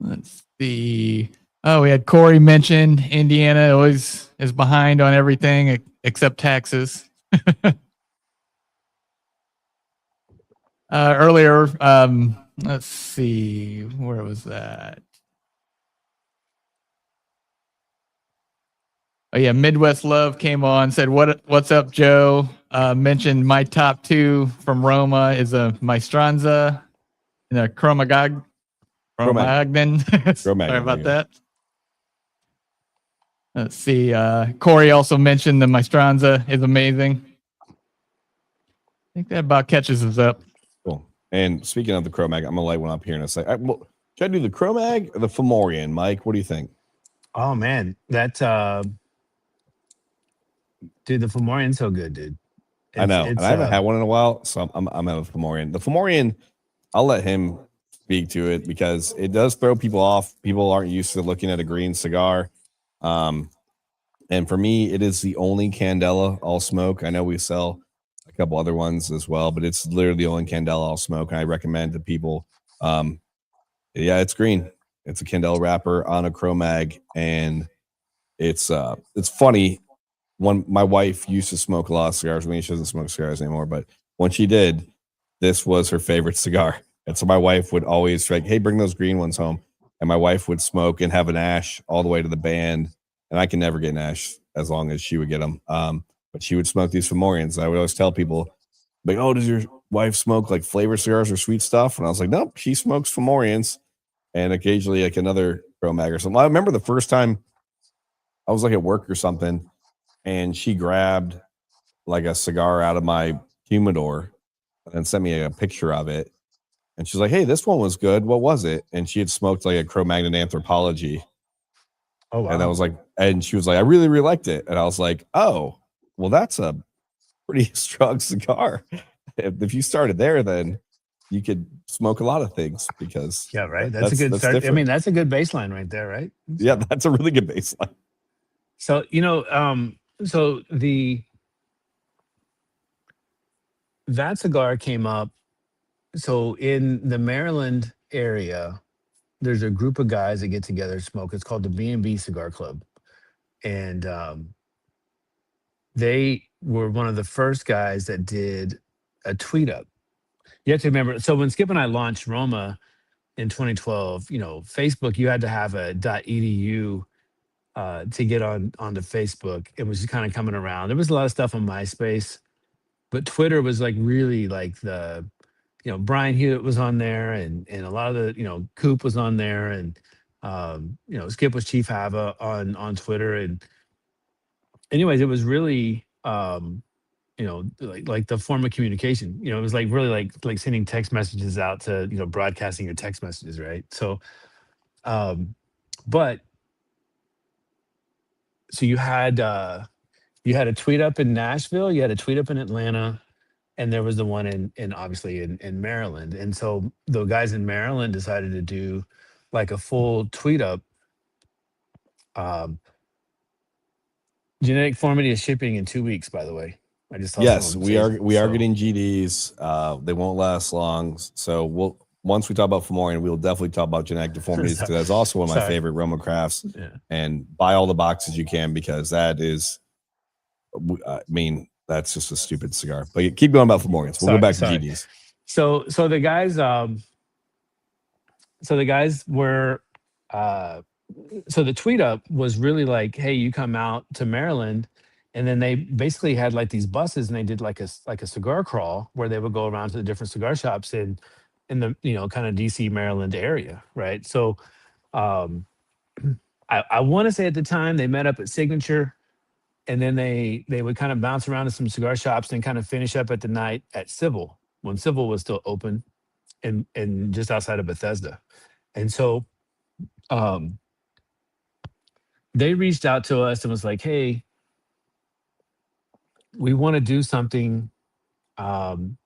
Let's see. Oh, we had Corey mentioned Indiana always is behind on everything except taxes. Earlier, let's see, where was that? Oh yeah, Midwest Love came on, said, "What's up, Joe?" Mentioned my top two from Roma is a Maestranza and a Cro-Magnon. Sorry about that. Let's see. Corey also mentioned the Maestranza is amazing. I think that about catches us up. Cool. And speaking of the Cro-Mag, I'm gonna light one up here in a sec. Should I do the Cro-Mag or the Fomorian, Mike? What do you think? Oh man, that dude, the Fomorian's so good, dude. I know, and I haven't had one in a while, so I'm out of Fomorian. The Fomorian, I'll let him speak to it because it does throw people off. People aren't used to looking at a green cigar. And for me, it is the only Candela all smoke. I know we sell a couple other ones as well, but it's literally the only Candela all smoke. And I recommend to people. Yeah, it's green. It's a Candela wrapper on a Cro-Mag, and it's funny. When my wife used to smoke a lot of cigars, I mean, she doesn't smoke cigars anymore, but when she did, this was her favorite cigar. And so my wife would always like, "Hey, bring those green ones home." And my wife would smoke and have an ash all the way to the band. And I can never get an ash as long as she would get them. But she would smoke these Fomorians. I would always tell people, like, "Oh, does your wife smoke like flavor cigars or sweet stuff?" And I was like, "Nope, she smokes Fomorians and occasionally like another Cro-Mag or something." I remember the first time I was like at work or something, and she grabbed like a cigar out of my humidor and then sent me a picture of it. And she's like, "Hey, this one was good. What was it?" And she had smoked like a Cro-Magnon Anthropology. Oh wow. And I was like, and she was like, "I really, really liked it." And I was like, "Oh, well, that's a pretty strong cigar. If you started there, then you could smoke a lot of things because yeah, right. That's a good start. Different. I mean, that's a good baseline right there, right? Yeah, that's a really good baseline. So so that cigar came up. So in the Maryland area, there's a group of guys that get together to smoke. It's called the B&B Cigar Club, and they were one of the first guys that did a tweet up. You have to remember. So when Skip and I launched Roma in 2012, Facebook, you had to have a .edu to get onto Facebook. It was just kind of coming around. There was a lot of stuff on MySpace, but Twitter was like really like the, Brian Hewitt was on there, and a lot of the, Coop was on there, and Skip was Chief Hava on Twitter, and anyways, it was really like the form of communication. It was like really like sending text messages out to broadcasting your text messages, right? So, but so you had a tweet up in Nashville, you had a tweet up in Atlanta, and there was the one in obviously in Maryland. And so the guys in Maryland decided to do like a full tweet up. Genetic Formity is shipping in 2 weeks, by the way. I just yes, we are getting GDs. They won't last long. So once we talk about Fomorian, we'll definitely talk about genetic deformities because that's also one of my favorite Roma crafts. Yeah. And buy all the boxes you can because that is, I mean, that's just a stupid cigar. But keep going about Fomorians. We'll go back to GDs. So the guys were so the tweet up was really like, "Hey, you come out to Maryland," and then they basically had like these buses, and they did like a cigar crawl where they would go around to the different cigar shops in the kind of DC Maryland area, right? So I want to say at the time they met up at Signature, and then they would kind of bounce around to some cigar shops and kind of finish up at the night at Civil when Civil was still open, and just outside of Bethesda. And so they reached out to us and was like, "Hey, we want to do something. Um,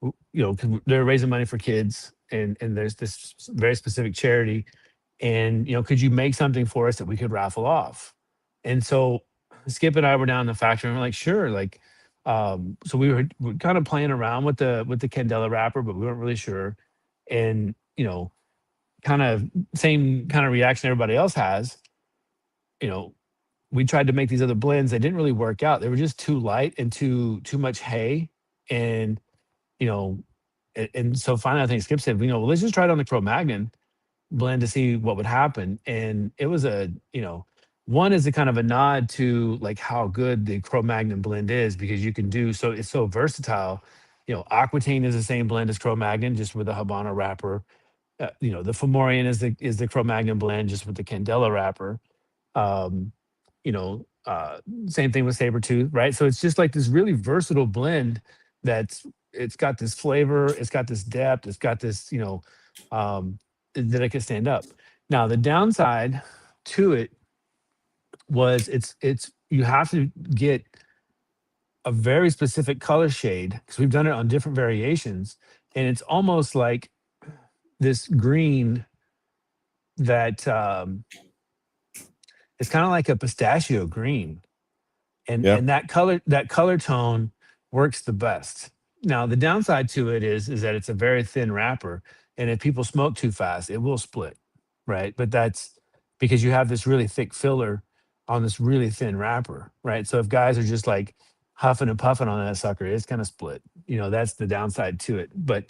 'cause they're raising money for kids, and there's this very specific charity, and could you make something for us that we could raffle off? And so Skip and I were down in the factory, and we're like, sure, like, so we were kind of playing around with the Candela wrapper, but we weren't really sure, and kind of same kind of reaction everybody else has. You know, we tried to make these other blends, they didn't really work out. They were just too light and too much hay, and you know, and so finally, I think Skip said, well, let's just try it on the Cro-Magnon blend to see what would happen. And it was one is a kind of a nod to like how good the Cro-Magnon blend is, because you can do so, it's so versatile. Aquitaine is the same blend as Cro-Magnon, just with a Habano wrapper. The Fomorian is the Cro-Magnon blend, just with the Candela wrapper. Um, Same thing with Sabretooth, right? So it's just like this really versatile blend it's got this flavor, it's got this depth, it's got this, that it could stand up. Now, the downside to it was it's you have to get a very specific color shade, because we've done it on different variations, and it's almost like this green that it's kind of like a pistachio green, and Yeah. and that color tone works the best. Now, the downside to it is that it's a very thin wrapper, and if people smoke too fast, it will split, right? But that's because you have this really thick filler on this really thin wrapper, right? So if guys are just like huffing and puffing on that sucker, it's gonna split. That's the downside to it. But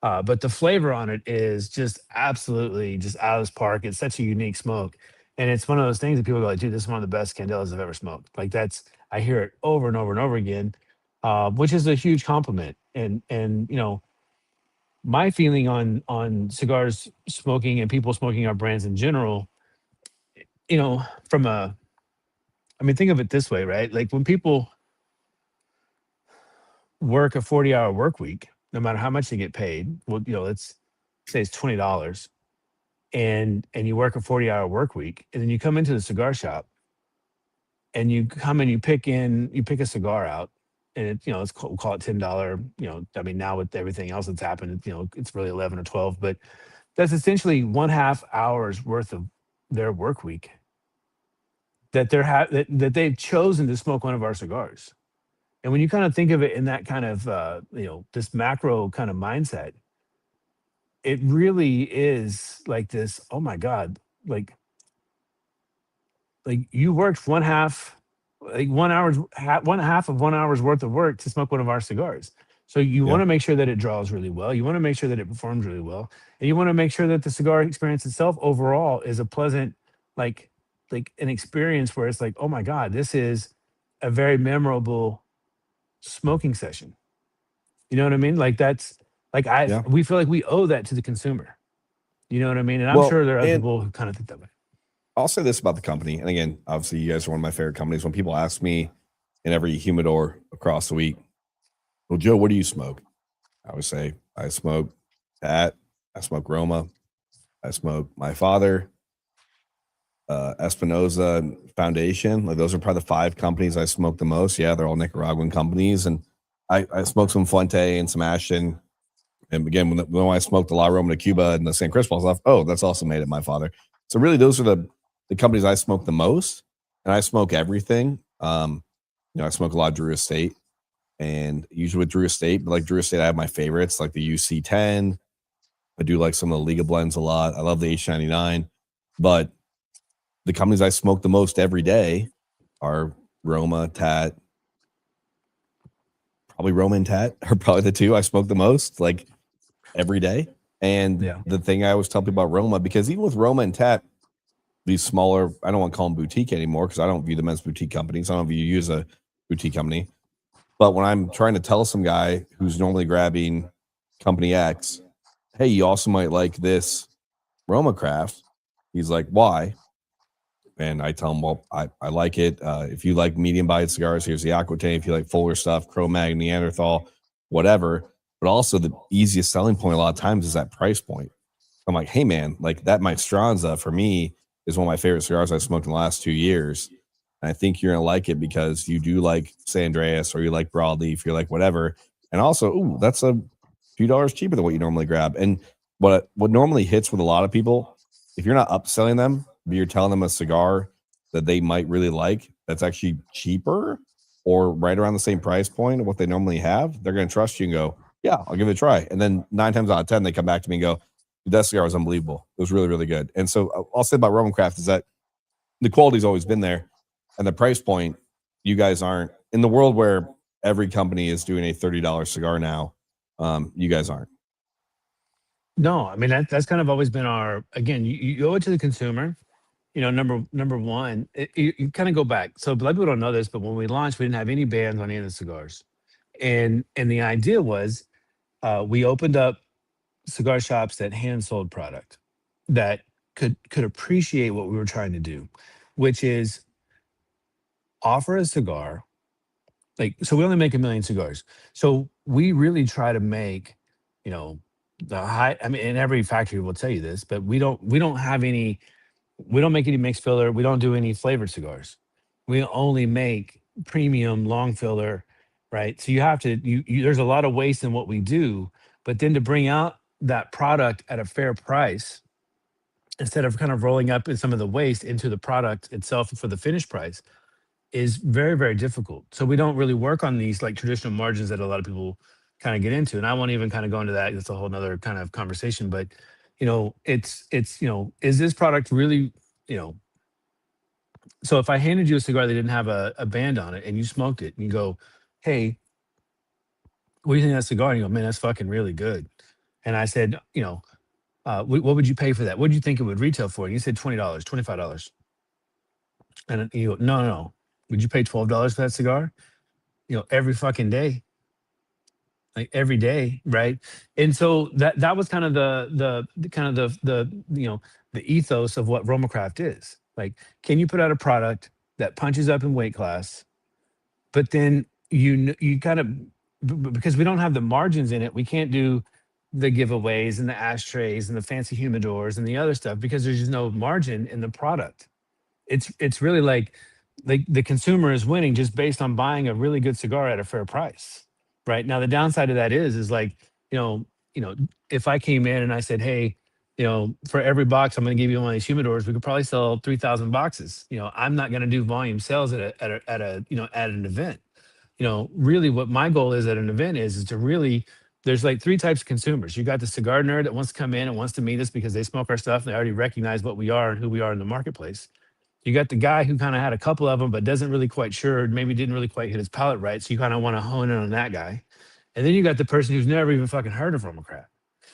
the flavor on it is just absolutely just out of this park. It's such a unique smoke, and it's one of those things that people go like, "Dude, this is one of the best Candelas I've ever smoked." Like I hear it over and over and over again, which is a huge compliment. And my feeling on cigars smoking and people smoking our brands in general, from I mean, think of it this way, right? Like when people work a 40-hour work week, no matter how much they get paid, well, let's say it's $20, and you work a 40-hour work week, and then you come into the cigar shop, and you come and you pick a cigar out, and we'll call it $10. I mean, now with everything else that's happened, it's really 11 or 12, but that's essentially 1/2 hours worth of their work week that that they've chosen to smoke one of our cigars. And when you kind of think of it in that kind of this macro kind of mindset, it really is like this, oh my God, like you worked like 1 hour's 1/2 of 1 hour's worth of work to smoke one of our cigars. So you Yeah. want to make sure that it draws really well. You want to make sure that it performs really well, and you want to make sure that the cigar experience itself overall is a pleasant, like an experience where it's like, oh my God, this is a very memorable smoking session. You know what I mean? Like that's like Yeah. we feel like we owe that to the consumer. You know what I mean? And I'm Well, sure there are other and people who kind of think that way. I'll say this about the company. And again, obviously, you guys are one of my favorite companies. When people ask me in every humidor across the week, well, Joe, what do you smoke? I would say, I smoke that. I smoke Roma. I smoke My Father, Espinosa, Foundation. Like those are probably the 5 companies I smoke the most. Yeah, they're all Nicaraguan companies. And I smoke some Fuente and some Ashton. And again, when I smoked the La Roma de Cuba and the San Cristobal stuff, oh, that's also made at My Father. So really, those are the companies I smoke the most, and I smoke everything. I smoke a lot of Drew Estate, and usually with Drew Estate, but like Drew Estate, I have my favorites, like the UC10. I do like some of the Liga blends a lot. I love the H99, but the companies I smoke the most every day are Roma, Tat. Probably Roma and Tat are probably the 2 I smoke the most, like every day. And Yeah. the thing I always tell people about Roma, because even with Roma and Tat, these smaller, I don't want to call them boutique anymore because I don't view them as boutique companies. I don't view you as a boutique company. But when I'm trying to tell some guy who's normally grabbing company X, hey, you also might like this Roma craft, he's like, why? And I tell him, well, I like it. If you like medium bodied cigars, here's the Aquitaine. If you like fuller stuff, Cro-Mag, Neanderthal, whatever. But also the easiest selling point a lot of times is that price point. I'm like, hey man, like that Maestranza for me is one of my favorite cigars I've smoked in the last 2 years. And I think you're going to like it because you do like San Andreas or you like broadleaf, you like whatever. And also, ooh, that's a few dollars cheaper than what you normally grab. And what normally hits with a lot of people, if you're not upselling them, but you're telling them a cigar that they might really like, that's actually cheaper or right around the same price point of what they normally have, they're going to trust you and go, yeah, I'll give it a try. And then 9 times out of 10, they come back to me and go, that cigar was unbelievable. It was really, really good. And so I'll say about Roman Craft is that the quality's always been there. And the price point, you guys aren't in the world where every company is doing a $30 cigar now. You guys aren't. No, I mean that's kind of always been our. Again, you owe it to the consumer. You know, number one, you kind of go back. So a lot of people don't know this, but when we launched, we didn't have any bands on any of the cigars, and the idea was we opened up cigar shops that hand sold product that could appreciate what we were trying to do, which is offer a cigar. Like, so we only make 1 million cigars. So we really try to make, you know, the high, I mean, and every factory will tell you this, but we don't make any mixed filler. We don't do any flavored cigars. We only make premium long filler, right? So you have to, there's a lot of waste in what we do, but then to bring out that product at a fair price, instead of kind of rolling up in some of the waste into the product itself for the finished price, is very, very difficult. So we don't really work on these like traditional margins that a lot of people kind of get into. And I won't even kind of go into that. It's a whole nother kind of conversation. But, you know, it's, you know, is this product really, you know, so if I handed you a cigar that didn't have a band on it and you smoked it and you go, hey, what do you think of that cigar? And you go, man, that's fucking really good. And I said, you know, what would you pay for that? What do you think it would retail for? And you said $20, $25. And you go, no. Would you pay $12 for that cigar? You know, every fucking day, like every day, right? And so that was kind of the you know, the ethos of what Roma Craft is. Like, can you put out a product that punches up in weight class, but then you kind of, because we don't have the margins in it, we can't do the giveaways and the ashtrays and the fancy humidors and the other stuff because there's just no margin in the product. It's really like the consumer is winning just based on buying a really good cigar at a fair price, right? Now the downside of that is like, you know, if I came in and I said, hey, you know, for every box I'm going to give you one of these humidors, we could probably sell 3,000 boxes. You know, I'm not going to do volume sales at a you know, at an event. You know, really what my goal is at an event is to really, there's like 3 types of consumers. You got the cigar nerd that wants to come in and wants to meet us because they smoke our stuff and they already recognize what we are and who we are in the marketplace. You got the guy who kind of had a couple of them, but doesn't really quite sure, maybe didn't really quite hit his palate right. So you kind of want to hone in on that guy. And then you got the person who's never even fucking heard of Roma Craft.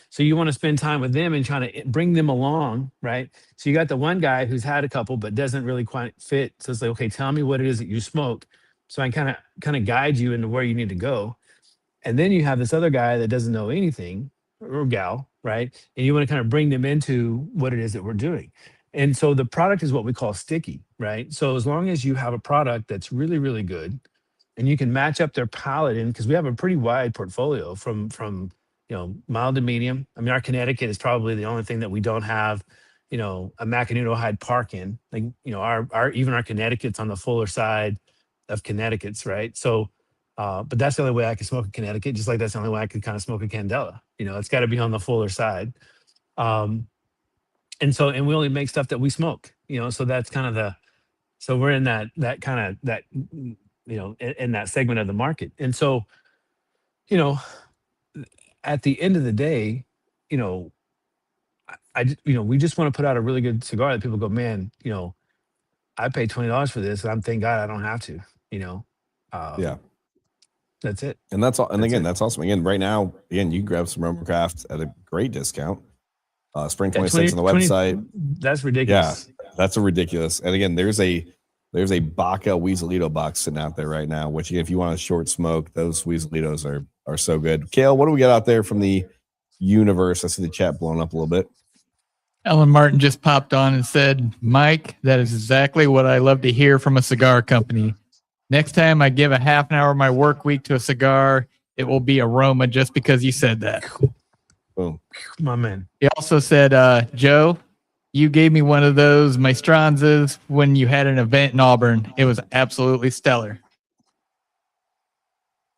So you want to spend time with them and trying to bring them along, right? So you got the one guy who's had a couple, but doesn't really quite fit. So it's like, okay, tell me what it is that you smoked, so I can kind of guide you into where you need to go. And then you have this other guy that doesn't know anything, or gal, right? And you want to kind of bring them into what it is that we're doing. And so the product is what we call sticky, right? So as long as you have a product that's really, really good and you can match up their palate in, because we have a pretty wide portfolio from you know, mild to medium. I mean, our Connecticut is probably the only thing that we don't have, you know, a Macanudo Hyde Park in. Like, you know, our even our Connecticut's on the fuller side of Connecticut's, right? So but that's the only way I can smoke a Connecticut, just like that's the only way I could kind of smoke a Candela. You know, it's got to be on the fuller side. And we only make stuff that we smoke, you know, so that's kind of so we're in that kind of you know, in that segment of the market. And so, you know, at the end of the day, you know, you know, we just want to put out a really good cigar that people go, man, you know, I paid $20 for this and I'm, thank God I don't have to, you know. Yeah. That's it. And that's all. And again, that's awesome. Again, right now, again, you can grab some Roma Craft at a great discount. Spring 26 on the website. That's ridiculous. Yeah, that's a ridiculous. And again, there's a Baca Weaselito box sitting out there right now, which if you want a short smoke, those Weaselitos are so good. Kale, what do we got out there from the universe? I see the chat blowing up a little bit. Ellen Martin just popped on and said, Mike, that is exactly what I love to hear from a cigar company. Next time I give a half an hour of my work week to a cigar, it will be Aroma just because you said that. Boom. My man. He also said, Joe, You gave me one of those Maestranzas when you had an event in Auburn. It was absolutely stellar.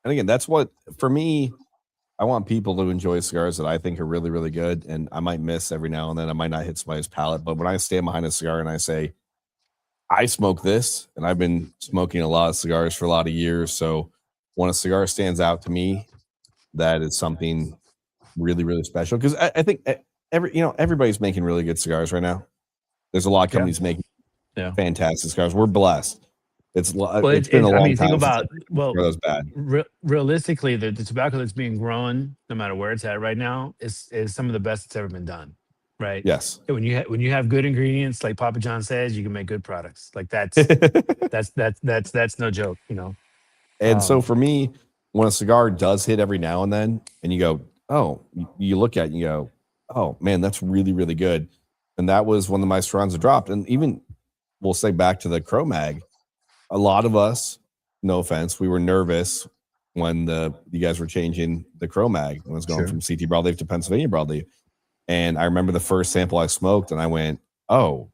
And again, that's what, for me, I want people to enjoy cigars that I think are really, really good. And I might miss every now and then. I might not hit somebody's palate. But when I stand behind a cigar and I say, I smoke this, and I've been smoking a lot of cigars for a lot of years. So when a cigar stands out to me, that is something really, really special. Because I think everybody's making really good cigars right now. There's a lot of companies making fantastic cigars. We're blessed. It's been a long time. Think about that's bad. Realistically, the tobacco that's being grown, no matter where it's at right now, is some of the best that's ever been done. Right. Yes. When you have good ingredients, like Papa John says, you can make good products. Like that's no joke. And so for me, when a cigar does hit every now and then, and you go, oh, you look at it and you go, oh man, that's really, really good. And that was when the Maestranza dropped. And even we'll say back to the Cro Mag, a lot of us, no offense, we were nervous when you guys were changing the Cro Mag when it was going from CT broadleaf to Pennsylvania broadleaf. And I remember the first sample I smoked, and I went, oh,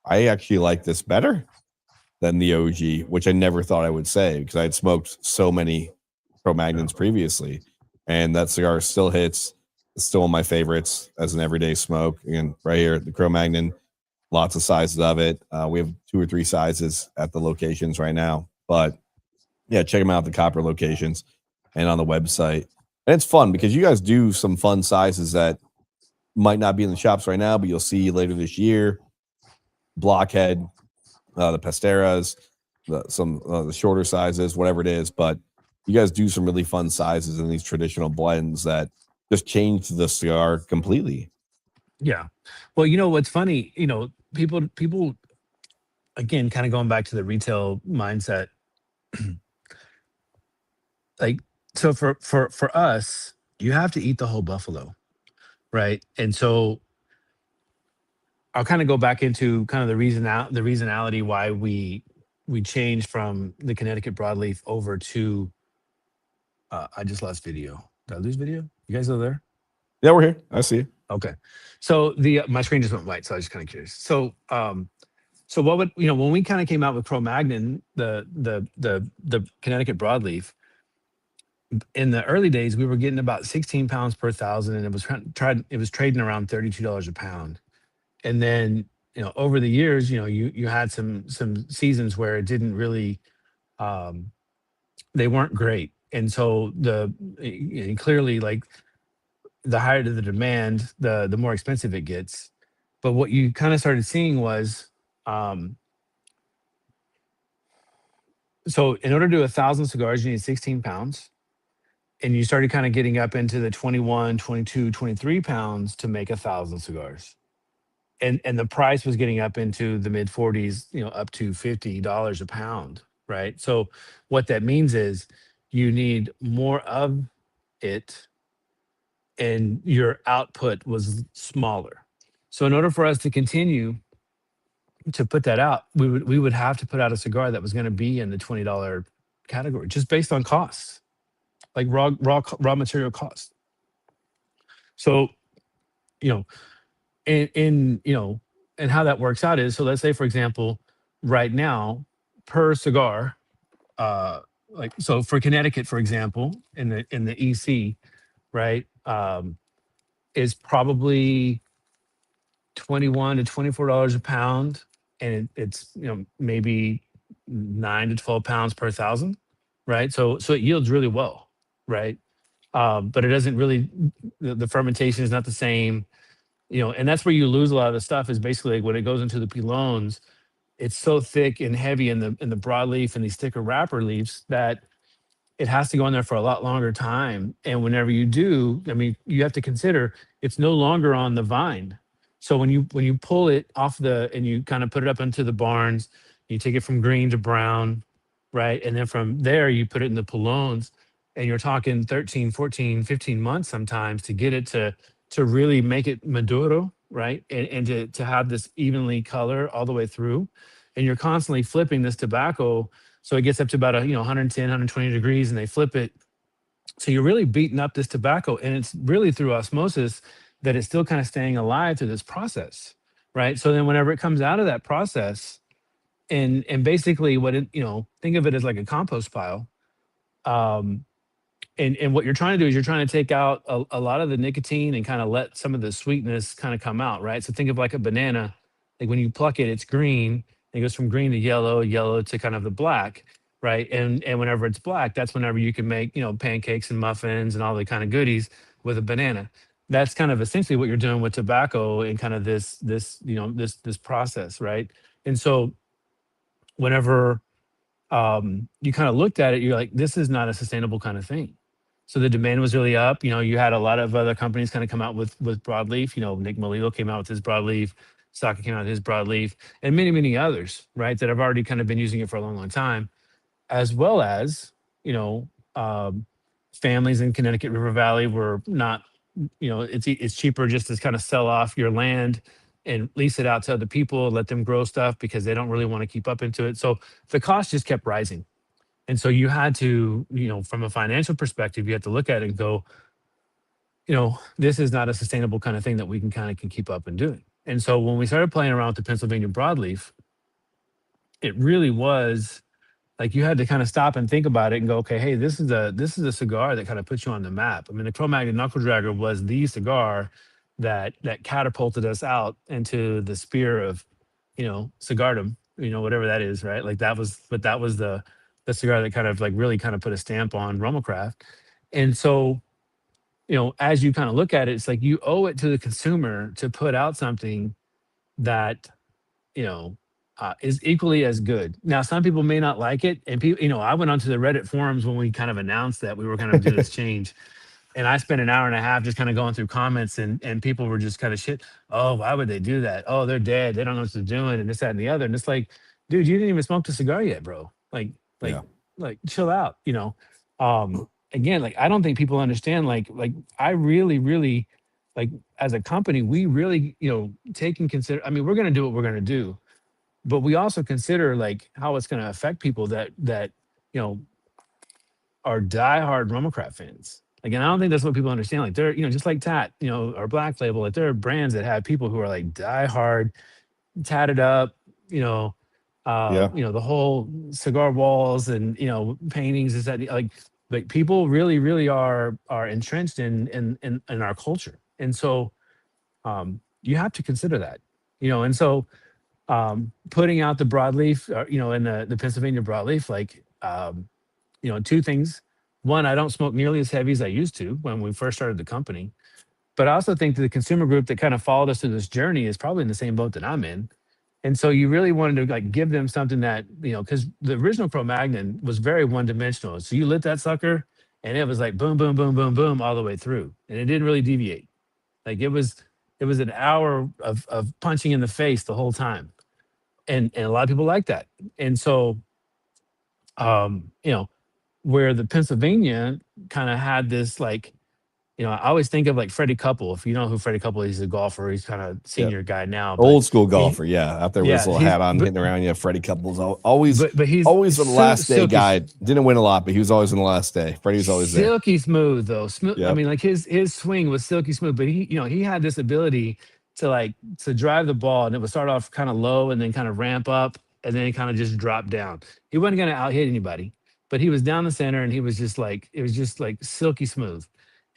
I actually like this better than the OG, which I never thought I would say because I had smoked so many Cro Magnons previously. And that cigar still hits. It's still one of my favorites as an everyday smoke. Again, right here, the Cro Magnon, lots of sizes of it. We have 2 or 3 sizes at the locations right now. But yeah, check them out at the Copper locations and on the website. And it's fun because you guys do some fun sizes that might not be in the shops right now, but you'll see later this year. Blockhead, the Pasteras, the shorter sizes, whatever it is. But you guys do some really fun sizes in these traditional blends that just change the cigar completely. Yeah. Well, what's funny, people again, kind of going back to the retail mindset. Like, so for us, you have to eat the whole buffalo, right? And so I'll kind of go back into kind of the reasonality why we changed from the Connecticut broadleaf over to I just lost video. Did I lose video? You guys still there? Yeah, we're here. I see you. Okay. So my screen just went white, so I was just kind of curious. So so what would when we kind of came out with Cro Magnon, the Connecticut broadleaf, in the early days, we were getting about 16 pounds per thousand, and it was trading around $32 a pound. And then, over the years, you had some seasons where it didn't really, they weren't great. And so clearly, like, the higher the demand, the more expensive it gets. But what you kind of started seeing was, so in order to do 1,000 cigars, you need 16 pounds. And you started kind of getting up into the 21, 22, 23 pounds to make 1,000 cigars. And the price was getting up into the mid 40s, up to $50 a pound, right? So what that means is you need more of it, and your output was smaller. So in order for us to continue to put that out, we would have to put out a cigar that was going to be in the $20 category, just based on costs, like raw material costs. So, and how that works out is, so let's say, for example, right now, per cigar, like, so for Connecticut, for example, in the EC, right, is probably $21 to $24 a pound, and it's maybe 9 to 12 pounds per thousand, right? So it yields really well, right? But it doesn't really, the fermentation is not the same. And that's where you lose a lot of the stuff, is basically like when it goes into the pilones, it's so thick and heavy in the broadleaf and these thicker wrapper leaves that it has to go in there for a lot longer time. And whenever you do, I mean, you have to consider it's no longer on the vine. So when you pull it off and you kind of put it up into the barns, you take it from green to brown, right? And then from there, you put it in the pilones, and you're talking 13, 14, 15 months sometimes to get it to really make it Maduro, right? And to have this evenly color all the way through. And you're constantly flipping this tobacco. So it gets up to about 110, 120 degrees, and they flip it. So you're really beating up this tobacco, and it's really through osmosis that it's still kind of staying alive through this process, right? So then whenever it comes out of that process, and basically what it, think of it as like a compost pile. Um, and what you're trying to do is you're trying to take out a lot of the nicotine and kind of let some of the sweetness kind of come out, right? So think of like a banana, like when you pluck it, it's green, it goes from green to yellow, yellow to kind of the black, right? And whenever it's black, that's whenever you can make, pancakes and muffins and all the kind of goodies with a banana. That's kind of essentially what you're doing with tobacco and kind of this process, right? And so whenever you kind of looked at it, you're like, this is not a sustainable kind of thing. So the demand was really up. You had a lot of other companies kind of come out with broadleaf. Nick Melillo came out with his broadleaf, Saka came out with his broadleaf, and many, many others, right, that have already kind of been using it for a long, long time, as well as, you know, um, families in Connecticut River Valley were not, it's cheaper just to kind of sell off your land and lease it out to other people, let them grow stuff because they don't really want to keep up into it. So the cost just kept rising. And so you had to, from a financial perspective, you had to look at it and go, this is not a sustainable kind of thing that we can keep up and doing. And so when we started playing around with the Pennsylvania broadleaf, it really was like you had to kind of stop and think about it and go, okay, hey, this is a cigar that kind of puts you on the map. I mean, the Cro-Magnon Knuckle Dragger was the cigar that catapulted us out into the sphere of, cigardom, whatever that is, right? Like that was the cigar that kind of like really kind of put a stamp on Romacraft. And so, as you kind of look at it, it's like you owe it to the consumer to put out something that you know, is equally as good. Now, some people may not like it, and people, I went onto the Reddit forums when we kind of announced that we were going to do this change, and I spent an hour and a half just kind of going through comments, and people were just kind of shit. Oh, why would they do that? Oh, they're dead. They don't know what they're doing, and this, that, and the other. And it's like, dude, you didn't even smoke the cigar yet, bro. Like, Yeah. like, chill out. Again, like I don't think people understand. Like I really, really, like as a company, we really, take and consider. I mean, we're going to do what we're going to do, but we also consider like how it's going to affect people that you know are diehard Romacraft fans. Like, and I don't think that's what people understand. Like, they're just like Tat, or Black Label. Like, there are brands that have people who are like diehard, tatted up, Yeah. the whole cigar walls and paintings. Is that like people really, really are entrenched in our culture, and so you have to consider that, and so putting out the broadleaf, in the Pennsylvania broadleaf, like, two things. One, I don't smoke nearly as heavy as I used to when we first started the company. But I also think that the consumer group that kind of followed us through this journey is probably in the same boat that I'm in. And so you really wanted to like give them something that, because the original Cro-Magnon was very one dimensional. So you lit that sucker and it was like boom, boom, boom, boom, boom all the way through. And it didn't really deviate. Like it was an hour of punching in the face the whole time. And a lot of people like that. And so where the Pennsylvania kind of had this like, I always think of like Freddie Couple. If you know who Freddie Couple is, he's a golfer. He's kind of senior guy now. But Old school golfer. Yeah. Out there with his yeah, little hat on, hitting around. Yeah. Freddie Couples always, but he's always the last day silky, guy. Didn't win a lot, but he was always in the last day. Freddie was always there. silky smooth though. Smooth. I Yep. mean, like his swing was silky smooth, but he had this ability to drive the ball, and it would start off kind of low and then kind of ramp up, and then it kind of just drop down. He wasn't going to out hit anybody, but he was down the center, and he was just like, it was just like silky smooth.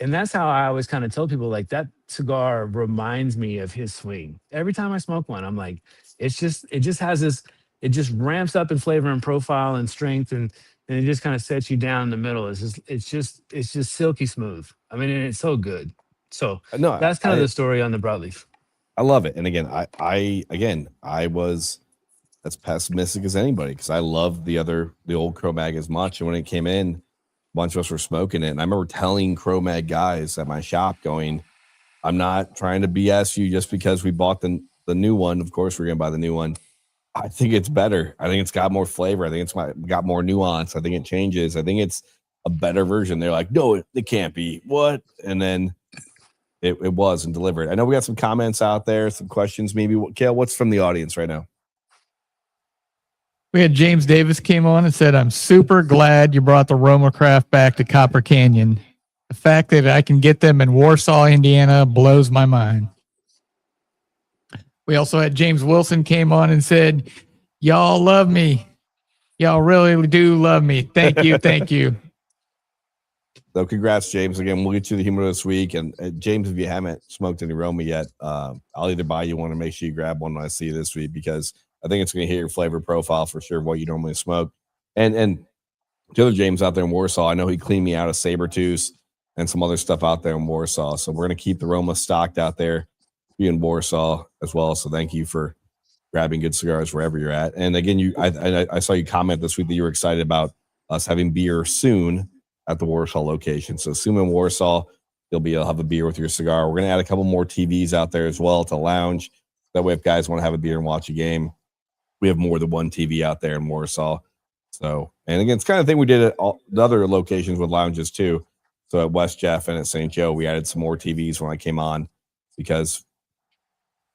And that's how I always kind of tell people, like, that cigar reminds me of his swing. Every time I smoke one, I'm like, it just has this, it just ramps up in flavor and profile and strength, and it just kind of sets you down in the middle. It's just silky smooth. I mean, and it's so good. So No, that's kind of the story on the broadleaf. I love it. And again, I was as pessimistic as anybody because I loved the old Cro-Mag as much. And when it came in, a bunch of us were smoking it. And I remember telling Cro-Mag guys at my shop going, I'm not trying to BS you just because we bought the new one. Of course, we're going to buy the new one. I think it's better. I think it's got more flavor. I think it's got more nuance. I think it changes. I think it's a better version. They're like, no, it can't be. What? And then it was and delivered. I know we got some comments out there, some questions. Maybe, Kale, what's from the audience right now? We had James Davis came on and said, I'm super glad you brought the Romacraft back to Copper Canyon. The fact that I can get them in Warsaw, Indiana blows my mind. We also had James Wilson came on and said, y'all love me. Y'all really do love me. Thank you. Thank you. So congrats, James. Again, we'll get you the humidor this week. And James, if you haven't smoked any Roma yet, I'll either buy you one or make sure you grab one when I see you this week, because I think it's going to hit your flavor profile for sure of what you normally smoke. And the other James out there in Warsaw, I know he cleaned me out of Sabertooth and some other stuff out there in Warsaw. So we're going to keep the Roma stocked out there in Warsaw as well. So thank you for grabbing good cigars wherever you're at. And again, I saw you comment this week that you were excited about us having beer soon at the Warsaw location. So soon in Warsaw, you'll have a beer with your cigar. We're going to add a couple more TVs out there as well to lounge. That way, if guys want to have a beer and watch a game, we have more than one TV out there in Warsaw. So, and again, it's kind of thing we did at all the other locations with lounges too. So at West Jeff and at St. Joe, we added some more TVs when I came on, because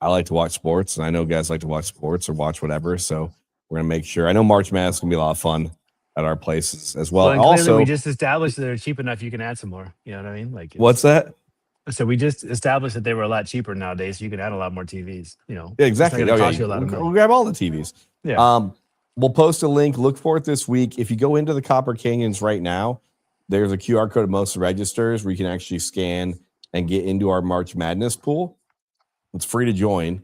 I like to watch sports, and I know guys like to watch sports or watch whatever. So we're going to make sure. I know March Madness is going to be a lot of fun at our places as well. And also, we just established that they're cheap enough you can add some more. You know what I mean? Like, what's that? So we just established that they were a lot cheaper nowadays, so you can add a lot more TVs. You know, Yeah, exactly. It's not gonna cost you a lot of money. We'll grab all the TVs. Yeah. We'll post a link. Look for it this week. If you go into the Copper Canyons right now, there's a QR code at most registers where you can actually scan and get into our March Madness pool. It's free to join,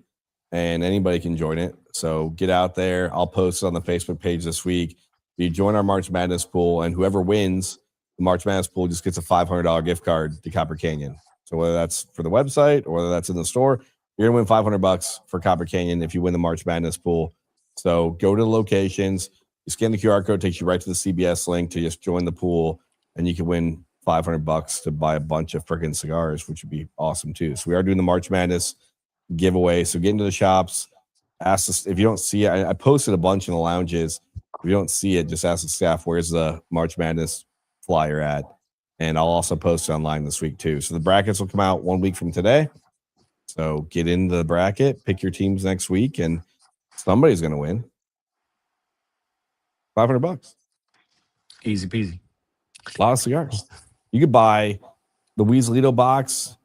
and anybody can join it. So get out there. I'll post it on the Facebook page this week. You join our March Madness pool, and whoever wins the March Madness pool just gets a $500 gift card to Copper Canyon. So whether that's for the website or whether that's in the store, you're gonna win $500 for Copper Canyon if you win the March Madness pool. So go to the locations, you scan the QR code, takes you right to the CBS link to just join the pool, and you can win $500 to buy a bunch of freaking cigars, which would be awesome too. So we are doing the March Madness giveaway. So get into the shops, ask us if you don't see it. I posted a bunch in the lounges. If you don't see it, just ask the staff, where's the March Madness flyer at? And I'll also post it online this week too. So the brackets will come out 1 week from today. So get in the bracket, pick your teams next week, and somebody's going to win $500. Easy peasy. A lot of cigars. You could buy the Weaselito box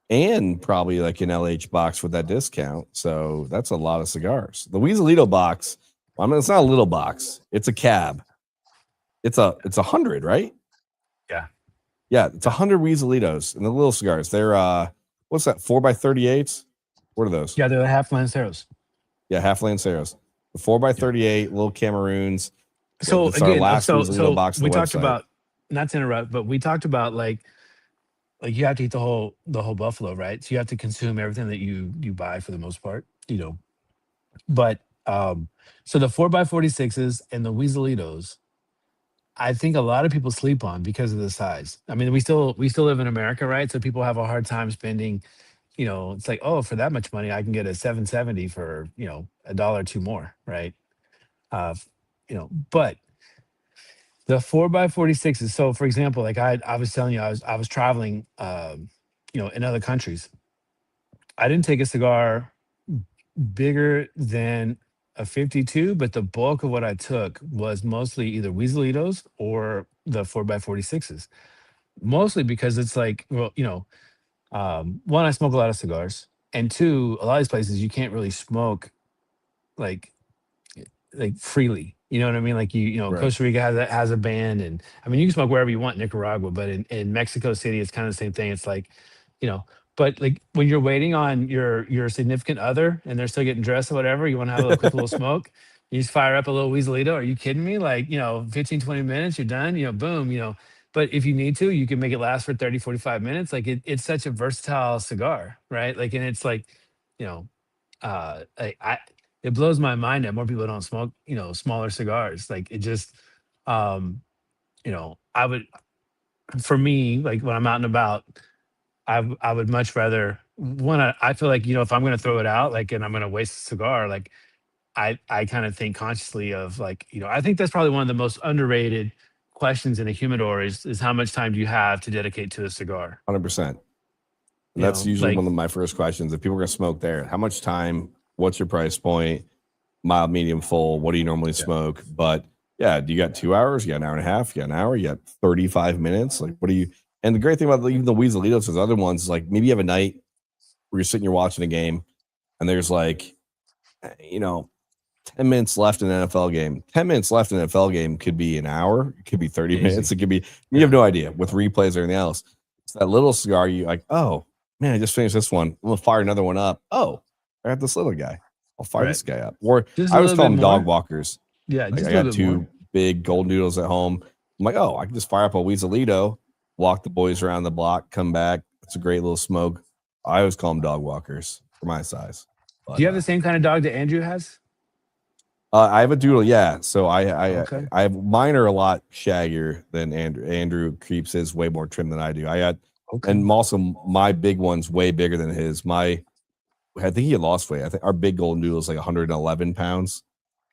and probably like an LH box with that discount. So that's a lot of cigars. The Weaselito box, I mean, it's not a little box. It's a cab. It's 100, right? Yeah. Yeah, it's 100 Weaselitos and the little cigars. They're what's that? 4x38s? What are those? Yeah, they're the half Lanceros. Yeah, half Lanceros. The 4x38 little Cameroons. So It's our again, last so Weaselito box on we the talked website. about, not to interrupt, but we talked about like you have to eat the whole buffalo, right? So you have to consume everything that you buy for the most part, you know. But so the 4x46s and the Weaselitos, I think a lot of people sleep on because of the size. I mean, we still live in America, right? So people have a hard time spending, you know, it's like, oh, for that much money, I can get a 770 for, you know, $1 or $2 more, right? You know, but the 4x46s. So, for example, like I was telling you, I was traveling, you know, in other countries. I didn't take a cigar bigger than a 52, but the bulk of what I took was mostly either Weaselitos or the 4x46s. Mostly because it's like, well, you know, one, I smoke a lot of cigars, and two, a lot of these places you can't really smoke like freely. You know what I mean? Like you know, Right. Costa Rica has a ban, and I mean you can smoke wherever you want in Nicaragua, but in Mexico City it's kind of the same thing. It's like, you know, but like when you're waiting on your significant other and they're still getting dressed or whatever, you want to have a quick little smoke. You just fire up a little Weaselito. Are you kidding me? Like, you know, 15, 20 minutes, you're done, you know, boom, you know. But if you need to, you can make it last for 30, 45 minutes. Like it's such a versatile cigar, right? Like, and it's like, you know, it blows my mind that more people don't smoke, you know, smaller cigars. Like it just, you know, for me, like when I'm out and about, I would much rather one. I feel like, you know, if I'm going to throw it out, like, and I'm going to waste a cigar, like I kind of think consciously of like, you know, I think that's probably one of the most underrated questions in a humidor is how much time do you have to dedicate to a cigar? 100%. And You that's know, usually like- one of my first questions. If people are going to smoke there, how much time? What's your price point? Mild, medium, full. What do you normally smoke? But yeah, do you got 2 hours? You got an hour and a half? You got an hour? You got 35 minutes? Like, what do you? And the great thing about even the Weaselitos is other ones is like maybe you have a night where you're sitting, you're watching a game, and there's like you know, 10 minutes left in an NFL game. 10 minutes left in an NFL game could be an hour. It could be 30 Easy. minutes. It could be, you have no idea with replays or anything else. It's that little cigar. You like, oh man, I just finished this one. I'm going to fire another one up. Oh, I got this little guy. I'll fire this guy up. Or Just I a always little call bit them more. dog walkers. Yeah, Like, just I a little got bit two more. big gold noodles at home. I'm like, oh, I can just fire up a Weaselito, walk the boys around the block, come back. It's a great little smoke. I always call them dog walkers for my size. But, Do you have the same kind of dog that Andrew has? I have a doodle, yeah. So Okay. I have mine are a lot shaggier than Andrew. Andrew keeps his way more trim than I do. I got, Okay. and also my big one's way bigger than his. I think he had lost weight. I think our big golden doodle is like 111 pounds.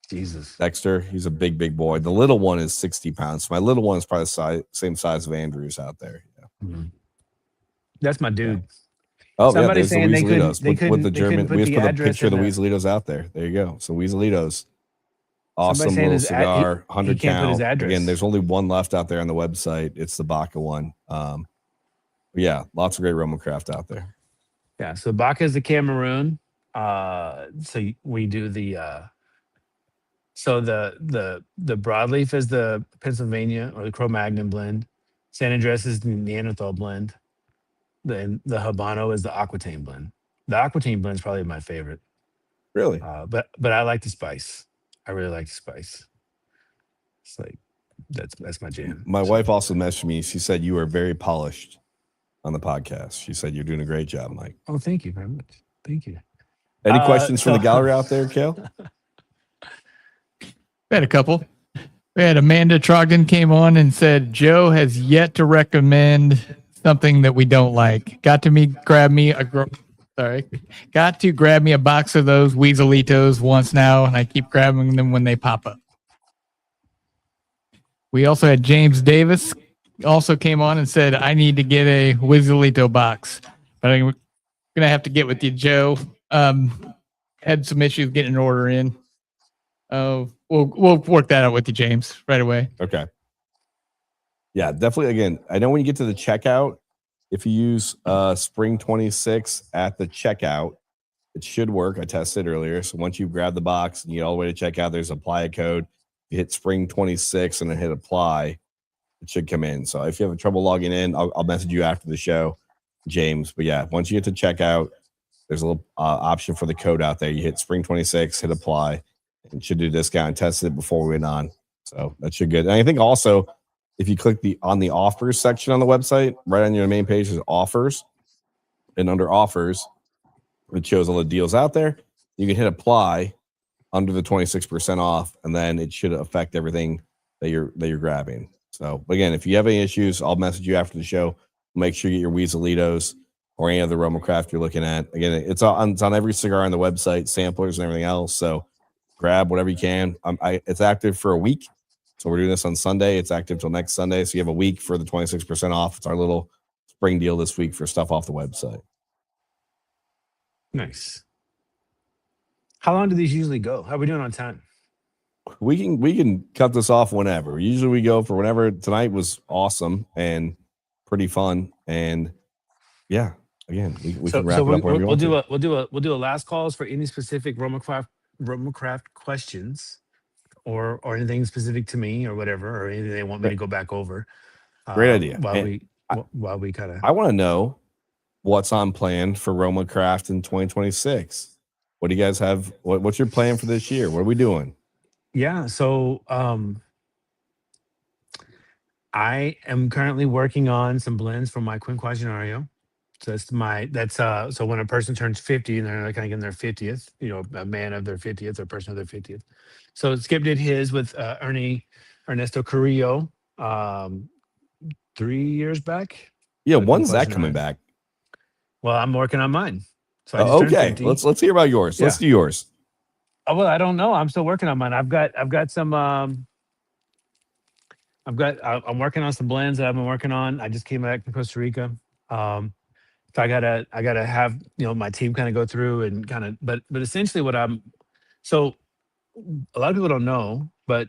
Jesus. Dexter, he's a big boy. The little one is 60 pounds. My little one is probably the same size of Andrew's out there. Yeah. Mhm. That's my dude. Oh, Somebody yeah, there's the saying they couldn't- Weaselitos they with the couldn't- they German. couldn't put We just the put a address picture of the in the- Weaselitos out there. There you go. So Weaselitos. Somebody Awesome saying little his cigar, he 100 can't put his count. address. Again, there's only one left out there on the website. It's the Baca one. Yeah, lots of great Roman craft out there. Yeah. So Baca is the Cameroon. So we do the so the broadleaf is the Pennsylvania or the Cro-Magnon blend. San Andres is the Neanderthal blend. The Habano is the Aquitaine blend. The Aquitaine blend is probably my favorite. Really? But I like the spice. I really like the spice. It's like that's my jam. My wife also messaged me. She said you are very polished on the podcast. She said you're doing a great job, Mike. Oh, thank you very much. Thank you. Any questions from so- the gallery out there, Kale? We had a couple. We had Amanda Trogdon came on and said Joe has yet to recommend something that we don't like. Got to grab me a box of those Weaselitos once now, and I keep grabbing them when they pop up. We also had James Davis also came on and said I need to get a Weaselito box, but I'm gonna have to get with you, Joe. Had some issues getting an order in. We'll work that out with you, James, right away. Okay. Yeah, definitely. Again, I know when you get to the checkout, if you use Spring 26 at the checkout, it should work. I tested earlier. So once you grab the box and you get all the way to checkout, there's apply a code. You hit Spring 26 and then hit apply. It should come in. So if you have trouble logging in, I'll message you after the show, James. But yeah, once you get to checkout, there's a little option for the code out there. You hit Spring 26, hit apply, and should do a discount. And tested it before we went on. So that should good. And I think also, if you click on the offers section on the website, right on your main page is offers. And under offers, it shows all the deals out there. You can hit apply under the 26% off, and then it should affect everything that you're grabbing. So again, if you have any issues, I'll message you after the show. Make sure you get your Weaselitos or any other Roma craft you're looking at. Again, it's on every cigar on the website, samplers and everything else. So grab whatever you can. It's active for a week. So we're doing this on Sunday. It's active till next Sunday. So you have a week for the 26% off. It's our little spring deal this week for stuff off the website. Nice. How long do these usually go? How are we doing on time? We can cut this off whenever. Usually we go for whenever. Tonight was awesome and pretty fun. And yeah, again, we can wrap it up whenever you want to. We'll do a last calls for any specific Roma craft questions or anything specific to me or whatever, or anything they want me to go back over. Great idea. While we kind of I want to know what's on plan for Roma Craft in 2026. What do you guys have? What's your plan for this year? What are we doing? Yeah, so I am currently working on some blends for my quinquagenario. So so when a person turns 50 and they're kind of getting their 50th, a man of their 50th or person of their 50th. So Skip did his with Ernesto Carrillo 3 years back. Yeah, when's that coming back? Well, I'm working on mine. So I just turned okay, 50. let's hear about yours. Let's do yours. Oh, well, I don't know. I'm still working on mine. I've got some. I'm working on some blends that I've been working on. I just came back from Costa Rica. So I gotta have my team kind of go through and kind of. But essentially, so a lot of people don't know, but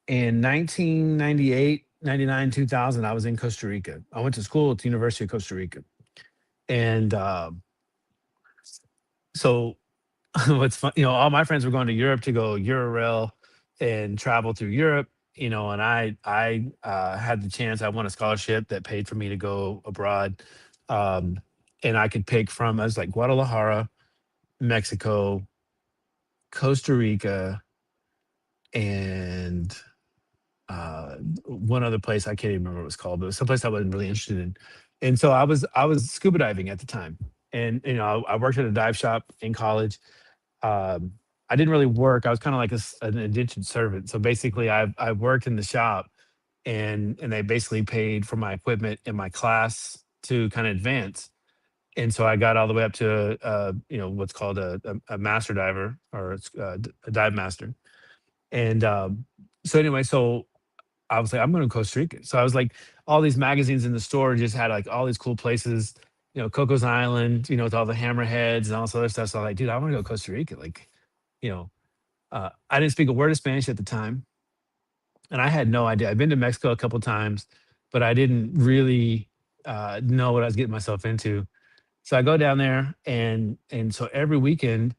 in 1998, 99, 2000, I was in Costa Rica. I went to school at the University of Costa Rica, and so what's fun, all my friends were going to Europe to go Eurail and travel through Europe, and I had the chance. I won a scholarship that paid for me to go abroad, um, and I could pick from. I was like Guadalajara, Mexico, Costa Rica, and one other place I can't even remember what it was called, but it was someplace I wasn't really interested in. And so I was scuba diving at the time, and I worked at a dive shop in college. um, I didn't really work. I was kind of like an indentured servant. So basically, I worked in the shop, and they basically paid for my equipment in my class to kind of advance. And so I got all the way up to what's called a master diver, or a dive master. And so anyway, so I was like, I'm going to Costa Rica. So I was like, all these magazines in the store just had like all these cool places, Coco's Island, with all the hammerheads and all this other stuff. So I'm like, dude, I want to go to Costa Rica. Like, you know, I didn't speak a word of Spanish at the time, and I had no idea. I've been to Mexico a couple times, but I didn't really know what I was getting myself into. So I go down there, and so every weekend,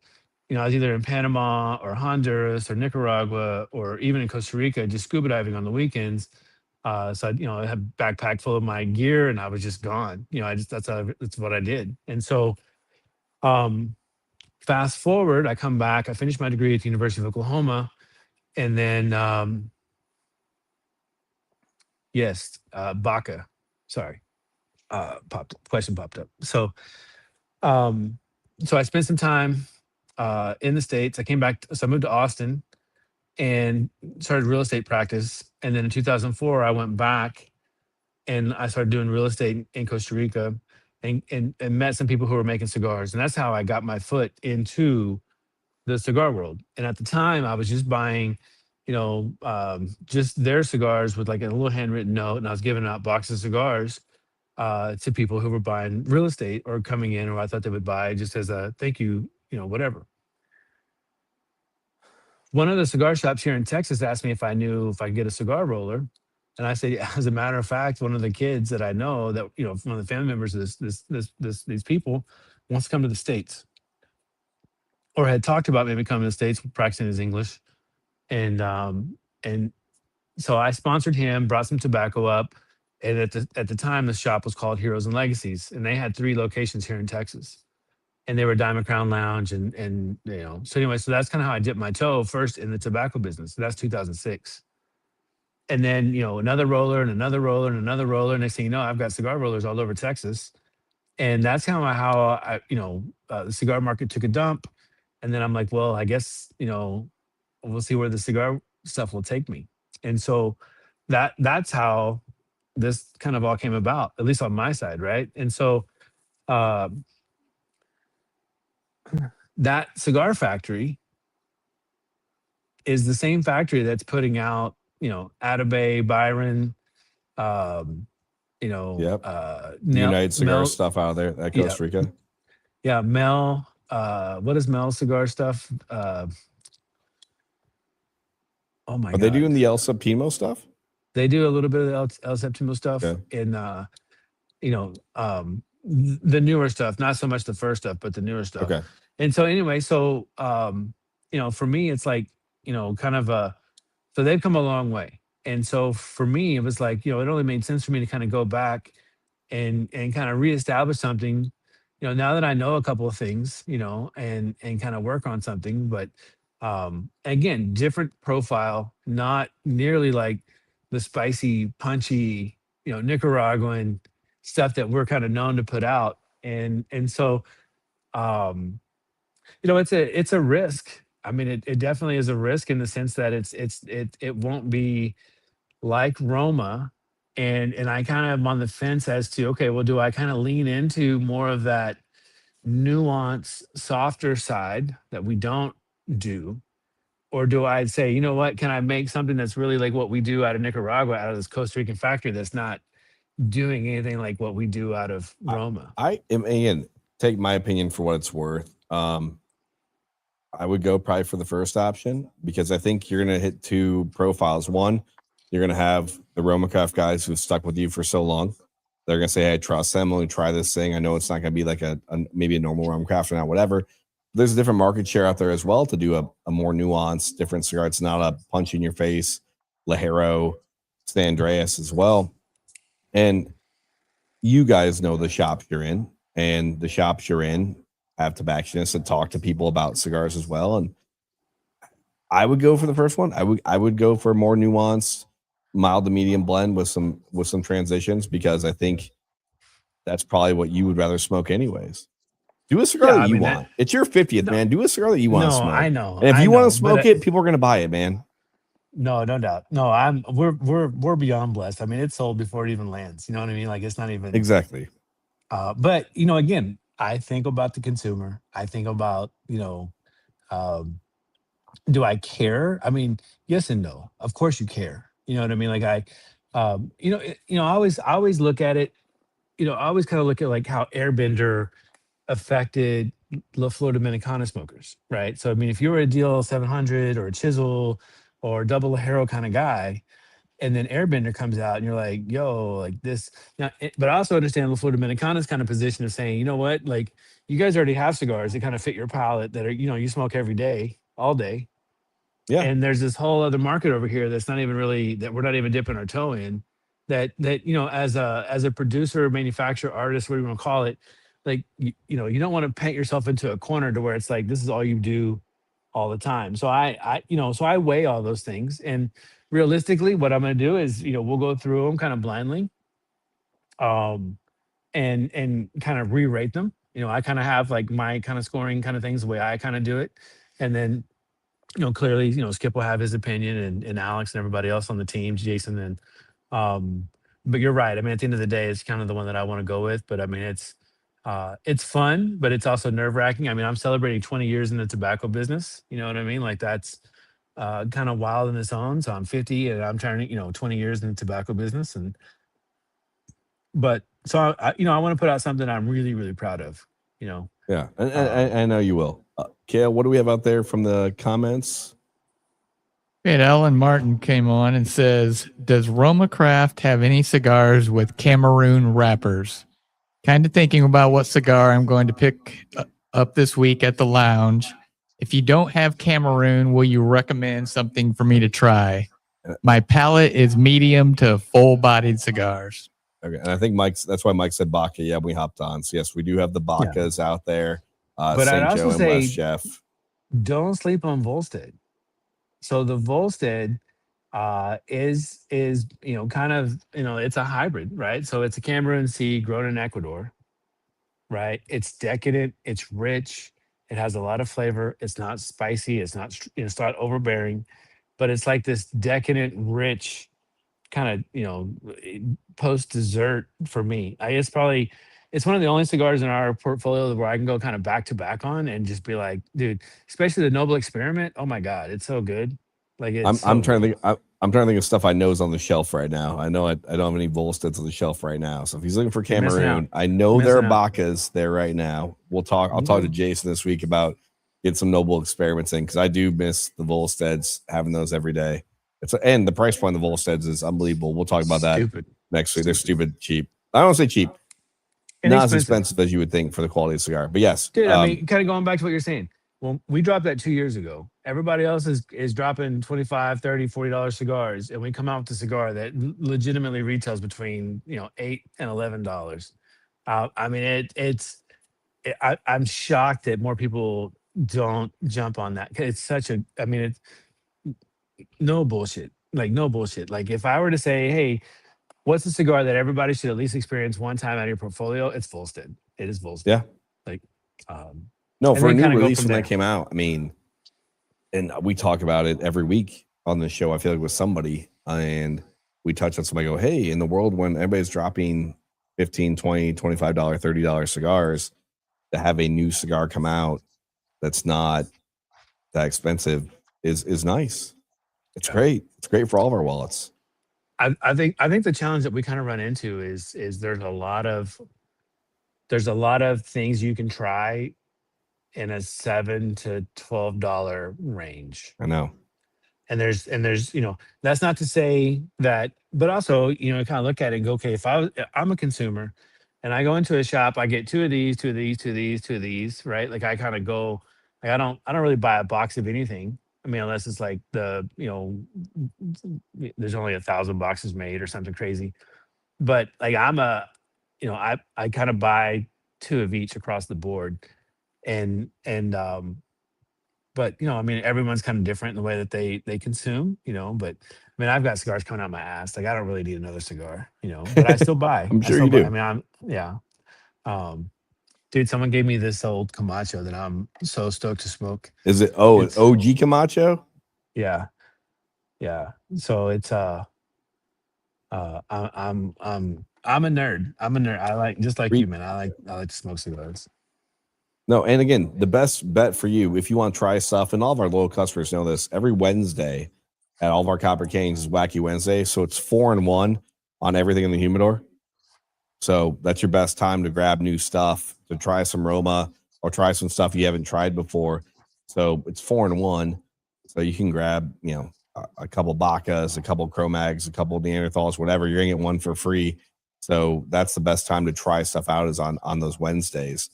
I was either in Panama or Honduras or Nicaragua or even in Costa Rica, just scuba diving on the weekends. So I had a backpack full of my gear, and I was just gone. That's what I did. And so, um, fast forward, I come back. I finished my degree at the University of Oklahoma, and then yes, Baca. Sorry, question popped up. Um, so I spent some time in the States. I came back. So I moved to Austin and started real estate practice. And then in 2004, I went back and I started doing real estate in Costa Rica, and met some people who were making cigars. And that's how I got my foot into the cigar world. And at the time, I was just buying, just their cigars with like a little handwritten note. And I was giving out boxes of cigars to people who were buying real estate or coming in, or I thought they would buy just as a thank you, whatever. One of the cigar shops here in Texas asked me if I knew if I could get a cigar roller. And I said, as a matter of fact, one of the kids that I know, that, one of the family members of these people, wants to come to the States, or had talked about maybe coming to the States, practicing his English. And so I sponsored him, brought some tobacco up. And at the time, the shop was called Heroes and Legacies, and they had 3 locations here in Texas. And they were Diamond Crown Lounge, and so anyway, so that's kind of how I dipped my toe first in the tobacco business. That's 2006. And then, another roller and another roller and another roller. Next thing you know, I've got cigar rollers all over Texas. And that's kind of how the cigar market took a dump. And then I'm like, well, I guess, we'll see where the cigar stuff will take me. And so that's how this kind of all came about, at least on my side, right? And so uh, that cigar factory is the same factory that's putting out, Atabay, Byron, um, Yep. United Cigar Mel, stuff out of there at yeah, Costa Rica. yeah, Mel. What is Mel cigar stuff? Oh my Are they God, doing the El Septimo stuff? they do a little bit of the El Septimo stuff Okay. in, the newer stuff, not so much the first stuff, but the newer stuff. Okay. And so anyway, so for me, it's like, kind of so they've come a long way. And so for me, it was like, it only made sense for me to kind of go back and kind of reestablish something, now that I know a couple of things, and kind of work on something. But again, different profile, not nearly like the spicy, punchy, Nicaraguan stuff that we're kind of known to put out. And so um it's a risk. I mean, it definitely is a risk in the sense that it won't be like Roma. And I kind of am on the fence as to, okay, well, do I kind of lean into more of that nuance, softer side that we don't do? Or do I say, you know what, can I make something that's really like what we do out of Nicaragua, out of this Costa Rican factory, that's not doing anything like what we do out of Roma? I am, again, take my opinion for what it's worth. I would go probably for the first option, because I think you're going to hit 2 profiles. One, you're going to have the Romacraft guys who've stuck with you for so long. They're going to say, hey, I trust them. Let me try this thing. I know it's not going to be like maybe a normal Romacraft or not, whatever. there's a different market share out there as well to do a more nuanced, different cigar. It's not a punch in your face, Lajero, San Andreas as well. And you guys know the shops you're in, and the shops you're in have tobacconists and talk to people about cigars as well. And I would go for the first one. I would go for a more nuanced, mild to medium blend with some transitions, because I think that's probably what you would rather smoke anyways. Do a cigar Yeah, that I you mean, want. It's your 50th, no, man. Do a cigar that you want to no, smoke. I know, And if I you want know, to smoke but it, people are going to buy it, man. no, no doubt. No, we're beyond blessed. I mean, it's sold before it even lands. You know what I mean? Like it's not even. Exactly. But again, I think about the consumer. I think about um, do I care? I mean, yes and no. Of course, you care. You know what I mean? Like I always look at it. I always kind of look at like how Airbender affected La Flor Dominicana smokers, right? So I mean, if you were a DL 700 or a Chisel or double Hero kind of guy, and then Airbender comes out, and you're like, yo, like this. But I also understand La Flor Dominicana's kind of position of saying, you know what, like you guys already have cigars that kind of fit your palate that are, you smoke every day, all day, Yeah. and there's this whole other market over here that's not even really that we're not even dipping our toe in. That as a producer, manufacturer, artist, what do you want to call it, like you don't want to paint yourself into a corner to where it's like this is all you do all the time. So I weigh all those things, and realistically, what I'm going to do is we'll go through them kind of blindly, um, and kind of re-rate them. I kind of have like my kind of scoring kind of things the way I kind of do it, and then clearly, Skip will have his opinion, and Alex and everybody else on the team, Jason, and but you're right. I mean, at the end of the day, it's kind of the one that I want to go with. But I mean, it's fun, but it's also nerve wracking. I mean, I'm celebrating 20 years in the tobacco business. You know what I mean? Like that's kind of wild in its own. So I'm 50 and I'm turning, 20 years in the tobacco business, and but so I want to put out something I'm really, really proud of. You know, Yeah. And um, I know you will. Kale, what do we have out there from the comments? And Ellen Martin came on and says, does Roma Craft have any cigars with Cameroon wrappers? Kind of thinking about what cigar I'm going to pick up this week at the lounge. If you don't have Cameroon, will you recommend something for me to try? My palate is medium to full-bodied cigars. Okay, and I think that's why Mike said Baca. Yeah, we hopped on. So yes, we do have the Bacas out there. But I'd St. also Joe and say West Jeff. don't sleep on Volstead. So the Volstead is kind of it's a hybrid, right? So it's a Cameroon seed grown in Ecuador, right? It's decadent, it's rich, it has a lot of flavor. It's not spicy, it's not overbearing, but it's like this decadent, rich kind of post dessert for me. It's one of the only cigars in our portfolio where I can go kind of back to back on and just be like, dude, especially the Noble Experiment. Oh my god, it's so good. Like it's I'm so trying to good. think. I'm trying to think of stuff I know is on the shelf right now. I know I don't have any Volsteads on the shelf right now. So if he's looking for You're missing out. Cameroon, I know You're there are missing out. Bacas there right now. I'll talk to Jason this week about getting some Noble Experiments in, because I do miss the Volsteads, having those every day. And the price point of the Volsteads is unbelievable. We'll talk about that Stupid. next week. They're stupid cheap. I don't say cheap, not as expensive as you would think for the quality of cigar. But yes, Dude, I mean, kind of going back to what you're saying. Well, we dropped that 2 years ago. Everybody else is dropping 25, 30, $40 cigars. And we come out with a cigar that legitimately retails between, $8 and $11. I mean, I'm shocked that more people don't jump on that. 'Cause it's I mean, it's no bullshit. Like, no bullshit. Like, if I were to say, hey, what's a cigar that everybody should at least experience one time out of your portfolio? It's Volstead. It is Volstead. yeah, Like, um, no, and for a then new kind of go release from when there. that came out. I mean, and we talk about it every week on the show. I feel like with somebody, and we touch on somebody, go, hey, in the world when everybody's dropping 15, 20, $25, $30 cigars, to have a new cigar come out that's not that expensive is nice. It's great. It's great for all of our wallets. I think the challenge that we kind of run into is there's a lot of things you can try in a $7 to $12 range. I know. And there's that's not to say that, but also kind of look at it and go, okay, I'm a consumer and I go into a shop, I get two of these, two of these, two of these, two of these, right? Like I kind of go Like I don't really buy a box of anything. I mean, unless it's like there's only 1,000 boxes made or something crazy. But like I kind of buy two of each across the board, and but I mean, everyone's kind of different in the way that they consume. But I mean, I've got cigars coming out my ass. Like I don't really need another cigar. But I still buy. I'm I sure still you buy. I do. mean, yeah. Um, Dude, someone gave me this old Camacho that I'm so stoked to smoke. Is it an It's OG Camacho? Yeah, yeah. So it's I'm a nerd. I'm a nerd. I like, just like you, man. I like to smoke cigars. No, and again, the best bet for you if you want to try stuff, and all of our loyal customers know this. Every Wednesday at all of our Copper Kings is Wacky Wednesday, so it's 4-1 on everything in the humidor. So that's your best time to grab new stuff, to try some Roma or try some stuff you haven't tried before. So it's 4-1. So you can grab, a couple Bacas, a couple Chromags, a couple Neanderthals, whatever. You're gonna get one for free. So that's the best time to try stuff out, is on those Wednesdays.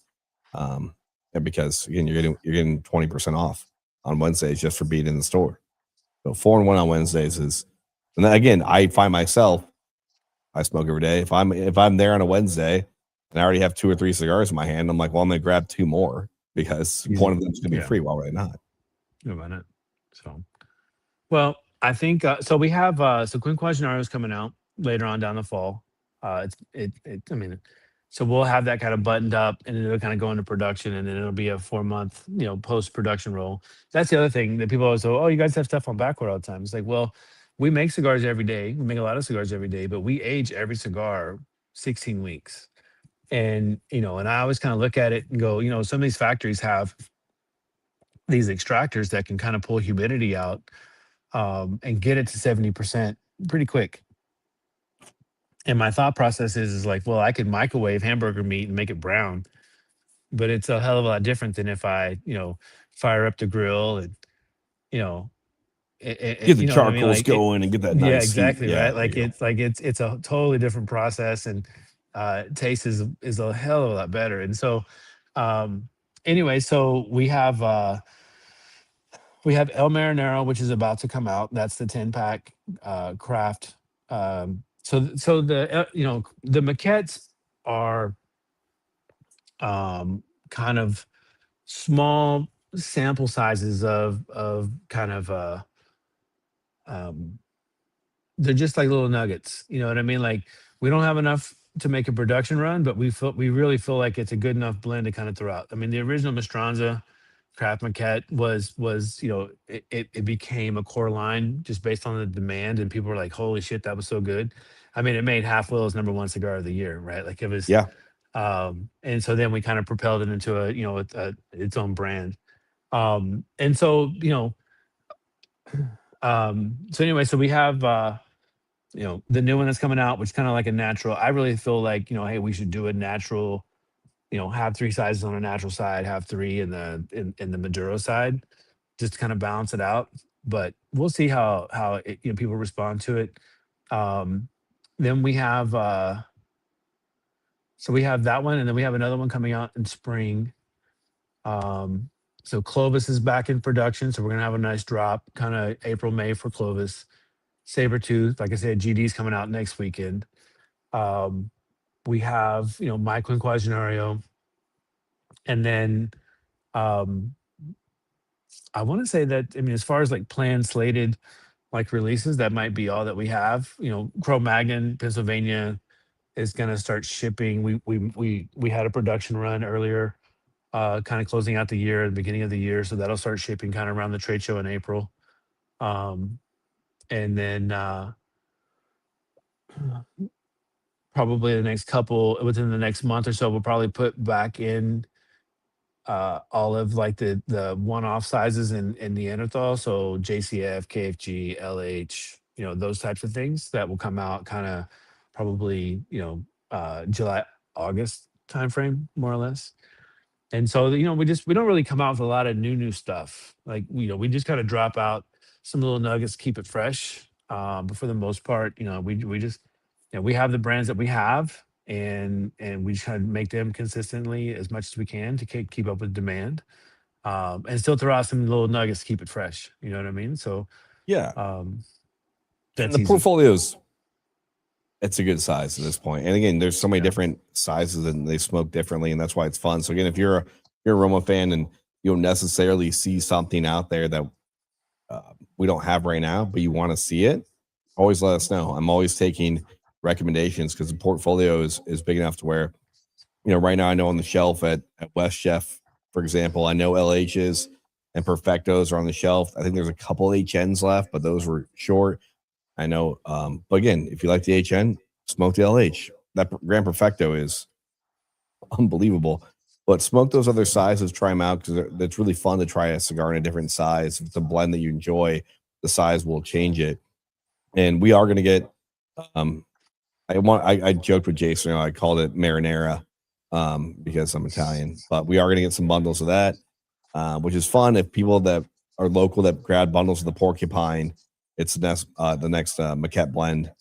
And because again, you're getting 20% off on Wednesdays just for being in the store. So 4-1 on Wednesdays is, and then again, I find myself, I smoke every day. If I'm there on a Wednesday and I already have 2 or 3 cigars in my hand, I'm like, well, I'm gonna grab 2 more because Easy. one of them's gonna be Yeah. free. Why would I not? No, why not? So, well, I think so. We have so Quinquagenario is coming out later on down the fall. I mean, so we'll have that kind of buttoned up, and then it'll kind of go into production, and then it'll be a 4-month post production roll. That's the other thing that people always say, oh, you guys have stuff on backward all the time. It's like, well, we make cigars every day. We make a lot of cigars every day, but we age every cigar 16 weeks. And I always kind of look at it and go, some of these factories have these extractors that can kind of pull humidity out, and get it to 70% pretty quick. And my thought process is like, well, I could microwave hamburger meat and make it brown, but it's a hell of a lot different than if I, fire up the grill and, you know, Get the you know what I mean? charcoals Like it, going and get that yeah, nice heat. exactly. Yeah, Right. there Like you go. it's a totally different process, and taste is a hell of a lot better. And so, um, anyway, so we have El Marinero, which is about to come out. That's the 10-pack craft. So the maquettes are kind of small sample sizes of kind of um, they're just like little nuggets. You know what I mean? Like we don't have enough to make a production run, but we really feel like it's a good enough blend to kind of throw out. I mean, the original Mastranza Craft Maquette was it became a core line just based on the demand, and people were like, holy shit, that was so good. I mean, it made Half Will's #1 cigar of the year, right? Like it was. Yeah. And so then we kind of propelled it into its own brand. And so so anyway, so we have the new one that's coming out, which kind of like a natural. I really feel like, hey, we should do a natural, have 3 sizes on a natural side, have 3 in the Maduro side, just to kind of balance it out. But we'll see how people respond to it. Um, then we have so we have that one, and then we have another one coming out in spring. Um, so Clovis is back in production, so we're gonna have a nice drop, kind of April, May for Clovis. Sabretooth, like I said, GD's coming out next weekend. Um, we have, My Quinquagenario, and then um, I want to say that, I mean, as far as like planned slated like releases, that might be all that we have. Cro-Magnon, Pennsylvania is going to start shipping. We had a production run earlier, kind of closing out the year, the beginning of the year, so that'll start shipping kind of around the trade show in April. Um, and then probably within the next month or so, we'll probably put back in all of like the one-off sizes in Neanderthal, so JCF, KFG, LH, those types of things that will come out kind of probably July, August timeframe, more or less. And so we don't really come out with a lot of new stuff. Like we just kind of drop out some little nuggets, keep it fresh. But for the most part, we just we have the brands that we have, and we try to make them consistently as much as we can to keep up with demand. and still throw out some little nuggets to keep it fresh. You know what I mean? So Yeah. um, And that's the easy. portfolios, it's a good size at this point. And again, there's so many Yeah. different sizes and they smoke differently, and that's why it's fun. So again, if you're a Roma fan and you don't necessarily see something out there that we don't have right now, but you want to see it, always let us know. I'm always taking recommendations because the portfolio is big enough to where, right now I know on the shelf at West Chef, for example, I know LHs and Perfectos are on the shelf. I think there's a couple HNs left, but those were short. I know. But again, if you like the HN, smoke the LH. That Grand Perfecto is unbelievable. But smoke those other sizes, try them out because it's really fun to try a cigar in a different size. If it's a blend that you enjoy, the size will change it. And we are going to get. Um, I joked with Jason. I called it marinara because I'm Italian. But we are going to get some bundles of that, which is fun. If people that are local that grab bundles of the porcupine, it's the next Maquette blend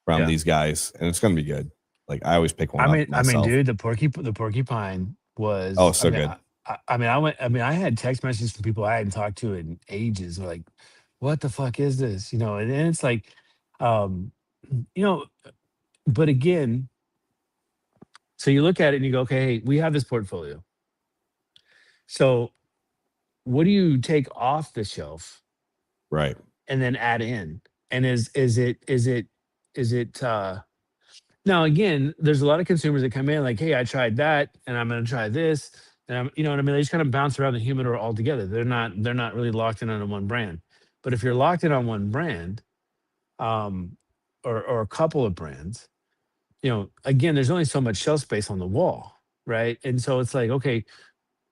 from Yeah. these guys, and it's going to be good. Like I always pick one up I mean, myself. dude, the porcupine was. Oh, so good. I mean, I had text messages from people I hadn't talked to in ages. Like, what the fuck is this? You know, and it's like, um, you know, but again, so you look at it and you go, okay, hey, we have this portfolio. So what do you take off the shelf Right. and then add in? And is it now again, there's a lot of consumers that come in like, hey, I tried that and I'm gonna try this. And I'm, you know what I mean? They just kind of bounce around the humidor altogether. They're not really locked in on one brand. But if you're locked in on one brand, um, or a couple of brands, you know, again, there's only so much shelf space on the wall, right? And so it's like, okay,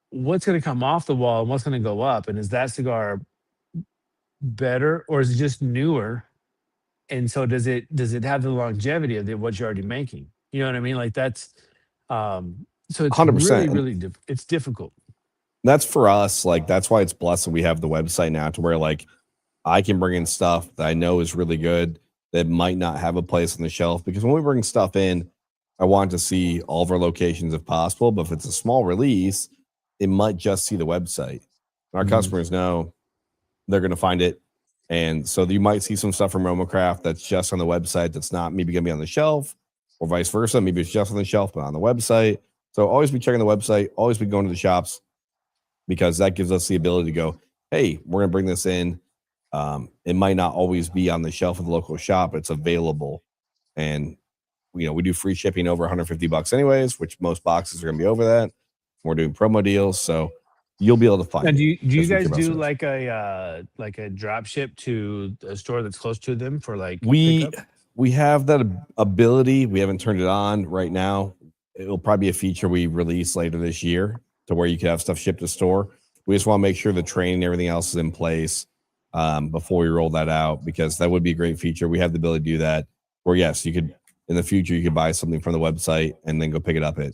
what's going to come off the wall and what's going to go up? And is that cigar better or is it just newer? And so does it have the longevity of what you're already making? You know what I mean? Like that's so it's 100%. really it's difficult. That's for us. Like that's why it's blessed that we have the website now to where like I can bring in stuff that I know is really good that might not have a place on the shelf because when we bring stuff in, I want to see all of our locations if possible. But if it's a small release, it might just see the website. Our Mhm. customers know they're going to find it. And so you might see some stuff from Romacraft that's just on the website that's not maybe going to be on the shelf or vice versa. Maybe it's just on the shelf, but on the website. So always be checking the website, always be going to the shops because that gives us the ability to go, hey, we're going to bring this in. It might not always be on the shelf of the local shop, but it's available. And, we do free shipping over $150 anyways, which most boxes are going to be over that. We're doing promo deals. So you'll be able to find Now, it. do you because we guys care about do service. like a drop ship to a store that's close to them for like We pickup? we have that ability. We haven't turned it on right now. It'll probably be a feature we release later this year to where you can have stuff shipped to store. We just want to make sure the training and everything else is in place before we roll that out because that would be a great feature. We have the ability to do that. Or yes, you could in the future you could buy something from the website and then go pick it up at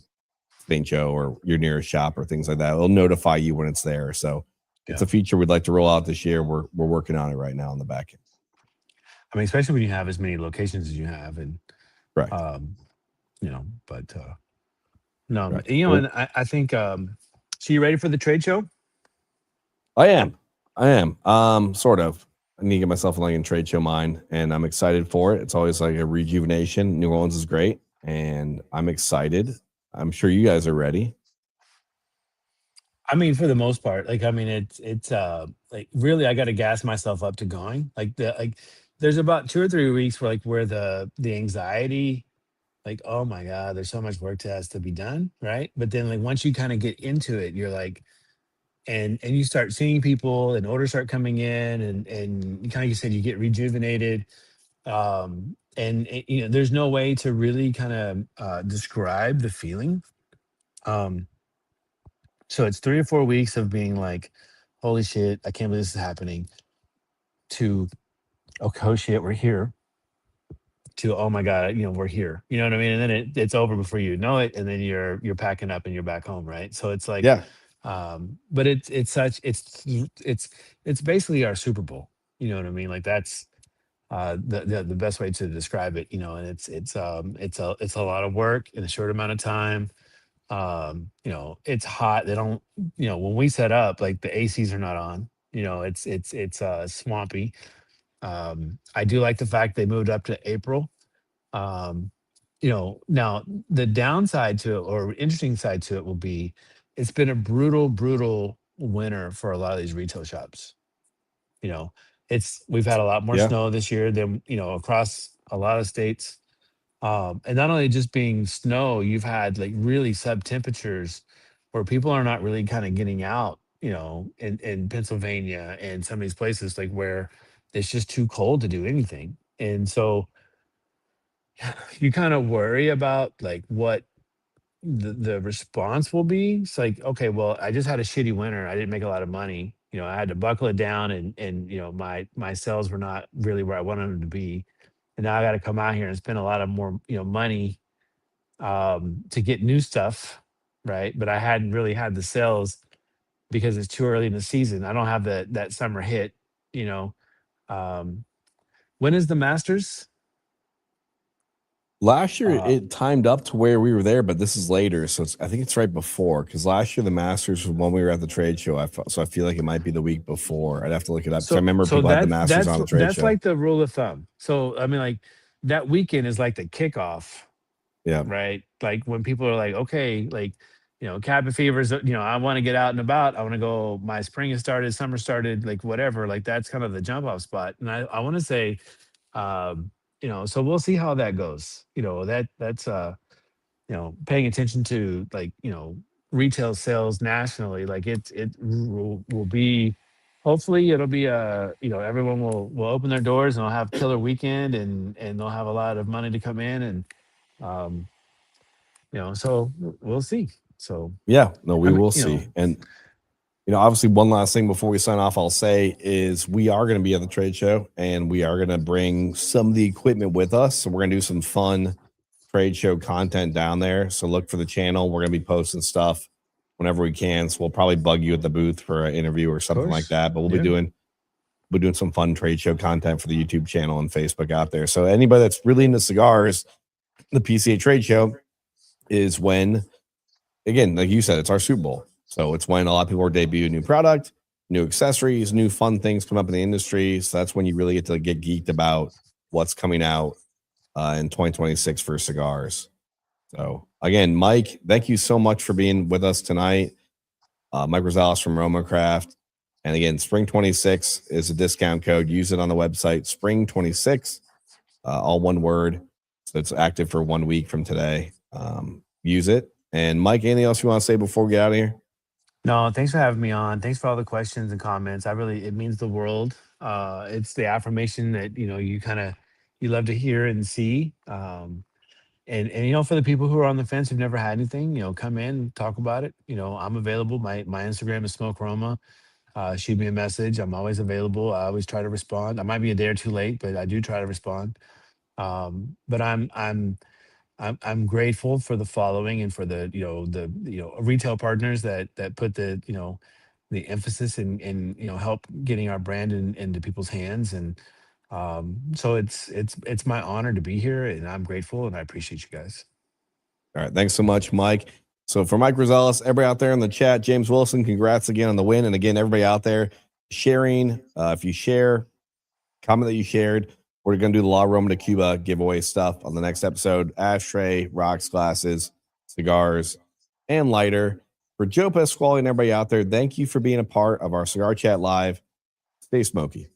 St. Joe or your nearest shop or things like that. It'll notify you when it's there. So it's Yeah. a feature we'd like to roll out this year. We're working on it right now on the back end. I mean, especially when you have as many locations as you have, and Right. but no, Right. and I think so you ready for the trade show? I am. Sort of. I need to get myself like in trade show mind, and I'm excited for it. It's always like a rejuvenation. New Orleans is great, and I'm excited. I'm sure you guys are ready. I mean, for the most part, like I mean, it's like really, I got to gas myself up to going. There's about 2 or 3 weeks where the anxiety, like oh my god, there's so much work that has to be done, right? But then like once you kind of get into it, you're like, and you start seeing people, and orders start coming in, and kind of you said you get rejuvenated, and you know, there's no way to really kind of describe the feeling. Um, So it's 3 or 4 weeks of being like, holy shit, I can't believe this is happening. To, okay, oh shit, we're here. To, oh my god, you know, we're here. You know what I mean? And then it's over before you know it, and then you're packing up and you're back home, right? So it's like, Yeah. but it's basically our Super Bowl. You know what I mean? Like that's the best way to describe it. You know, and it's a lot of work in a short amount of time. You know, it's hot. They don't, you know, when we set up, like the ACs are not on. You know, it's swampy. I do like the fact they moved up to April. Um, you know, now the downside to it or interesting side to it will be it's been a brutal winter for a lot of these retail shops. You know, we've had a lot more Yeah. snow this year than, you know, across a lot of states. And not only just being snow, you've had like really sub temperatures where people are not really kind of getting out, you know, in Pennsylvania and some of these places like where it's just too cold to do anything. And so you kind of worry about like what the response will be. It's like, okay, well, I just had a shitty winter. I didn't make a lot of money. You know, I had to buckle it down and you know, my sales were not really where I wanted them to be. And now I got to come out here and spend a lot of more, you know, money to get new stuff, right? But I hadn't really had the sales because it's too early in the season. I don't have that summer hit, you know. Um, when is the Masters? Last year Uh, it timed up to where we were there, but this is later, so I think it's right before. Because last year the Masters was when we were at the trade show. So I feel like it might be the week before. I'd have to look it up because I so remember so people had the that's Masters that's on the trade that's show. like the rule of thumb. So I mean, like that weekend is like the kickoff, Yeah, right? Like when people are like, okay, like, you know, cabin fevers, you know, I want to get out and about. I want to go, my spring has started, summer started, like whatever. Like that's kind of the jump off spot. And I want to say, um, you know, so we'll see how that goes. You know, that's you know, paying attention to like, you know, retail sales nationally, like it will be hopefully it'll be you know, everyone will open their doors and they'll have killer weekend and they'll have a lot of money to come in and um you know, so we'll see. So yeah. No, I we mean, will you know, see. And obviously, one last thing before we sign off, I'll say is we are going to be at the trade show, and we are going to bring some of the equipment with us. So we're going to do some fun trade show content down there. So look for the channel. We're going to be posting stuff whenever we can. So we'll probably bug you at the booth for an interview or of something like course. that. But Yeah. we're doing some fun trade show content for the YouTube channel and Facebook out there. So anybody that's really into cigars, the PCA trade show is when, again, like you said, it's our Super Bowl. So it's when a lot of people are debuting new product, new accessories, new fun things come up in the industry. So that's when you really get to get geeked about what's coming out in 2026 for cigars. So again, Mike, thank you so much for being with us tonight. Mike Rosales from RomoCraft. And again, Spring 26 is a discount code. Use it on the website, Spring 26, all one word. So it's active for 1 week from today. Use it. And Mike, anything else you want to say before we get out of here? No, thanks for having me on. Thanks for all the questions and comments. It means the world. It's the affirmation that, you know, you kind of, you love to hear and see. And you know, for the people who are on the fence who've never had anything, you know, come in, talk about it. You know, I'm available. My Instagram is Smoke Roma. Shoot me a message. I'm always available. I always try to respond. I might be a day or two late, but I do try to respond. But I'm grateful for the following and for the, you know, the, you know, retail partners that put the, you know, the emphasis in, you know, help getting our brand into people's hands. And so it's my honor to be here, and I'm grateful and I appreciate you guys. All right. Thanks so much, Mike. So for Mike Rosales, everybody out there in the chat, James Wilson, congrats again on the win. And again, everybody out there sharing, if you share, comment that you shared, we're going to do the La Roma de Cuba giveaway stuff on the next episode. Ashtray, rocks, glasses, cigars, and lighter. For Joe Pasquale and everybody out there, thank you for being a part of our Cigar Chat Live. Stay smoky.